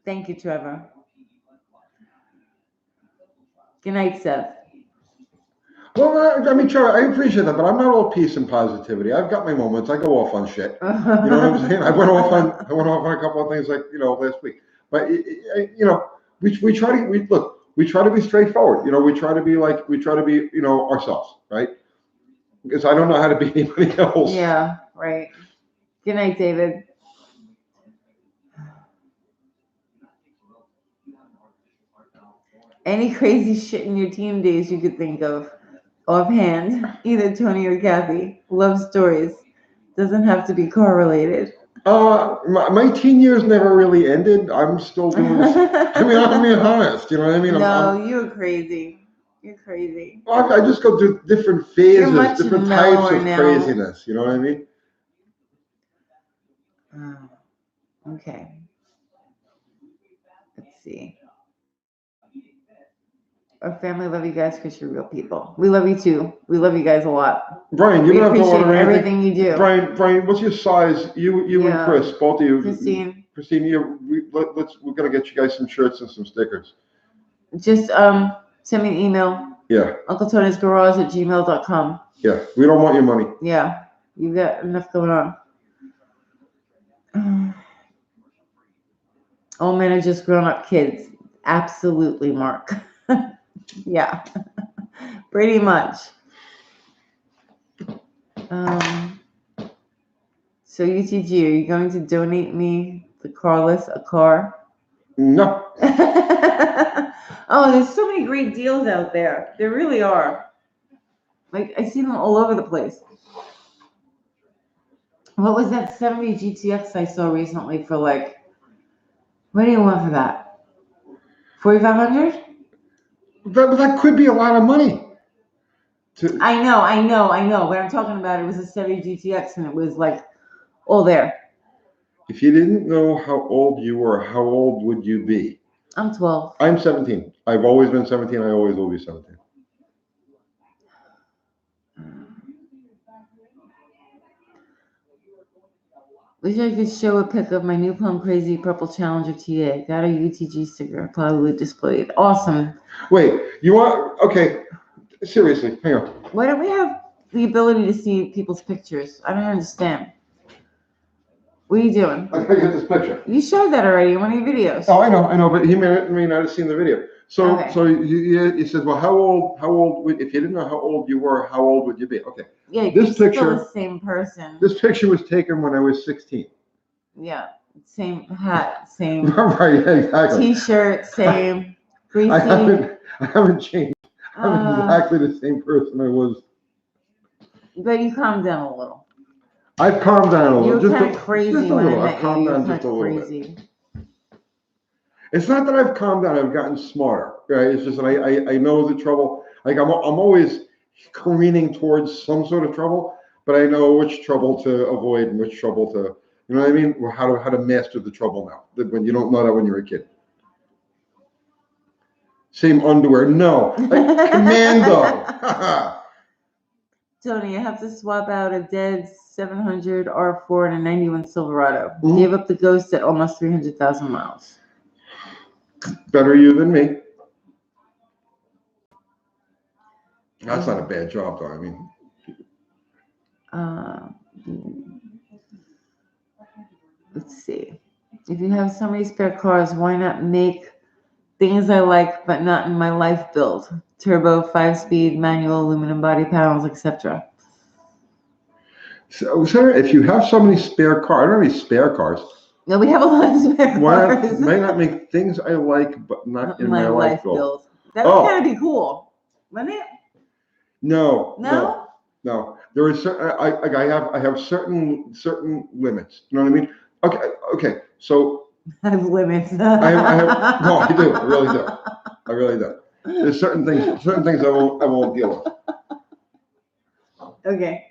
Thank you, Trevor. Good night, Seth. Well, I mean, Trevor, I appreciate that, but I'm not all peace and positivity. I've got my moments. I go off on shit. You know what I'm saying? I went off on a couple of things like last week. But we try to be straightforward. We try to be ourselves, right? Because I don't know how to be anybody else. Yeah, right. Good night, David. Any crazy shit in your teen days you could think of? Offhand, either Tony or Kathy. Love stories. Doesn't have to be correlated. My teen years never really ended. I'm still doing this. I mean, I'm being honest. You know what I mean? No, you're crazy. You're crazy. I just go through different phases, much different types of now. craziness. You know what I mean? Okay. Let's see. Our family love you guys because you're real people. We love you too. We love you guys a lot. Brian, you We don't have to appreciate order anything. everything you do. Brian, what's your size? You Yeah. and Chris, both of you. Christine, we're gonna get you guys some shirts and some stickers. just send me an email. Yeah. UncleTony'sGarage@gmail.com. Yeah. We don't want your money. Yeah. You got enough going on. All men are just grown-up kids. Absolutely, Mark. Yeah. Pretty much. So UTG, are you going to donate me, the carless, a car? No. Oh, there's so many great deals out there. There really are. Like, I see them all over the place. What was that 70 GTX I saw recently for like, what do you want for that? 4,500? But that could be a lot of money. I know. But I'm talking about it was a 70 GTX and it was like all there. If you didn't know how old you were, how old would you be? I'm 12. I'm 17. I've always been 17. I always will be 17. Wish I could show a pic of my new Plum Crazy Purple Challenger TA. Got a UTG sticker, probably displayed. Awesome. Wait, you want? Okay, seriously, hang on. Why don't we have the ability to see people's pictures. I don't understand. What are you doing? I gotta get this picture. You showed that already in one of your videos. Oh, I know, but he may not have seen the video. So, Okay. so he says, well, how old would, if you didn't know how old you were, how old would you be? Okay. Yeah, This you're picture- still the same person. This picture was taken when I was 16. Yeah, same hat, same Right, exactly. T-shirt, same greasy. I haven't changed. I'm exactly the same person I was. But you calmed down a little. I've calmed down a You little. were kind of crazy just a when little. I I've met you. calmed You were down kind just a of little bit. crazy. It's not that I've calmed down. I've gotten smarter. Right? It's just that I know the trouble. Like I'm always careening towards some sort of trouble, but I know which trouble to avoid and which trouble to, you know what I mean? Or how to master the trouble now. When you don't know that when you're a kid. Same underwear. No. Like commando. Tony, I have to swap out a dead 700 R4 and a 91 Silverado. Mhm. Gave up the Ghost at almost 300,000 miles. Better you than me. That's not a bad job, though. I mean, Let's see. If you have so many spare cars, why not make things I like but not in my life build? Turbo, 5-speed, manual, aluminum body panels, etc. so if you have so many spare cars, I don't have any spare cars. No, we have a lot of spare Why cars. may not make things I like, but not in my life build? That would Oh. kind of be cool, wouldn't it? No. No? There is I have certain limits. You know what I mean? Okay. So I have limits. I have no, I do. I really do. There's certain things I won't deal with. Okay.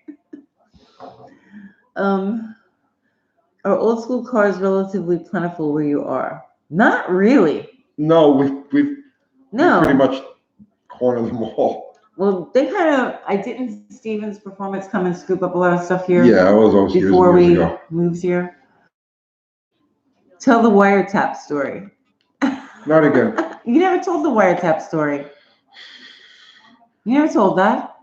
Are old school cars relatively plentiful where you are? Not really. No, we've No. pretty much cornered them all. Well, they kind of. I didn't Steven's Performance come and scoop up a lot of stuff here. Yeah, I was always before years we ago. moved here. Tell the wiretap story. Not again. You never told the wiretap story. You never told that.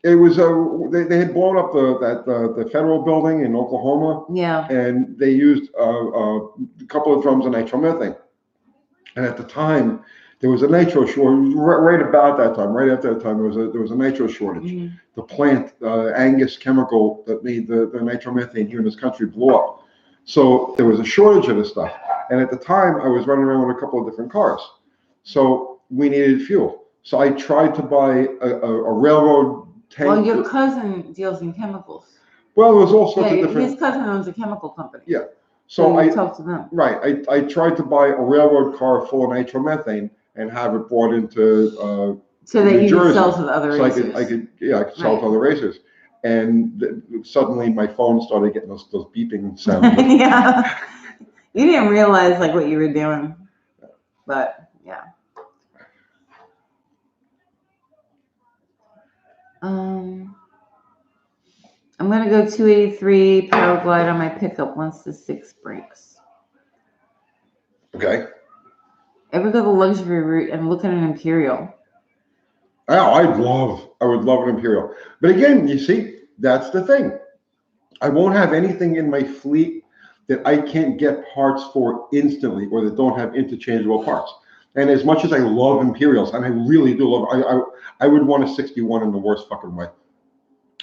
It was they had blown up the federal building in Oklahoma, Yeah. and they used a couple of drums of nitromethane. And at the time, there was a nitro shortage. Right about that time, right after that time, there was a nitro shortage. Mm-hmm. The plant, Angus Chemical, that made the nitromethane here in this country blew up. So there was a shortage of this stuff. And at the time, I was running around with a couple of different cars. So we needed fuel. So I tried to buy a railroad tank. Well, your cousin deals in chemicals. Well, there was all sorts of different. His cousin owns a chemical company. Yeah. So I talked to them. Right. I tried to buy a railroad car full of nitromethane and have it brought into so that New you Jersey. could sell to the other So racers. I could sell to other racers. And suddenly my phone started getting those beeping sounds. Yeah. You didn't realize like what you were doing, but yeah. I'm gonna go 283 power glide on my pickup once the 6 breaks. Okay. Ever go the luxury route and look at an Imperial? Oh, I would love an Imperial. But again, you see, that's the thing. I won't have anything in my fleet that I can't get parts for instantly or that don't have interchangeable parts. And as much as I love Imperials, and I really do love, I would want a 61 in the worst fucking way.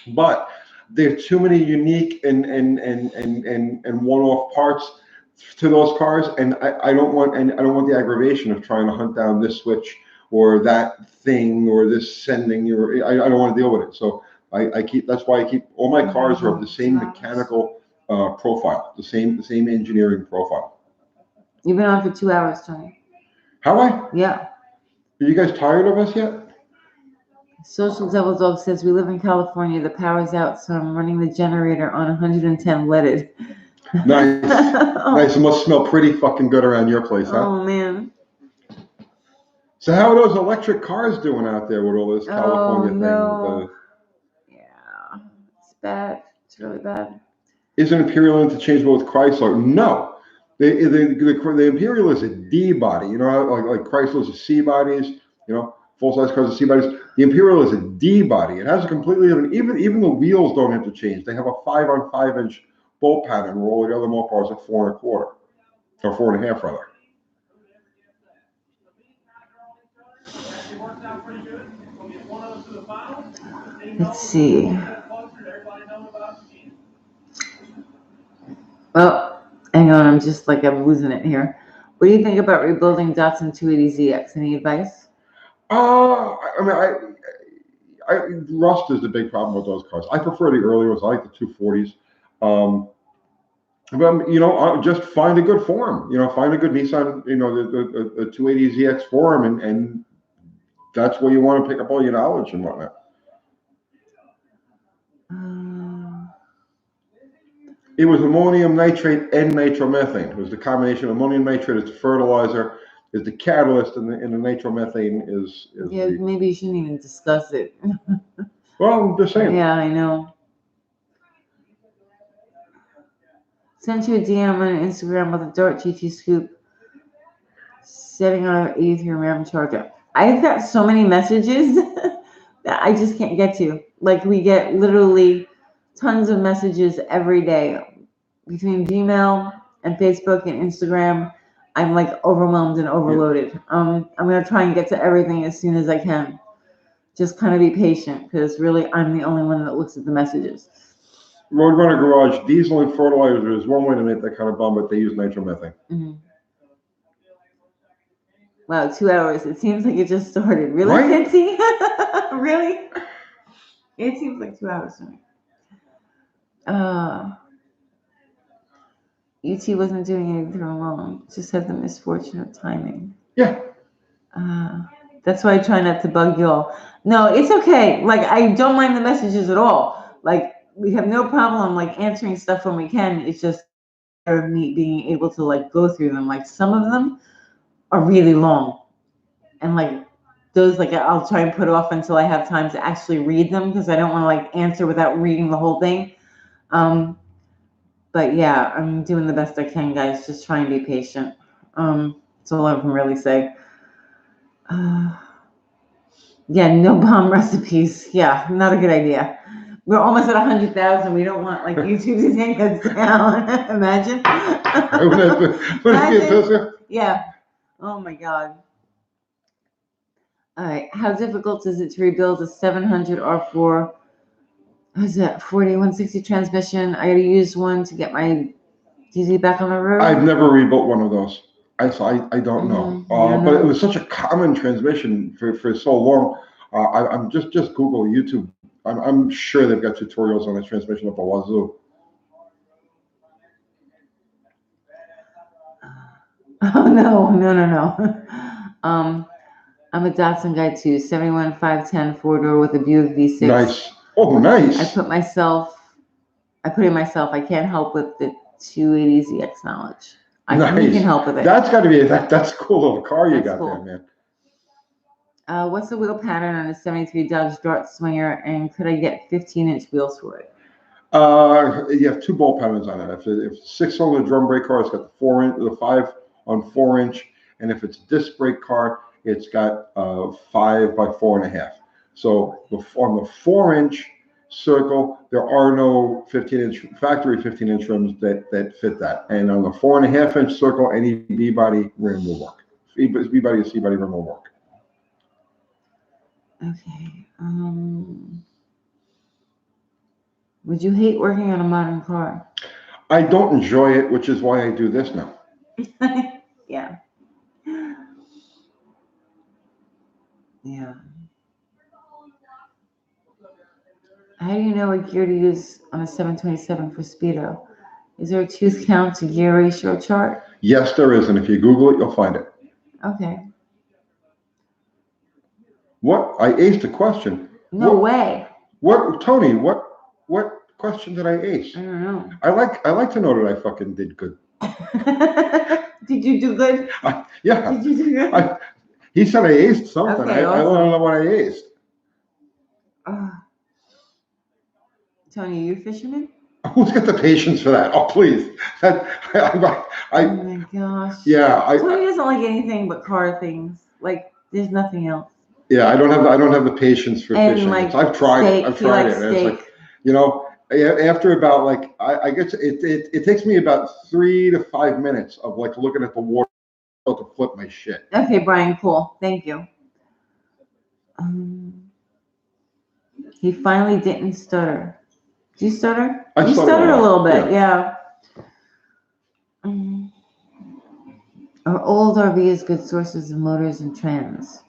But there are too many unique and one-off parts to those cars, and I don't want the aggravation of trying to hunt down this switch or that thing or this sending, or I don't want to deal with it. So that's why I keep all my cars are of the same mechanical profile, the same engineering profile. You've been on for 2 hours, Tony. Have I? Yeah. Are you guys tired of us yet? Social Devil Dog says we live in California. The power's out, so I'm running the generator on 110 leaded. Nice. Nice. It must smell pretty fucking good around your place, huh? Oh man. So how are those electric cars doing out there with all this California thing? No. Yeah, it's bad. It's really bad. Is an Imperial interchangeable with Chrysler? No. The Imperial is a D body. You know, like Chrysler's a C bodies. You know, full-size cars, the C bodies. The Imperial is a D body. It has a completely different, even the wheels don't interchange. They have a 5-on-5-inch bolt pattern, where all the other Mopars are 4 1/4, or 4.5 rather. Let's see. Well, hang on, I'm losing it here. What do you think about rebuilding Datsun 280ZX? Any advice? I mean, rust is the big problem with those cars. I prefer the earlier ones. I like the 240s. But just find a good forum. Find a good Nissan. The 280ZX forum, and that's where you want to pick up all your knowledge and whatnot. It was ammonium nitrate and nitromethane. It was the combination of ammonium nitrate as fertilizer, is the catalyst, and the nitromethane is. Yeah, maybe you shouldn't even discuss it. Well, I'm just saying. Yeah, I know. Sent you a DM on Instagram with a Dart GT Scoop setting on an 83 RAM charger. I've got so many messages that I just can't get to. Like, we get literally tons of messages every day between Gmail and Facebook and Instagram. I'm like overwhelmed and overloaded. I'm gonna try and get to everything as soon as I can. Just kind of be patient, because really I'm the only one that looks at the messages. Roadrunner Garage, diesel and fertilizer is one way to make that kind of bomb, but they use nitromethane. Mm-hmm. Wow, 2 hours. It seems like it just started. Really, right? Fancy? Really? It seems like 2 hours to me. UT wasn't doing anything wrong. Just had the misfortune of timing. Yeah. That's why I try not to bug you all. No, it's okay. Like, I don't mind the messages at all. Like, we have no problem like answering stuff when we can. It's just me being able to like go through them. Like, some of them are really long, and like those, like, I'll try and put off until I have time to actually read them, because I don't want to like answer without reading the whole thing. But yeah, I'm doing the best I can, guys. Just try and be patient. That's all I can really say. Yeah, no bomb recipes. Yeah, not a good idea. We're almost at 100,000. We don't want like YouTube to take us down. Imagine. Imagine. Yeah. Oh my God. All right. How difficult is it to rebuild a 700 R4? What's that? 4160 transmission. I got to use one to get my DZ back on the road. I've never rebuilt one of those. I don't know. But it was such a common transmission for so long. I'm just Google YouTube. I'm sure they've got tutorials on the transmission up the wazoo. Oh no. I'm a Datsun guy too. 71 510 4-door with a Buick V6. Nice. Oh, nice. I put in myself. I can't help with the 280ZX knowledge. Nice. You can help with it. That's got to be that's a cool little car you got there, man. What's the wheel pattern on a 73 Dodge Dart Swinger, and could I get 15-inch wheels for it? You have 2 bolt patterns on it. If 6-cylinder drum brake car, it's got the 5 on 4-inch, and if it's disc brake car, it's got 5 by 4.5. So on the 4-inch circle, there are no 15-inch factory 15-inch rims that fit that, and on the 4.5-inch circle, any B body rim will work. B body or C body rim will work. Okay. Would you hate working on a modern car? I don't enjoy it, which is why I do this now. Yeah. Yeah. How do you know what gear to use on a 727 for Speedo? Is there a tooth count to gear ratio chart? Yes, there is, and if you Google it, you'll find it. Okay. What? I aced a question. No way. What, Tony? What question did I ace? I don't know. I like to know that I fucking did good. Did you do good? Yeah. Did you do good? He said I aced something. Okay, I don't know what I aced. Tony, you a fisherman? Who's got the patience for that? Oh, please. Oh my gosh. Yeah. Tony doesn't like anything but car things. Like, there's nothing else. Yeah, I don't have the patience for And, fishing. like, I've tried steak, it. I've he tried likes it. And it's like, steak. you know, after about like I guess it takes me about 3 to 5 minutes of like looking at the water to flip my shit. Okay, Brian, cool. Thank you. He finally didn't stutter. Do you stutter? I You stutter stutter a a lot, little bit, yeah. Our old RV is good sources of motors and trans.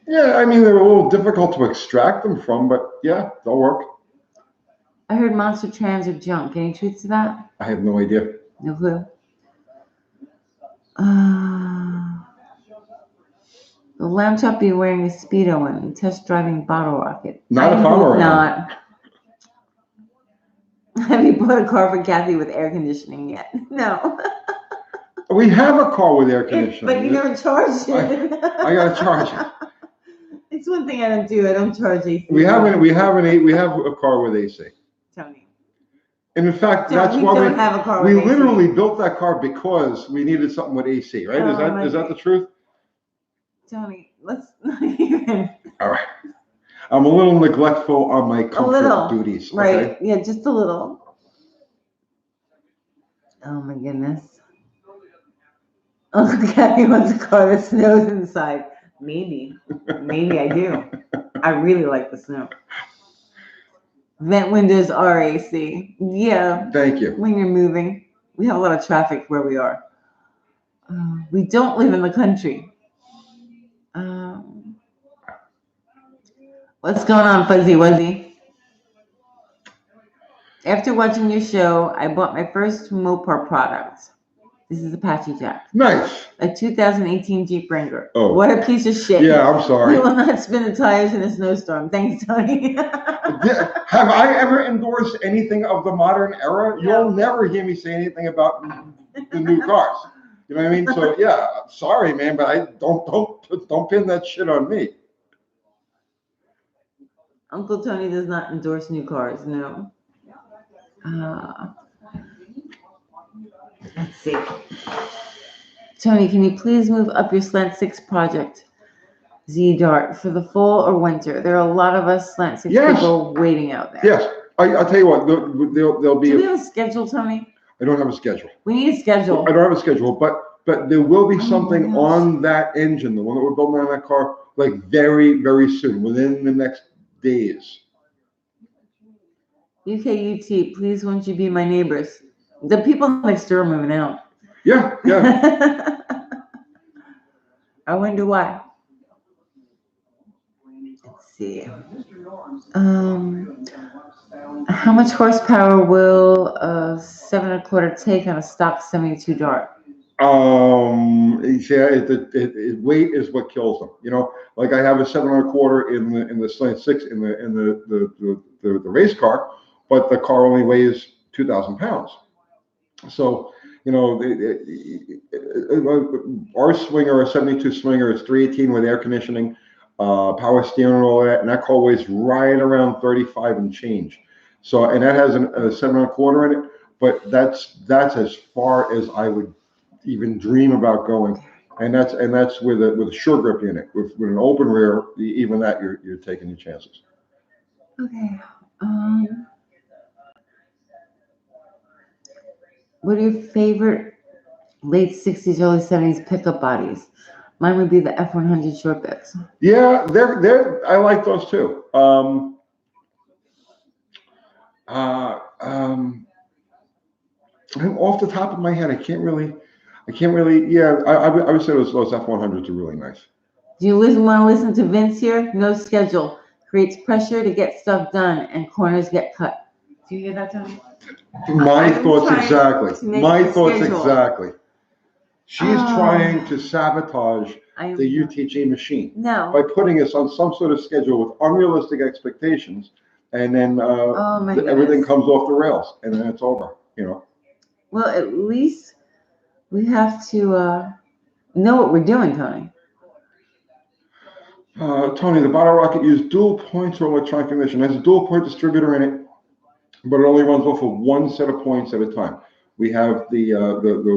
Yeah, I mean they're a little difficult to extract them from, but yeah, they'll work. I heard monster trans are junk. Any truth to that? I have no idea. No clue. The lamb chop be wearing a Speedo and test driving bottle rocket. Not I if I'm hope around. not. Have you bought a car for Kathy with air conditioning yet? No. We have a car with air conditioning. But you never charged it. I gotta charge it. It's one thing I don't do. I don't charge AC. We have a car with AC. Tony. And in fact, Tony, that's we why don't have a car we with AC. literally built that car because we needed something with AC, right? Oh, Is that the truth? Tony, let's not even. All right. I'm a little neglectful on my comfort duties. Okay? Right. Yeah, just a little. Oh my goodness. Uncle Kathy wants a car that snows inside. Maybe I do. I really like the snow. Vent windows are AC. Yeah. Thank you. When you're moving, we have a lot of traffic where we are. We don't live in the country. What's going on, Fuzzy Wuzzy? After watching your show, I bought my first Mopar product. This is Apache Jack. Nice. A 2018 Jeep Wrangler. Oh. What a piece of shit. Yeah, I'm sorry. We will not spin the tires in a snowstorm. Thanks, Tony. Have I ever endorsed anything of the modern era? You'll never hear me say anything about the new cars. You know what I mean? So yeah, sorry, man, but I don't pin that shit on me. Uncle Tony does not endorse new cars. No. Let's see. Tony, can you please move up your Slant 6 project, Z-Dart, for the fall or winter? There are a lot of us Slant 6 people waiting out there. Yes. I'll tell you what, there'll be. Do we have a schedule, Tony? I don't have a schedule. We need a schedule. I don't have a schedule, but there will be something on that engine, the one that we're building on that car, like very, very soon, within the next days. UKUT, please won't you be my neighbors? The people next door are moving out. Yeah. I wonder why. Let's see. How much horsepower will a 7 1/4 take on a stock 72 Dart? Weight is what kills them. You know, like I have a 7 1/4 in the Slant 6 in the race car, but the car only weighs 2,000 pounds. So, you know, our Swinger, our 72 Swinger, is 318 with air conditioning, power steering, and all that, and that car weighs right around 35 and change. So, and that has a 7 1/4 in it, but that's as far as I would even dream about going, and that's with a short grip unit. With an open rear, even that you're taking your chances. Okay. What are your favorite late 60s, early 70s pickup bodies? Mine would be the F100 short bits. Yeah, I like those too. Off the top of my head, I can't really. Yeah, I would say those F100s are really nice. Do you want to listen to Vince here? No schedule creates pressure to get stuff done, and corners get cut. Do you hear that, Tony? My thoughts exactly. She's trying to sabotage the UTG machine by putting us on some sort of schedule with unrealistic expectations, and then everything comes off the rails, and then it's over. You know. Well, at least we have to know what we're doing, Tony. Tony, the bottle rocket used dual points or electronic ignition. It has a dual point distributor in it, but it only runs off of one set of points at a time. We have the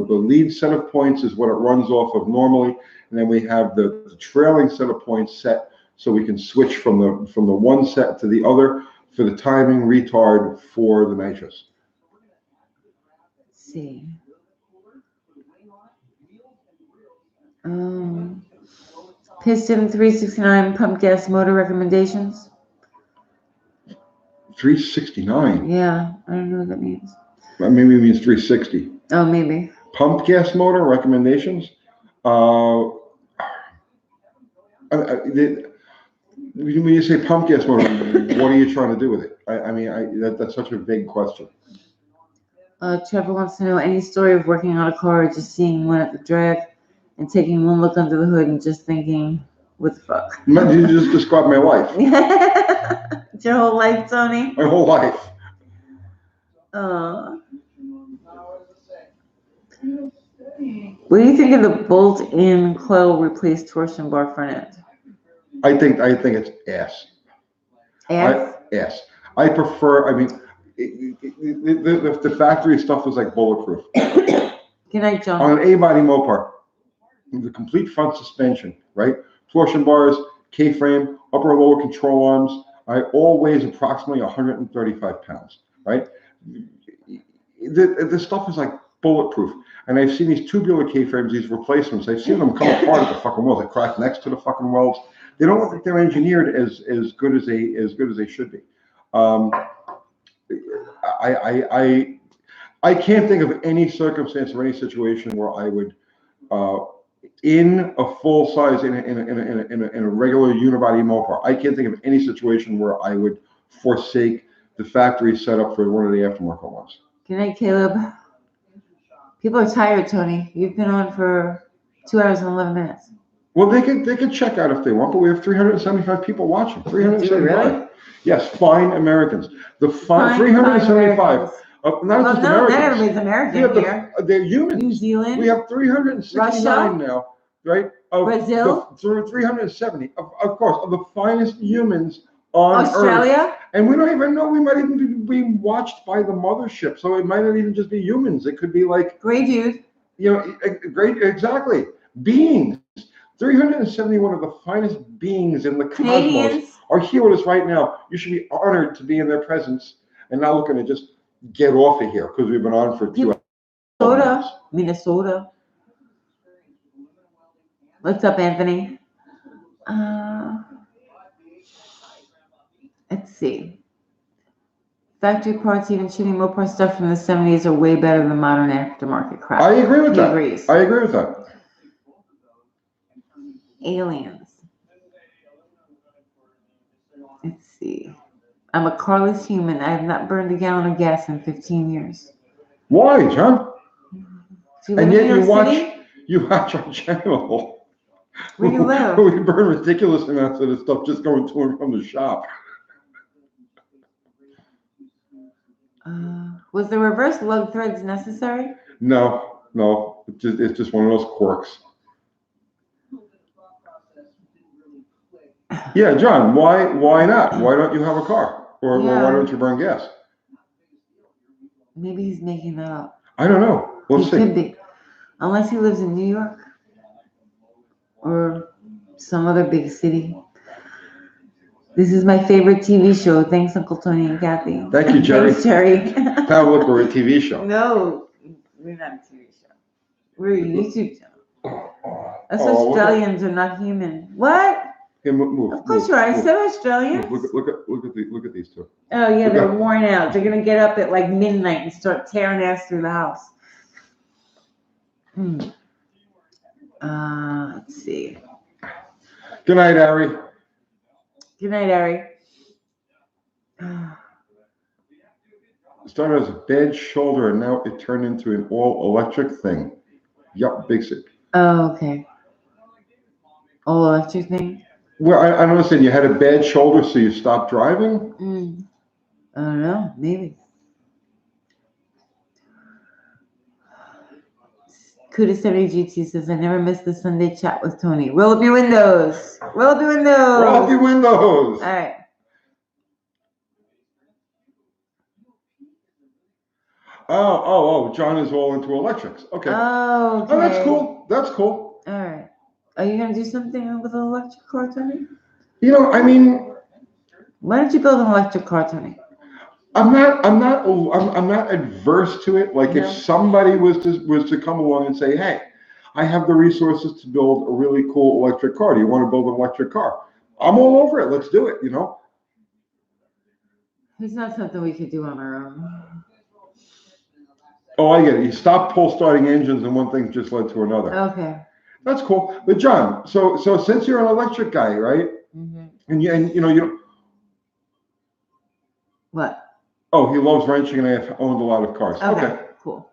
lead set of points is what it runs off of normally, and then we have the trailing set of points set so we can switch from the one set to the other for the timing, retard, for the nitrous. Let's see. Piston 369 pump gas motor recommendations. 369. Yeah, I don't know what that means. Maybe it means 360. Oh, maybe. Pump gas motor recommendations. When you say pump gas motor, what are you trying to do with it? That's such a big question. Trevor wants to know any story of working on a car or just seeing one at the drag and taking one look under the hood and just thinking, what the fuck? You just described my life. It's your whole life, Tony? My whole life. What do you think of the bolt-in coil replaced torsion bar front end? I think it's ass. Ass? I prefer. The factory stuff was like bulletproof. Good night, John. On an A-body Mopar, the complete front suspension, right? Torsion bars, K-frame, upper and lower control arms. All weighs approximately 135 pounds, right? The stuff is like bulletproof. And I've seen these tubular K-frames, these replacements. I've seen them come apart at the fucking welds. They crack next to the fucking welds. They don't look like they're engineered as good as they should be. I can't think of any circumstance or any situation where I would, in a full size in a regular unibody Mopar, I can't think of any situation where I would forsake the factory setup for one of the aftermarket ones. Good night, Caleb. People are tired, Tony. You've been on for 2 hours and 11 minutes. Well, they could check out if they want, but we have 375 people watching. 375. Really? Yes, fine Americans. The fine 375. Not everybody's American here. They're humans. New Zealand. We have 369 Russia? now, right? Brazil? 370. Of course, of the finest humans on Australia? Earth. And we don't even know. We might even be being watched by the mothership. So it might not even just be humans. It could be like Great dude. Great, exactly. Beings. 371 of the finest beings in the cosmos are here with us right now. You should be honored to be in their presence and not looking to just get off of here because we've been on for 2 hours. Minnesota. What's up, Anthony? Let's see. Factory parts, even shooting Mopar stuff from the 70s, are way better than modern aftermarket crap. I agree with that. Agrees. I agree with that. Aliens. Let's see. I'm a carless human. I have not burned a gallon of gas in 15 years. Why, John? And yet you watch our channel. Where do you live? We burn ridiculous amounts of this stuff just going to and from the shop. Was the reverse lug threads necessary? No. It's just one of those quirks. Yeah, John, why not? Why don't you have a car? Or why don't you burn gas? Maybe he's making that up. I don't know. We'll see. Could be. Unless he lives in New York or some other big city. This is my favorite TV show. Thanks, Uncle Tony and Kathy. Thank you, Jerry. Thanks, Jerry. Now look, we're a TV show. No, we're not a TV show. We're a YouTube channel. Us Australians are not human. What? Okay, move. Of course you are. I said Australians. Look at these two. Oh yeah, they're worn out. They're gonna get up at like midnight and start tearing ass through the house. Let's see. Good night, Ari. Good night, Ari. Started as a bad shoulder and now it turned into an all-electric thing. Yup, big sick. Oh, okay. All electric thing? Well, I don't understand. You had a bad shoulder, so you stopped driving? I don't know. Maybe. Kuda70 GT says, I never missed the Sunday chat with Tony. Roll up your windows. Roll up your windows. Roll up your windows. All right. Oh, John is all into electrics. Okay. Oh, okay. Oh, that's cool. That's cool. All right. Are you going to do something with an electric car, Tony? You know, I mean, Why don't you build an electric car, Tony? I'm not adverse to it. Like if No. somebody was to come along and say, hey, I have the resources to build a really cool electric car. Do you want to build an electric car? I'm all over it. Let's do it, you know? It's not something we could do on our own. Oh, I get it. You stop pull starting engines and one thing just led to another. Okay. That's cool. But John, so since you're an electric guy, right? Mm-hmm. And you know, you What? oh, he loves wrenching and I've owned a lot of cars. Okay. Cool.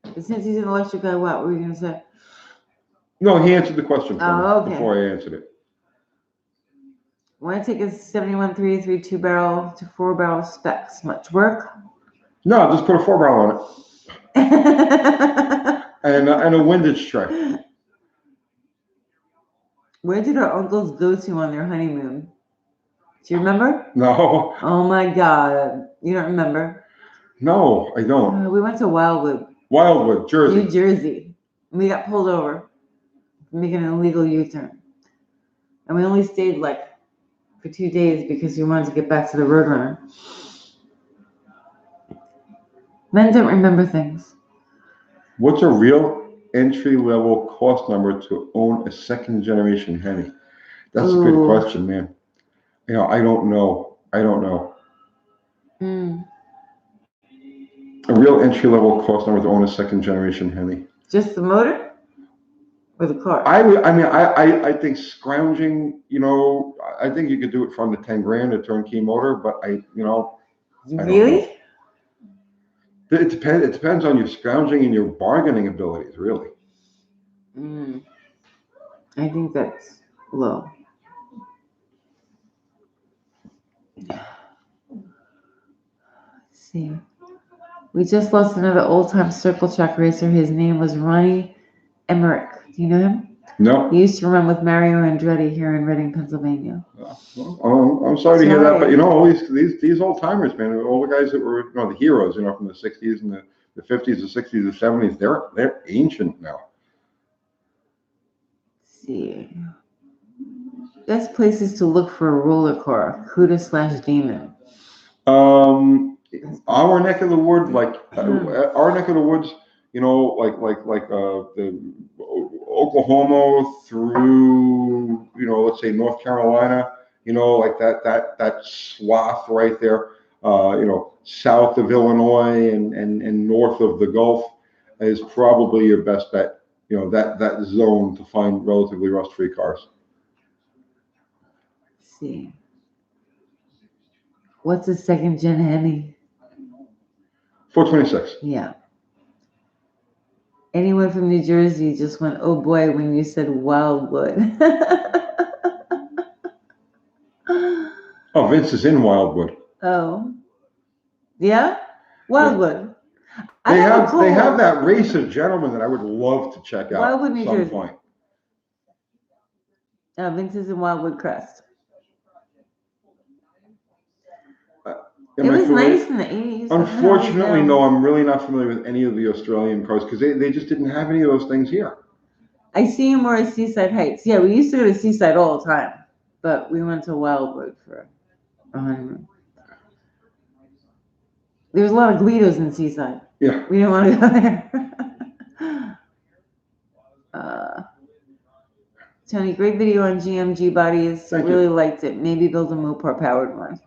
But since he's an electric guy, what were you gonna say? No, he answered the question for Oh, me okay. before I answered it. Want to take a 71.33 2-barrel to 4-barrel specs? Much work? No, just put a 4-barrel on it and a windage tray. Where did our uncles go to on their honeymoon? Do you remember? No, Oh my God. You don't remember? no, I don't. We went to Wildwood, Wildwood, Jersey. New Jersey. We got pulled over for making an illegal U-turn. And we only stayed like for 2 days because we wanted to get back to the Roadrunner. Men don't remember things. What's a real entry-level cost number to own a second-generation Hemi? That's a good question, man. You know, I don't know. A real entry-level cost number to own a second-generation Hemi. Just the motor or the car? I think scrounging, you know, I think you could do it from the 10 grand, a turnkey motor, but I don't know. Really? It depends on your scrounging and your bargaining abilities, really. I think that's low. Let's see. We just lost another old-time circle track racer. His name was Ronnie Emmerich. Do you know him? No. He used to run with Mario Andretti here in Reading, Pennsylvania. I'm sorry to hear that, but you know, all these old timers, man, all the guys that were, you know, the heroes, you know, from the 60s and the 50s, the 60s, the 70s, they're ancient now. Let's see. Best places to look for a roller car, Cuda/Demon. Our neck of the wood, like our neck of the woods, you know, like the Oklahoma through, you know, let's say North Carolina, you know, like that swath right there, you know, south of Illinois and north of the Gulf is probably your best bet. You know, that zone to find relatively rust-free cars. Let's see. What's a second-gen Hemi? 426. Yeah. Anyone from New Jersey just went, oh boy, when you said Wildwood. Oh, Vince is in Wildwood. Oh. Yeah? Wildwood. They have that race of gentlemen that I would love to check out Wildwood, at New some Jersey. point. Vince is in Wildwood Crest. It was nice in the 80s. Unfortunately, no, I'm really not familiar with any of the Australian cars because they just didn't have any of those things here. I see you more at Seaside Heights. Yeah, we used to go to Seaside all the time, but we went to Wildwood for a honeymoon. There was a lot of Guidos in Seaside. Yeah. We didn't want to go there. Tony, great video on GMG bodies. Really liked it. Maybe build a Mopar powered one.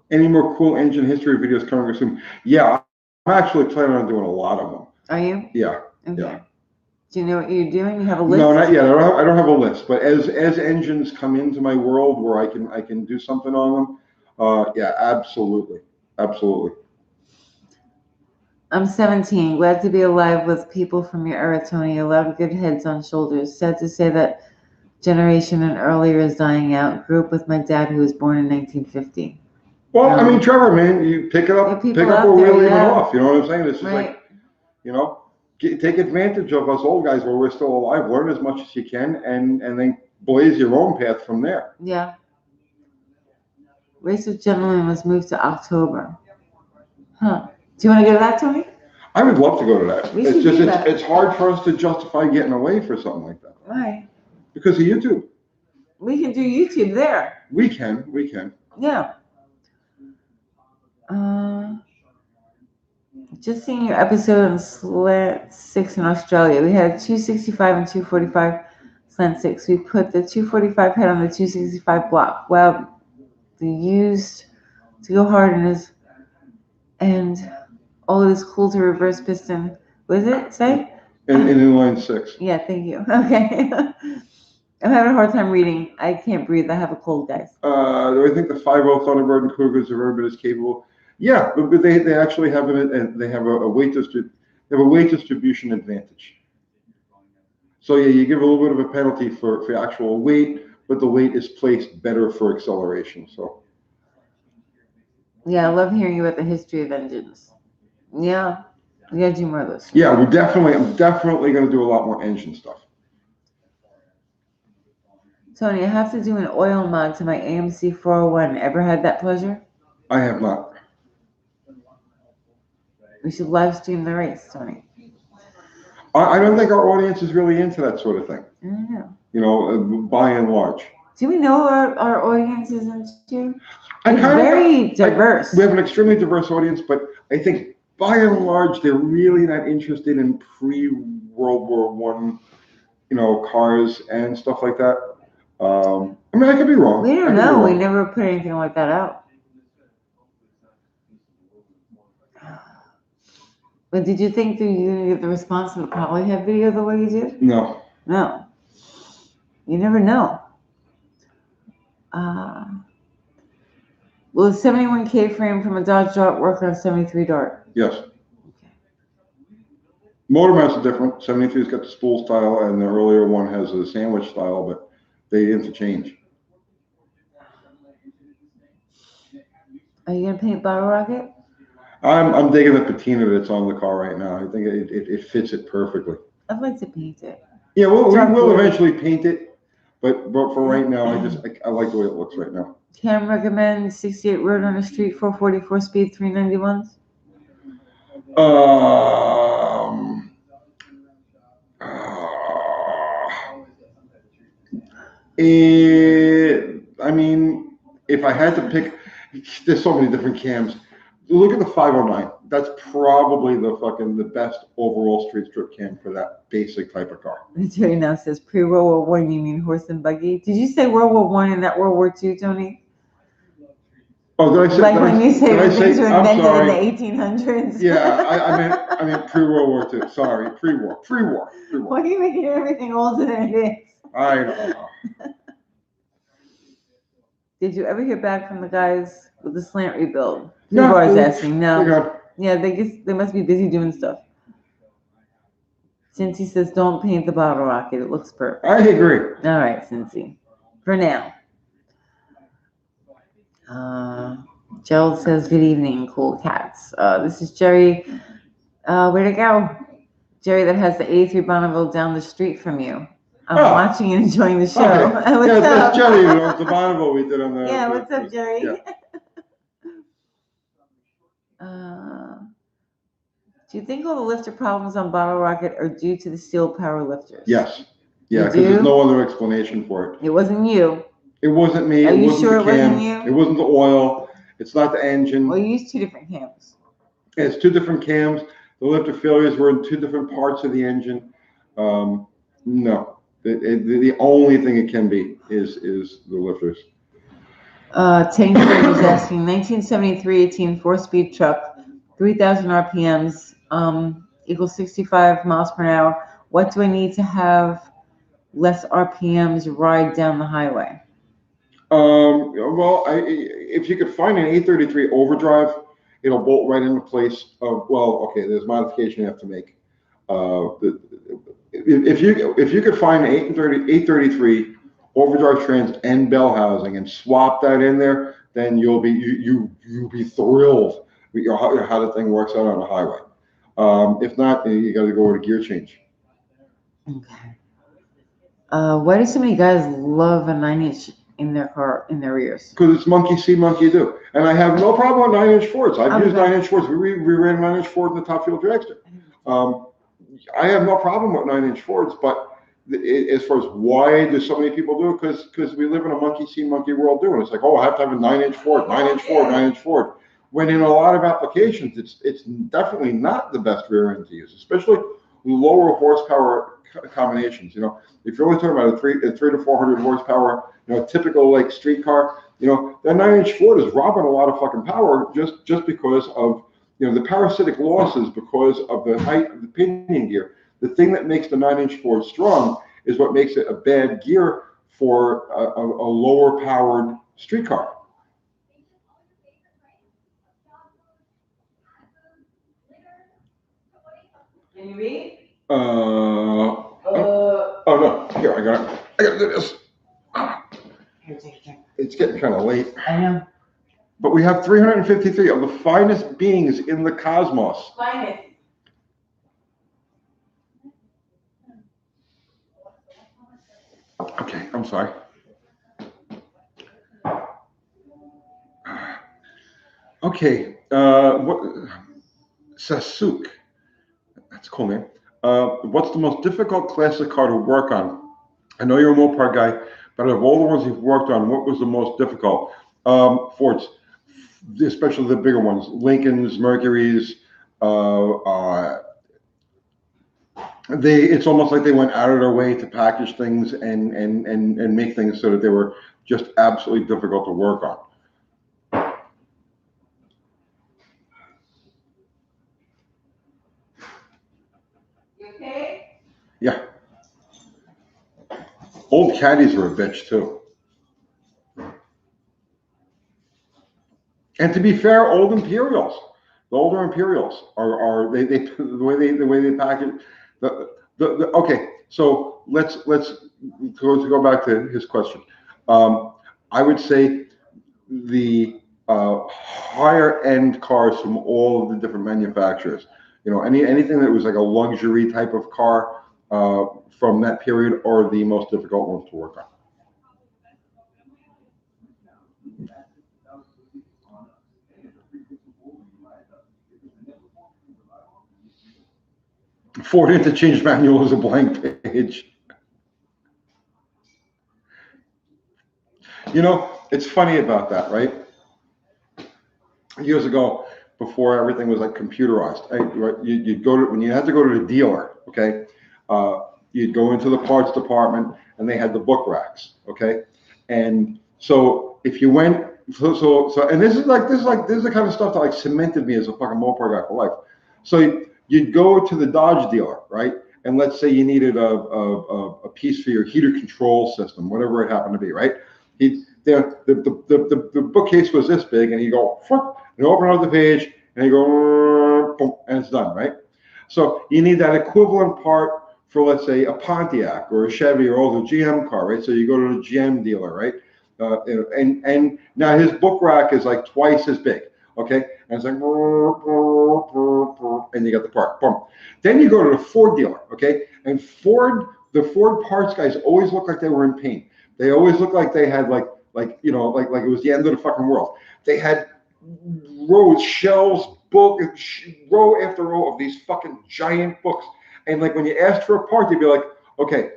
Any more cool engine history videos coming soon? Yeah, I'm actually planning on doing a lot of them. Are you? Yeah. Okay. Yeah. Do you know what you're doing? You have a list? No, not yet. I don't have a list, but as engines come into my world where I can do something on them, yeah, absolutely. I'm 17. Glad to be alive with people from your era, Tony. A lot of good heads on shoulders. Sad to say that generation and earlier is dying out. Grew up with my dad who was born in 1950. Well, I mean, Trevor, man, you pick up where we're leaving off. You know what I'm saying? It's just like, you know, take advantage of us old guys where we're still alive. Learn as much as you can, and then blaze your own path from there. Yeah. Race of Gentlemen was moved to October. Huh. Do you want to go to that, Tony? I would love to go to that. It's hard for us to justify getting away for something like that. Right. Because of YouTube. We can do YouTube there. We can. Yeah. Just seeing your episode on Slant 6 in Australia. We had 265 and 245 Slant 6. We put the 245 head on the 265 block. Well, they used to go hard and all it is cool to reverse piston. What does it say? In inline 6. Yeah, thank you. Okay. I'm having a hard time reading. I can't breathe. I have a cold, guys. I think the 5.0 Thunderbird and Cougars are every bit as capable. Yeah, but they actually have they have a weight distribution advantage. So yeah, you give a little bit of a penalty for actual weight, but the weight is placed better for acceleration. So yeah, I love hearing about the history of engines. Yeah, we gotta do more of this. Yeah, I'm definitely going to do a lot more engine stuff. Tony, I have to do an oil mod to my AMC 401. Ever had that pleasure? I have not. We should live stream the race, Tony. I don't think our audience is really into that sort of thing. I don't know. You know, by and large. Do we know what our audience is into? It's very diverse. We have an extremely diverse audience, but I think by and large they're really not interested in pre-World War I, you know, cars and stuff like that. I mean, I could be wrong. We don't know. We never put anything like that out. But did you think that you didn't get the response to the Polyhead video the way you did? No. No. You never know. Will a 71K frame from a Dodge Dart work on a 73 Dart? Yes. Okay. Motor mounts are different. 73's got the spool style, and the earlier one has a sandwich style, but they interchange. Are you gonna paint Bottle Rocket? I'm digging the patina that's on the car right now. I think it fits it perfectly. I'd like to paint it. Yeah, we will eventually paint it, but for right now, I like the way it looks right now. Can recommend 68 road on the street, 444 speed, 391s? I mean, if I had to pick, there's so many different cams. Look at the 509. That's probably the best overall street strip cam for that basic type of car. Jerry now says pre-World War I, you mean horse and buggy? Did you say World War I and not World War II, Tony? Oh, did I say? Like when you say when things were invented in the 1800s? Yeah, I meant pre-World War II. Sorry, pre-war. Why are you making everything older than it is? I don't know. Did you ever hear back from the guys with the slant rebuild? No. I was asking. No. Okay. Yeah, they must be busy doing stuff. Cincy says, don't paint the Bottle Rocket. It looks perfect. I agree. All right, Cincy. For now. Gerald says, good evening, cool cats. This is Jerry. Where'd it go? Jerry that has the 83 Bonneville down the street from you. I'm watching and enjoying the show. Okay. What's up? That's Jerry. You know, the Bonneville we did on the. Yeah, what's up, Jerry? Yeah. Do you think all the lifter problems on Bottle Rocket are due to the steel power lifters? Yes. Yeah, You because there's do? no other explanation for it. It wasn't you. It wasn't me. Are It you wasn't sure the it cam. wasn't you? It wasn't the oil. It's not the engine. Well, you used two different cams. It's two different cams. The lifter failures were in two different parts of the engine. No. The only thing it can be is the lifters. Tank was asking 1973 18 4-speed truck, 3,000 RPMs, equals 65 miles per hour. What do I need to have less RPMs ride down the highway? Well, if you could find an 833 overdrive, it'll bolt right into place. There's modification you have to make. If you could find an 833 overdrive trans and bell housing and swap that in there, then you'll be thrilled with how the thing works out on the highway. If not, then you got to go with a gear change. Okay. Why do so many guys love a 9-inch in their car, in their rears? Because it's monkey see, monkey do. And I have no problem with 9-inch Fords. I've used 9-inch Fords. We ran a 9-inch Ford in the Top Fuel Dragster. I have no problem with 9-inch Fords, but as far as why do so many people do it, because we live in a monkey see monkey world doing it. It's like, oh, I have to have a 9-inch Ford, 9-inch Ford, 9-inch Ford. When in a lot of applications, it's definitely not the best rear end to use, especially lower horsepower combinations. You know, if you're only talking about a 300 to 400 horsepower, you know, typical like street car, you know, that 9-inch Ford is robbing a lot of fucking power just because of, you know, the parasitic losses because of the height of the pinion gear. The thing that makes the 9-inch Ford strong is what makes it a bad gear for a lower powered street car. Can you read? Oh no, here, I gotta do this. Here, take a drink. It's getting kind of late. I know. But we have 353 of the finest beings in the cosmos. Finest. Okay, I'm sorry. Okay, what Sasuk? That's a cool name. What's the most difficult classic car to work on? I know you're a Mopar guy, but of all the ones you've worked on, what was the most difficult? Fords, especially the bigger ones, Lincolns, Mercuries. It's almost like they went out of their way to package things and make things so that they were just absolutely difficult to work on. You okay? Yeah. Old caddies were a bitch too. And to be fair, old Imperials, the older Imperials are they the way they package okay. So let's go back to his question. I would say the higher end cars from all of the different manufacturers. You know, anything that was like a luxury type of car from that period are the most difficult ones to work on. Ford interchange manual is a blank page. You know, it's funny about that, right? Years ago, before everything was like computerized, you'd go to, when you had to go to the dealer, okay, you'd go into the parts department and they had the book racks, okay, and so if you went, and this is the kind of stuff that like cemented me as a fucking Mopar guy for life. So you'd go to the Dodge dealer, right, and let's say you needed a piece for your heater control system, whatever it happened to be, right? The bookcase was this big, and you go, and you open up the page, and you go, boom, and it's done, right? So you need that equivalent part for, let's say, a Pontiac or a Chevy or the GM car, right? So you go to the GM dealer, right? And now his book rack is like twice as big, okay? And it's like, and you got the part, boom. Then you go to the Ford dealer, okay? And the Ford parts guys always look like they were in pain. They always look like they had like it was the end of the fucking world. They had rows, shelves, row after row of these fucking giant books. And like when you asked for a part, you'd be like, okay,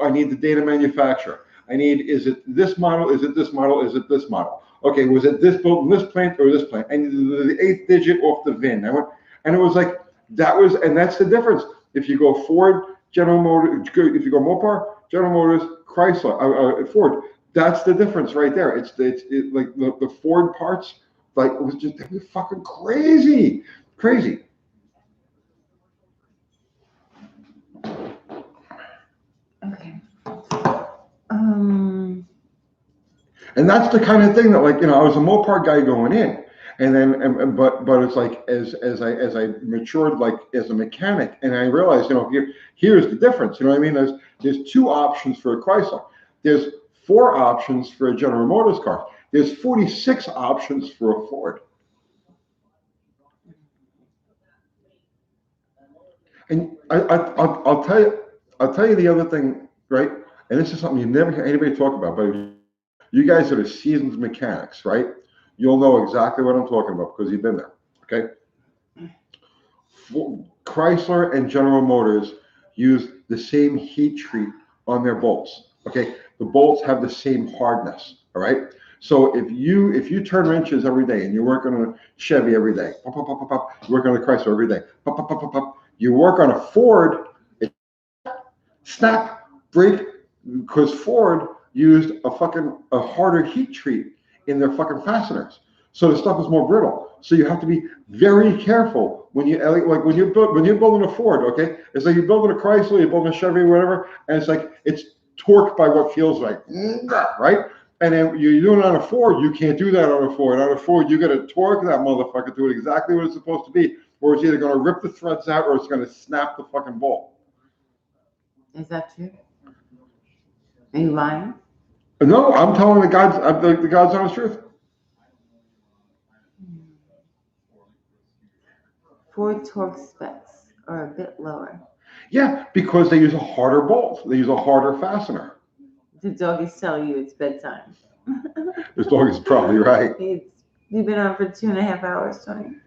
I need the data manufacturer. Is it this model? Is it this model? Is it this model? Okay, was it this built in this plant or this plant? And the 8th digit off the VIN. And it was like, and that's the difference. If you go Ford, General Motors, if you go Mopar, General Motors, Chrysler, Ford, that's the difference right there. It's like the Ford parts, like it was just fucking crazy. Okay. And that's the kind of thing that, like, you know, I was a Mopar guy going in, and then but it's like as I matured, like as a mechanic, and I realized, you know, here's the difference. You know what I mean? There's 2 options for a Chrysler. There's 4 options for a General Motors car. There's 46 options for a Ford. And I'll tell you the other thing, right? And this is something you never hear anybody talk about, but you guys that are seasoned mechanics, right? You'll know exactly what I'm talking about because you've been there, okay? Chrysler and General Motors use the same heat treat on their bolts. Okay, the bolts have the same hardness. All right. So if you turn wrenches every day and you work on a Chevy every day, pop, pop, pop, pop, pop, you work on a Chrysler every day, pop, pop, pop, pop, pop, you work on a Ford, it snap, break, because Ford used a harder heat treat in their fucking fasteners. So the stuff is more brittle. So you have to be very careful when you like when you're building a Ford, okay? It's like you're building a Chrysler, you're building a Chevy, whatever, and it's like it's torqued by what feels like, right? And then you're doing it on a Ford, you can't do that on a Ford. On a Ford, you got to torque that motherfucker to it exactly what it's supposed to be, or it's either going to rip the threads out or it's going to snap the fucking bolt. Is that true? Are you lying? No, I'm telling the God's honest truth. Ford torque specs are a bit lower. Yeah, because they use a harder bolt. They use a harder fastener. The dog is telling you it's bedtime. This dog is probably right. You've been on for 2.5 hours, Tony.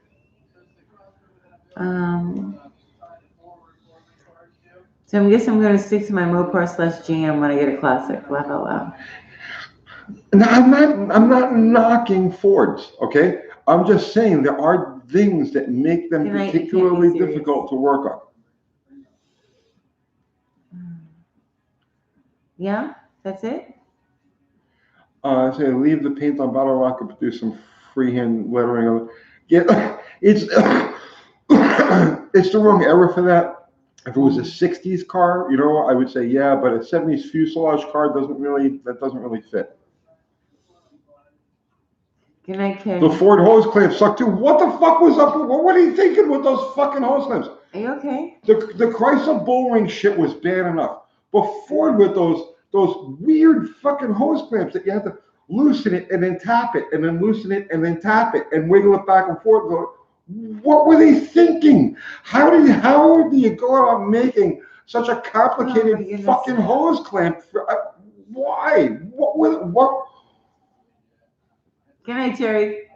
So I guess I'm going to stick to my Mopar/GM when I get a classic. Laugh out loud. No, I'm not knocking Fords, okay? I'm just saying there are things that make them particularly difficult to work on. Yeah, that's it? Say leave the paint on bottle rock and produce some freehand lettering. Yeah, it's it's the wrong era for that. If it was a 60s car, you know, I would say yeah, but a 70s fuselage car doesn't really fit. Good night, Karen. The Ford hose clamps suck too. What the fuck was up? What are you thinking with those fucking hose clamps? Are you okay? The Chrysler Bullring shit was bad enough, but Ford with those weird fucking hose clamps that you have to loosen it and then tap it and then loosen it and then tap it and wiggle it back and forth. What were they thinking? How do you go out making such a complicated fucking hose clamp? Why? What? Good night, Terry.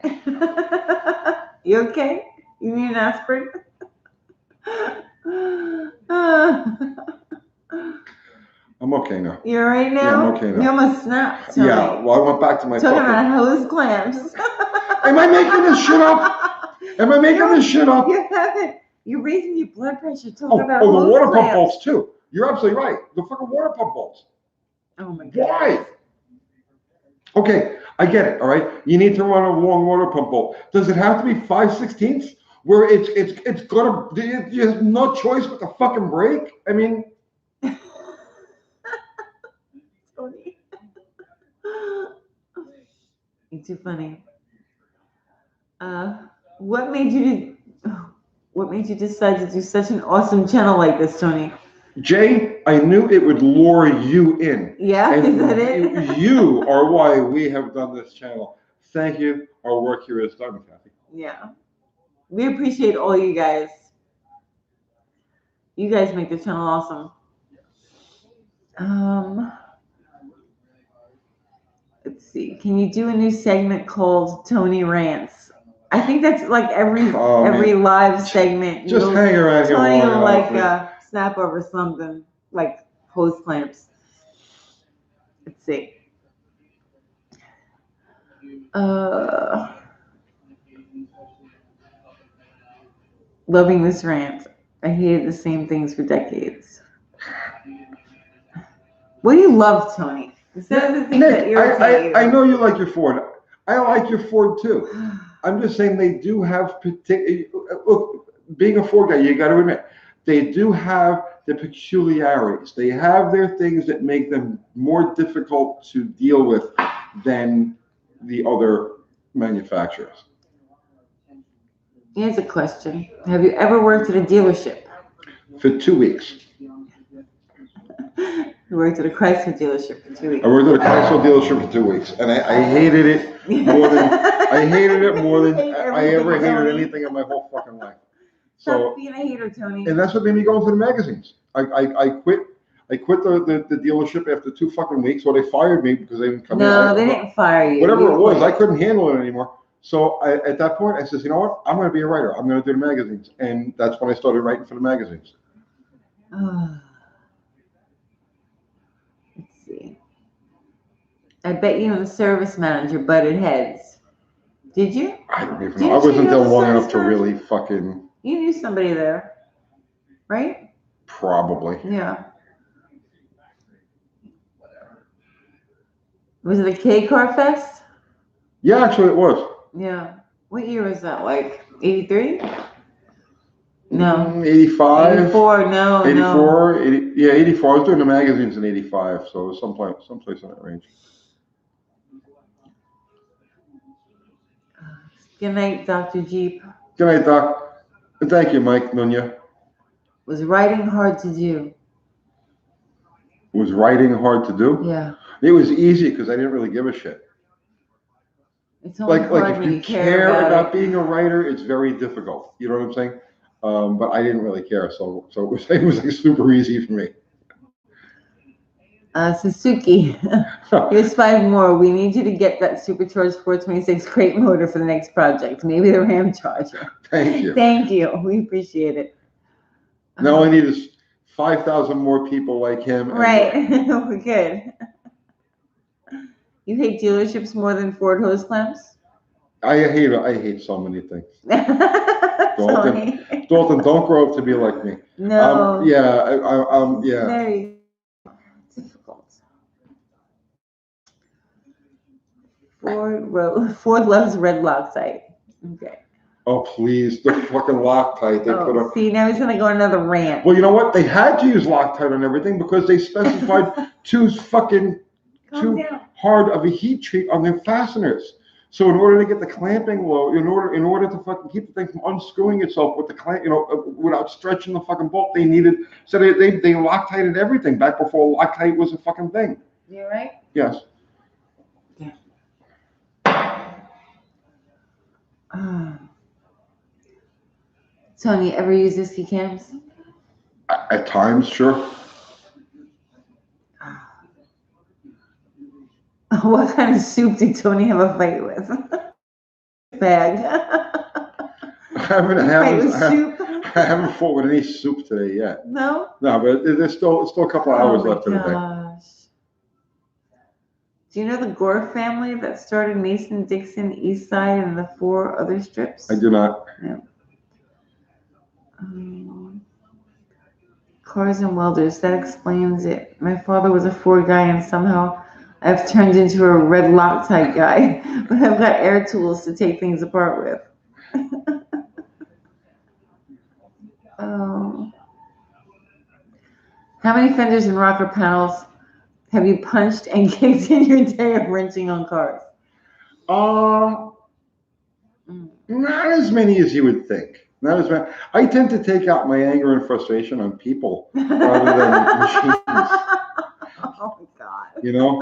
You okay? You need an aspirin? I'm okay now. You're all right now? Yeah, I'm okay now. You almost snapped. Tony. Yeah, well, I went back to my talking fucking... about hose clamps. Am I making this shit up? Am I making this shit up? You haven't. You're raising your blood pressure talking about the hose water clamps. pump bolts too. You're absolutely right. The fucking water pump bolts. Oh my god. Why? Okay, I get it. All right, you need to run a long water pump bolt. Does it have to be 5/16 where it's gonna? You have no choice but to fucking break. I mean. Tony. You're too funny. What made you decide to do such an awesome channel like this, Tony? Jay, I knew it would lure you in. Yeah, and is that it? You are why we have done this channel. Thank you. Our work here is done, Kathy. Yeah. We appreciate all you guys. You guys make the channel awesome. Let's see. Can you do a new segment called Tony Rants? I think that's like every live segment. Just hang around here. Tony will like snap over something like hose clamps. Let's see. Loving this rant. I hated the same things for decades. What do you love, Tony? Instead of the things that irritate you. I know you like your Ford. I like your Ford too. I'm just saying they do have look, being a Ford guy, you got to admit, they do have the peculiarities. They have their things that make them more difficult to deal with than the other manufacturers. Here's a question. Have you ever worked at a dealership? For 2 weeks. You worked at a Chrysler dealership for 2 weeks. I worked at a Chrysler dealership for 2 weeks, and I hated it more than I ever hated anything in my whole fucking life. Stop being a hater, Tony. And that's what made me go into the magazines. I quit the dealership after 2 fucking weeks, or they fired me because they didn't come in. No, they didn't fire you. Whatever it was, I couldn't handle it anymore. So at that point, I said, you know what? I'm going to be a writer. I'm going to do the magazines. And that's when I started writing for the magazines. I bet you and the service manager butted heads. Did you? I don't even Didn't know. I you wasn't there know the long enough service to manager? really fucking You knew somebody there, right? probably. Yeah. Was it a K Car Fest? Yeah, actually it was. Yeah. What year was that? Like 83? No. 85. 84. No, 84, 80, yeah, 84. I was doing the magazines in 85, so it was someplace in that range. Good night, Dr. Jeep. Good night, Doc. And thank you, Mike Nunya. Was writing hard to do? Was writing hard to do? Yeah. It was easy because I didn't really give a shit. It's only Like hard if when you you care care about it. being a writer, it's very difficult. You know what I'm saying? But I didn't really care, so it was like super easy for me. Suzuki, here's 5 more. We need you to get that supercharged 426 crate motor for the next project. Maybe the Ram Charger. Thank you. Thank you. We appreciate it. Now all I need is 5,000 more people like him. Right. We're good. You hate dealerships more than Ford hose clamps? I hate so many things. Dalton, Sorry. Dalton, don't grow up to be like me. No. Yeah. Very difficult. Ford loves red Loctite. Okay. Oh please, the fucking Loctite they put up. See, now he's gonna go on another rant. Well, you know what? They had to use Loctite on everything because they specified too hard of a heat treat on their fasteners. So in order to get the clamping low, in order to fucking keep the thing from unscrewing itself with the clamp, without stretching the fucking bolt, they Loctited everything back before Loctite was a fucking thing. You right? Yes. Tony, ever use Iski cams? At times, sure. What kind of soup did Tony have a fight with? Bag. I haven't fought with any soup today yet. No? No, but there's still a couple hours left in the day. Do you know the Gore family that started Mason Dixon, East Side, and the 4 other strips? I do not. Yeah. Cars and welders, that explains it. My father was a Ford guy, and somehow I've turned into a red Loctite guy, but I've got air tools to take things apart with. How many fenders and rocker panels have you punched and kicked in your day of wrenching on cars? Not as many as you would think. Not as many. I tend to take out my anger and frustration on people rather than machines. Oh my God. You know?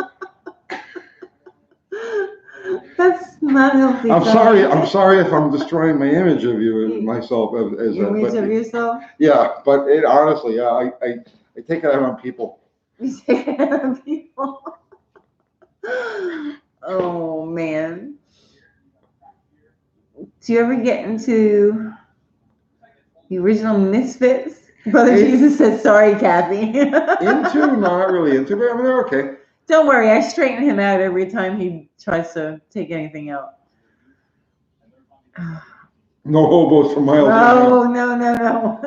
That's not healthy. I'm sorry if I'm destroying my image of you, myself as your image of yourself. Yeah, but honestly, yeah, I take it out on people. You take it out on people. Oh man. Do you ever get into the original Misfits? Brother Jesus said, "Sorry, Kathy." Into? Not really into, but I mean they're okay. Don't worry, I straighten him out every time he tries to take anything out. No hobos for miles. No.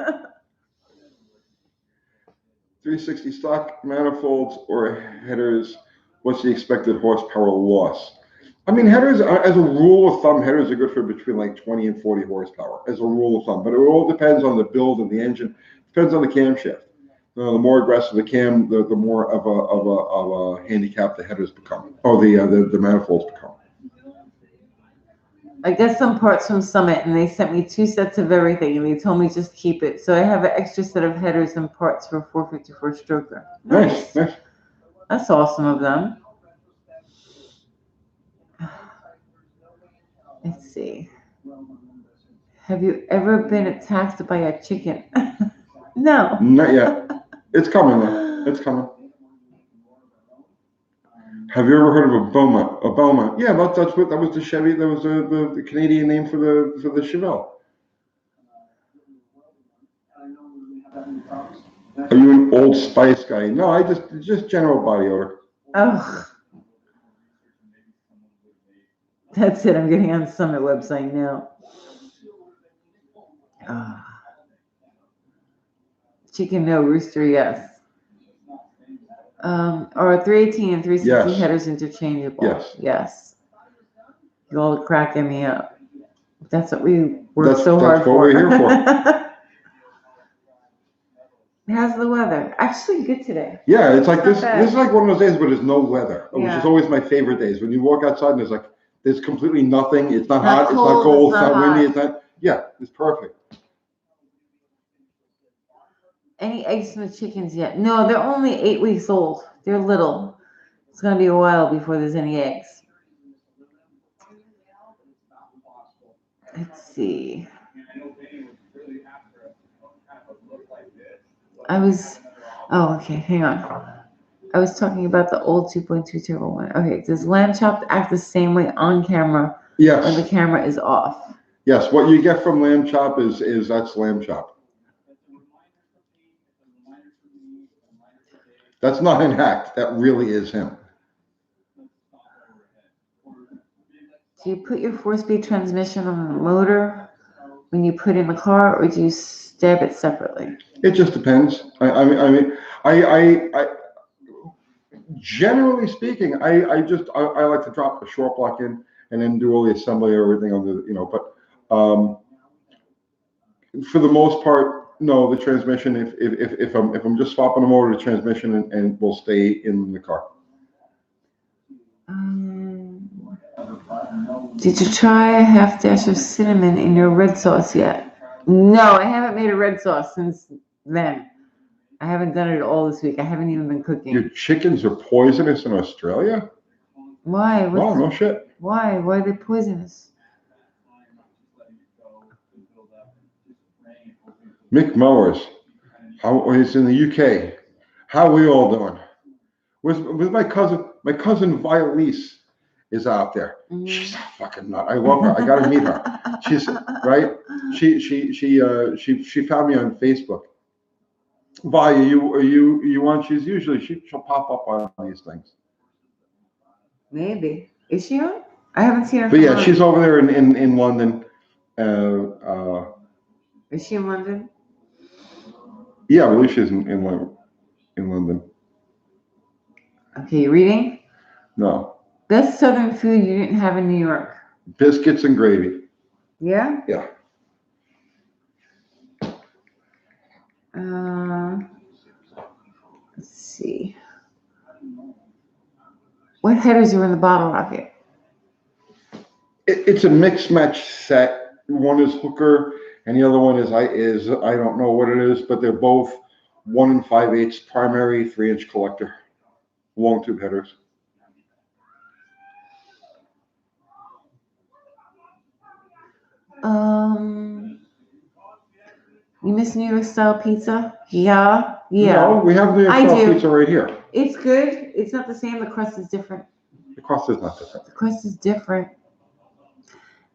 360 stock manifolds or headers, what's the expected horsepower loss? I mean, headers, as a rule of thumb, headers are good for between like 20 and 40 horsepower, as a rule of thumb. But it all depends on the build of the engine, depends on the camshaft. The more aggressive the cam, the more of a handicap the headers become, or the manifolds become. I got some parts from Summit, and they sent me 2 sets of everything, and they told me just keep it. So I have an extra set of headers and parts for a 454 stroker. Nice. That's awesome of them. Let's see. Have you ever been attacked by a chicken? No. Not yet. It's coming though. It's coming. Have you ever heard of a Boma? A Boma? Yeah, that was the Chevy. That was the Canadian name for the Chevelle. Are you an Old Spice guy? No, I just general body odor. Oh. That's it. I'm getting on the Summit website now. Chicken, no. Rooster, yes. Are 318 and 360 Yes. headers interchangeable? Yes. Yes. You're all cracking me up. That's what we work That's so hard what for. we're here for. How's the weather? Actually, good today. Yeah, it's like It's not this. bad. This is like one of those days where there's no weather, which Yeah. is always my favorite days. When you walk outside and there's completely nothing. It's not Not hot. It's not cold, cold. it's It's not not windy. hot. It's not. Yeah, it's perfect. Any eggs from the chickens yet? No, they're only 8 weeks old. They're little. It's gonna be a while before there's any eggs. Let's see. Okay, hang on. I was talking about the old 2.2 turbo one. Okay, does lamb chop act the same way on camera when the Yes, camera is off? yes. What you get from lamb chop is that's lamb chop. That's not an act. That really is him. Do you put your 4-speed transmission on the motor when you put in the car, or do you stab it separately? It just depends. I generally speaking, I like to drop a short block in and then do all the assembly or everything on the, but for the most part, no, the transmission, if I'm just swapping the motor, the transmission and will stay in the car. Did you try a half dash of cinnamon in your red sauce yet? No, I haven't made a red sauce since then. I haven't done it all this week. I haven't even been cooking. Your chickens are poisonous in Australia? Why? Oh, no shit. Why? Why are they poisonous? Mick Mowers, he's in the UK. How are we all doing? With my cousin Violise is out there. Mhm. She's a fucking nut. I love her. I gotta meet her. She's right. She found me on Facebook. Vi, are you on? She'll pop up on these things. Maybe. Is she on? I haven't seen her. But yeah, she's over there in London. Is she in London? Yeah, I believe she's in London. Okay, you reading? No. Best Southern food you didn't have in New York? Biscuits and gravy. Yeah? Yeah. Let's see. What headers are in the bottle rocket? It's a mix match set. One is hooker, and the other one is I don't know what it is, but they're both 1 5/8 primary 3-inch collector, long tube headers. You miss New York style pizza? Yeah. No, we have New York I style do. pizza right here. It's good. It's not the same. The crust is different. The crust is not different. The crust is different.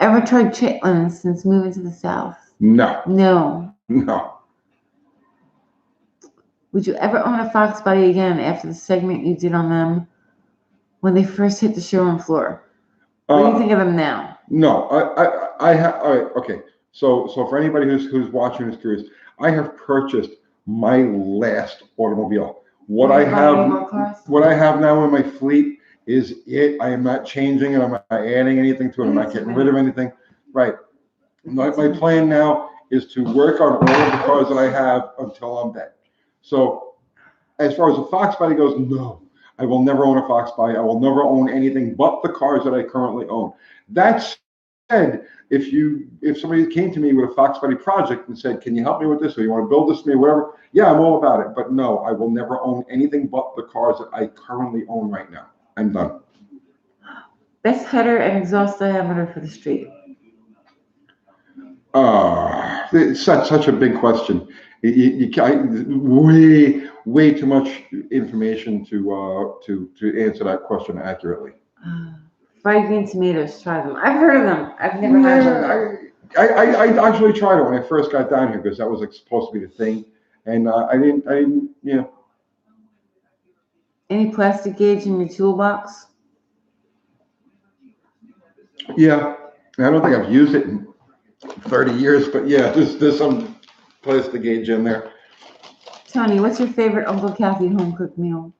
Ever tried chitlins since moving to the South? No. No. No. Would you ever own a Fox Body again after the segment you did on them when they first hit the showroom floor? What do you think of them now? No, I have. All right, okay. So for anybody who's watching is curious, I have purchased my last automobile. What I have now in my fleet is it. I am not changing it. I'm not adding anything to it. I'm not getting rid of anything. Right. My plan now is to work on all of the cars that I have until I'm dead. So as far as the Fox Body goes, no. I will never own a Fox Body. I will never own anything but the cars that I currently own. That said, if somebody came to me with a Fox Body project and said, "Can you help me with this? Or you want to build this for me, whatever?" Yeah, I'm all about it. But no, I will never own anything but the cars that I currently own right now. I'm done. Best header and exhaust diameter for the street. It's such a big question. Way too much information to answer that question accurately. Fried green tomatoes, try them. I've heard of them. I've never had them. I actually tried it when I first got down here because that was like supposed to be the thing, and I didn't. Yeah. Any plastic gauge in your toolbox? Yeah, I don't think I've used it in 30 years, but yeah, there's some place to gauge in there. Tony, what's your favorite Uncle Kathy home cooked meal?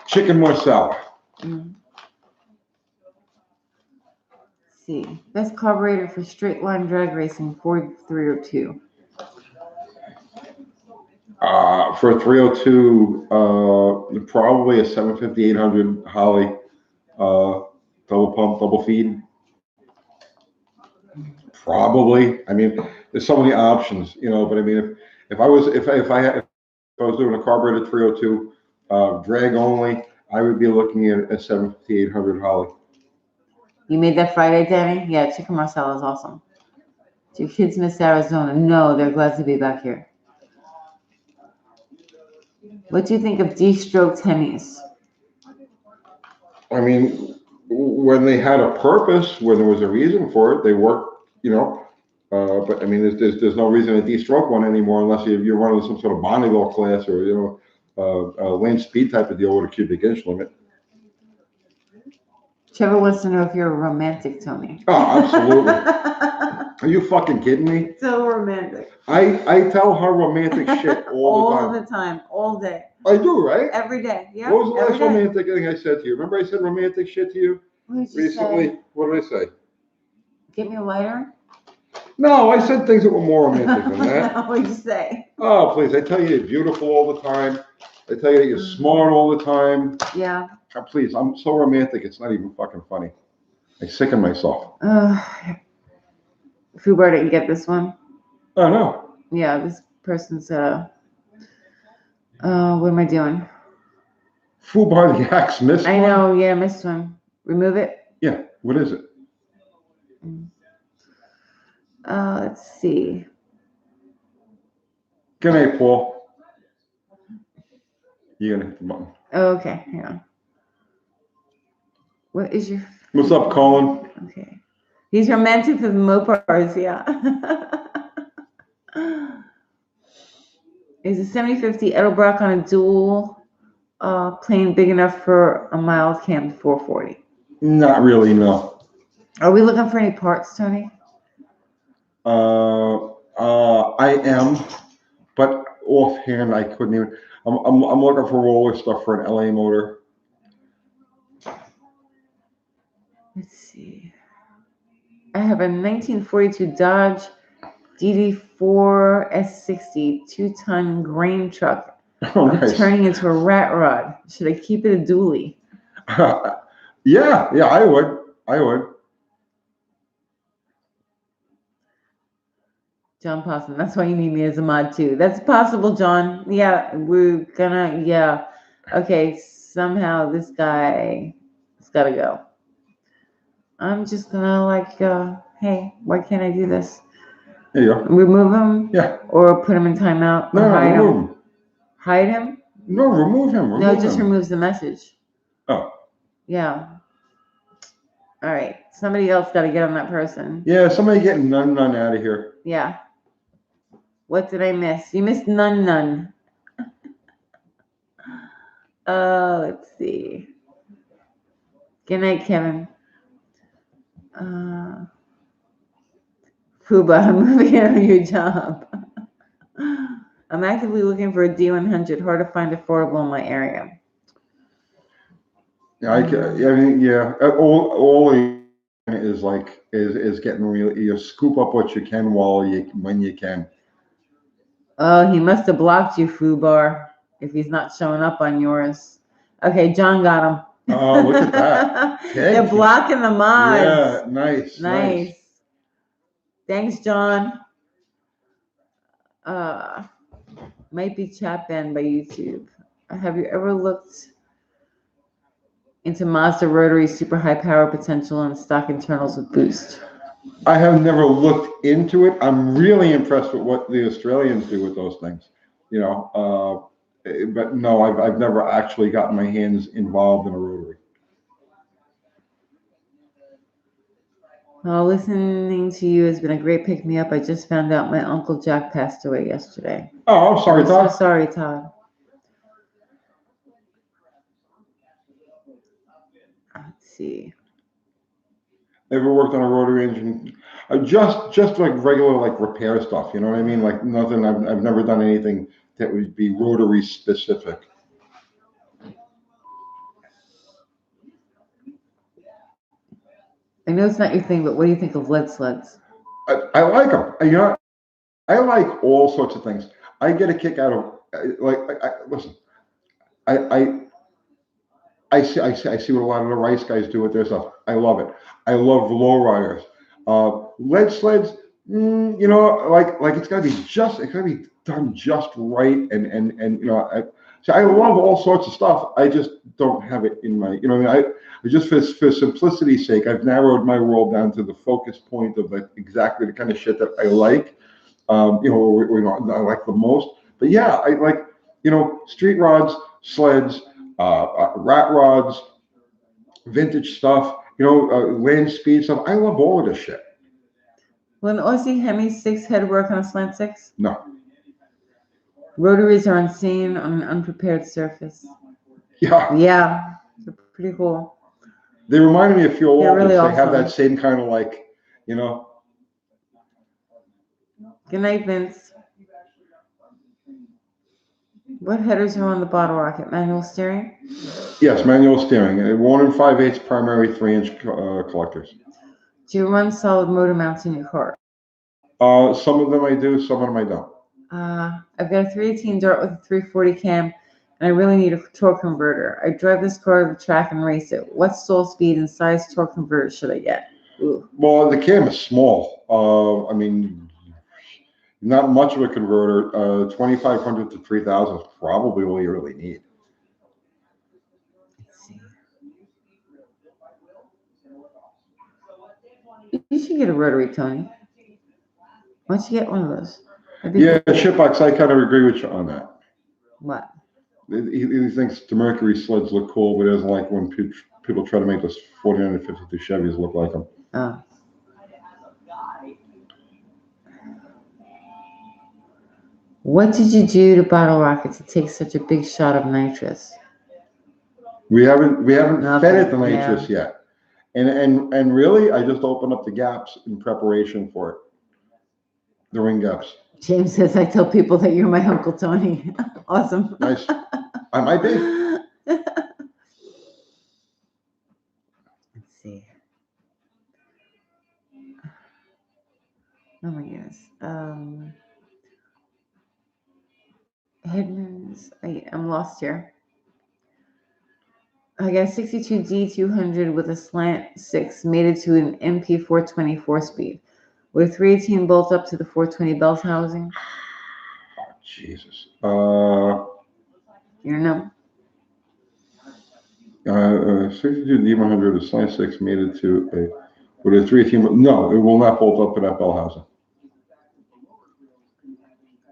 Chicken marsala. Mm. Let's see. Best carburetor for straight line drag racing, Ford 302. For 302, probably a 750 800 Holly, double pump, double feed. Probably. I mean, there's so many options, you know. But I mean, if I was doing a carbureted 302, drag only, I would be looking at a 750 800 Holly. You made that Friday, Danny? Yeah, chicken marsala is awesome. Do your kids miss Arizona? No, they're glad to be back here. What do you think of de-stroked Hemis? I mean, when they had a purpose, when there was a reason for it, they worked, you know. But I mean, there's no reason to de-stroke one anymore unless you're running some sort of Bonneville class or, you know, lane speed type of deal with a cubic inch limit. Trevor wants to know if you're a romantic, Tony. Oh, absolutely. Are you fucking kidding me? So romantic. I tell her romantic shit all the time. All the time, all day. I do, right? Every day. Yeah. What was the last day. romantic thing I said to you? Remember I said romantic shit to you What did you recently? say? What did I say? Get me a lighter? No, I said things that were more romantic than that. What did you say? Oh, please. I tell you you're beautiful all the time. I tell you that you're smart all the time. Yeah. Oh, please, I'm so romantic, it's not even fucking funny. I sicken myself. Fubar didn't get this one. Oh, no. Yeah, this person's, what am I doing? Fubar the Axe missed I one? know, yeah, missed one. Remove it? Yeah, what is it? Let's see. Good night, Paul. You're gonna hit the button. Okay, hang on. What is your... What's up, Colin? Okay. He's romantic with Mopars, yeah. Is a 7050 Edelbrock on a dual plane big enough for a mild cam 440? Not really, no. Are we looking for any parts, Tony? I am, but offhand I couldn't even. I'm looking for roller stuff for an LA motor. Let's see. I have a 1942 Dodge DD4 S60 2-ton grain truck. Oh, nice. Turning into a rat rod. Should I keep it a dually? Yeah, I would. John Posson, that's why you need me as a mod too. That's possible, John. Yeah, we're gonna, yeah. Okay, somehow this guy has gotta go. I'm just gonna like, hey, why can't I do this? There you go. Remove him? Yeah. Or put him in timeout? No, Or hide remove him? him. Hide him? No, remove him. No, it just removes the message. Oh. Yeah. All right. Somebody else got to get on that person. Yeah, somebody get none out of here. Yeah. What did I miss? You missed none. Let's see. Good night, Kevin. Fuba, I'm moving on your job. I'm actively looking for a D100. Hard to find affordable in my area. Yeah, I mean, yeah. All is like is getting real. You scoop up what you can when you can. Oh, he must have blocked you, Fubar, if he's not showing up on yours. Okay, John got him. Oh, look at that. They're blocking the mods. Yeah, nice. Thanks, John. Might be chat banned by YouTube. Have you ever looked into Mazda rotary super high power potential and stock internals with boost? I have never looked into it. I'm really impressed with what the Australians do with those things, you know. But no, I've never actually gotten my hands involved in a rotary. Well, listening to you has been a great pick me up. I just found out my Uncle Jack passed away yesterday. Oh, I'm sorry, Todd. So sorry, Todd. Let's see. Ever worked on a rotary engine? Just like regular like repair stuff. You know what I mean? Like nothing. I've never done anything that would be rotary specific. I know it's not your thing, but what do you think of lead sleds? I like them. You know, I like all sorts of things. I get a kick out of listen. I, I I see what a lot of the rice guys do with their stuff. I love it. I love low riders. Lead sleds, you know, like it's gotta be done just right, and you know, so I love all sorts of stuff. I just don't have it in my, you know, I just for simplicity's sake, I've narrowed my world down to the focus point of like exactly the kind of shit that I like. You know, I like the most. But yeah, I like, you know, street rods, sleds, rat rods, vintage stuff, you know, land speed stuff. I love all of this shit. Will an Aussie Hemi 6 head work on a slant 6? No. Rotaries are insane on an unprepared surface. Yeah. Yeah, they're pretty cool. They remind me of fuel They're really They have awesome. that same kind of like, you know. Good night, Vince. What headers are on the bottle rocket? Manual steering? Yes, manual steering. 1 5/8 primary 3-inch collectors. Do you run solid motor mounts in your car? Some of them I do, some of them I don't. I've got a 318 Dart with a 340 cam, and I really need a torque converter. I drive this car to the track and race it. What stall speed and size torque converter should I get? Ooh. Well, the cam is small. I mean, not much of a converter. 2,500 to 3,000 is probably all you really need. Let's see. You should get a rotary, Tony. Why don't you get one of those? Yeah, cool. Shitbox, I kind of agree with you on that. What? He thinks the Mercury sleds look cool, but he doesn't like when people try to make those 4952 Chevys look like them. Oh. What did you do to bottle rocket to take such a big shot of nitrous? We haven't fed it the nitrous yet, and really, I just opened up the gaps in preparation for it, the ring gaps. James says I tell people that you're my Uncle Tony. Awesome. Nice. I might be. Let's see. Oh my goodness. Headman's. I'm lost here. I got a 62 D200 with a slant 6 mated to an MP 424 speed. With 318 bolts up to the 420 belt housing. Oh, Jesus. You don't know? 62 D100 is slant 6 mated to with a 318. No, it will not bolt up to that bell housing.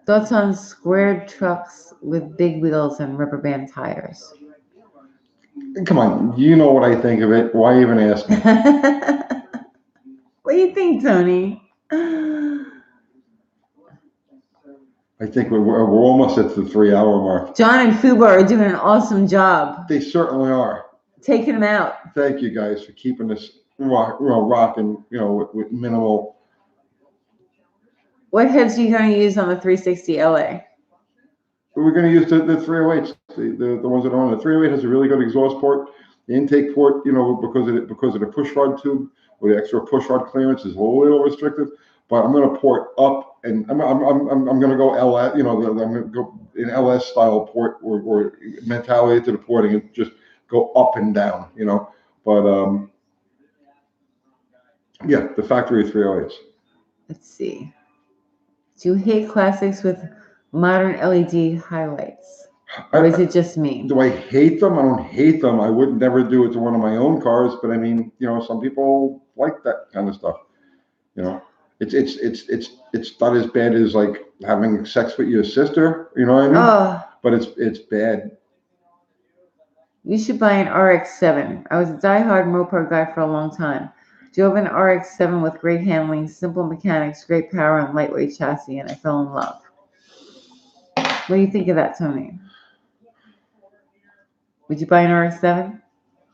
Thoughts on squared trucks with big wheels and rubber band tires? Come on, you know what I think of it. Why even ask me? What do you think, Tony? I think we're almost at the 3-hour mark. John and Fuba are doing an awesome job. They certainly are. Taking them out. Thank you guys for keeping this rocking, you know, with minimal. What heads are you going to use on the 360 LA? We're going to use the 308s, the ones that are on. The 308 has a really good exhaust port. The intake port, you know, because of the push rod tube, or the extra push rod clearance is a little restrictive. But I'm going to port up, and I'm going to go LS, you know, I'm going to go in LS style port or mentality to the porting and just go up and down, you know. But yeah, the factory 308s. Let's see. Do you hate classics with modern LED highlights? Or is it just me? Do I hate them? I don't hate them. I would never do it to one of my own cars, but I mean, you know, some people like that kind of stuff. You know, it's not as bad as like having sex with your sister. You know what I mean? Oh, but it's bad. You should buy an RX-7. I was a diehard Mopar guy for a long time. Drove an RX-7 with great handling, simple mechanics, great power, and lightweight chassis, and I fell in love. What do you think of that, Tony? Would you buy an RX-7?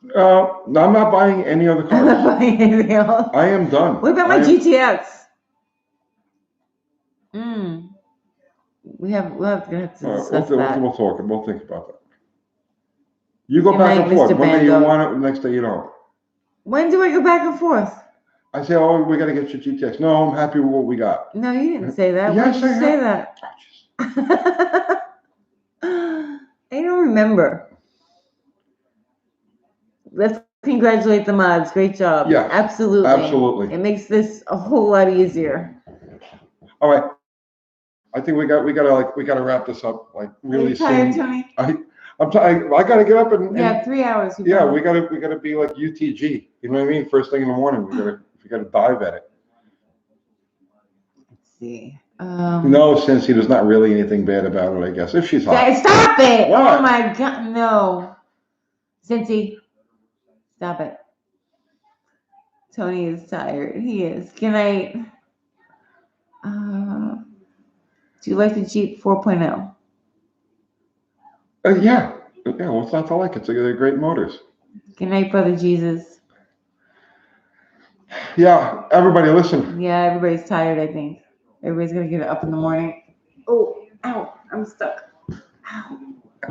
No, I'm not buying any other I'm not cars. buying anything else. I am done. What about my I am- GTX? We'll have to discuss that. We'll talk. We'll think about that. You go Good back night, and forth. Mr. One day you Bando. want it, the next day you don't. When do I go back and forth? I say, oh, we got to get your GTX. No, I'm happy with what we got. No, you didn't say that. Yes, When did you I say have. that? I don't remember. Let's congratulate the mods. Great job. Yeah, Absolutely. absolutely. It makes this a whole lot easier. All right. I think we gotta wrap this up like Are really you tired, soon. Tony? I'm tired. I gotta get up and Yeah, 3 hours. yeah, we gotta be like UTG. You know what I mean? First thing in the morning, we gotta dive at it. Let's see. No, Cincy, there's not really anything bad about it, I guess. If she's hot. Guys, stop it! What? Oh my God, no. Cincy, stop it. Tony is tired. He is. Good night. Do you like the Jeep 4.0? Yeah. Yeah, what's not to like? They're great motors. Good night, Brother Jesus. Yeah, everybody listen. Yeah, everybody's tired, I think. Everybody's gonna get up in the morning. Oh, ow, I'm stuck. Ow.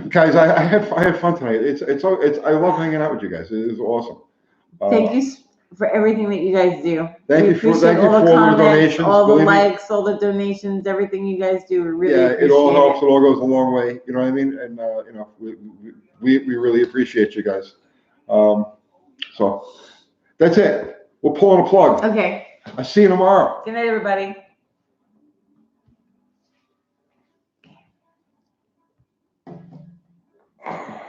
Guys, I had fun tonight. I love hanging out with you guys. It is awesome. Thank you for everything that you guys do. Thank We you for appreciate all the comments, donations. all the Believe me. likes, all the donations, everything you guys do. We really Yeah, appreciate it all helps. It all goes a long way. You know what I mean? And you know, we really appreciate you guys. So that's it. We're pulling a plug. Okay. I see you tomorrow. Good night, everybody.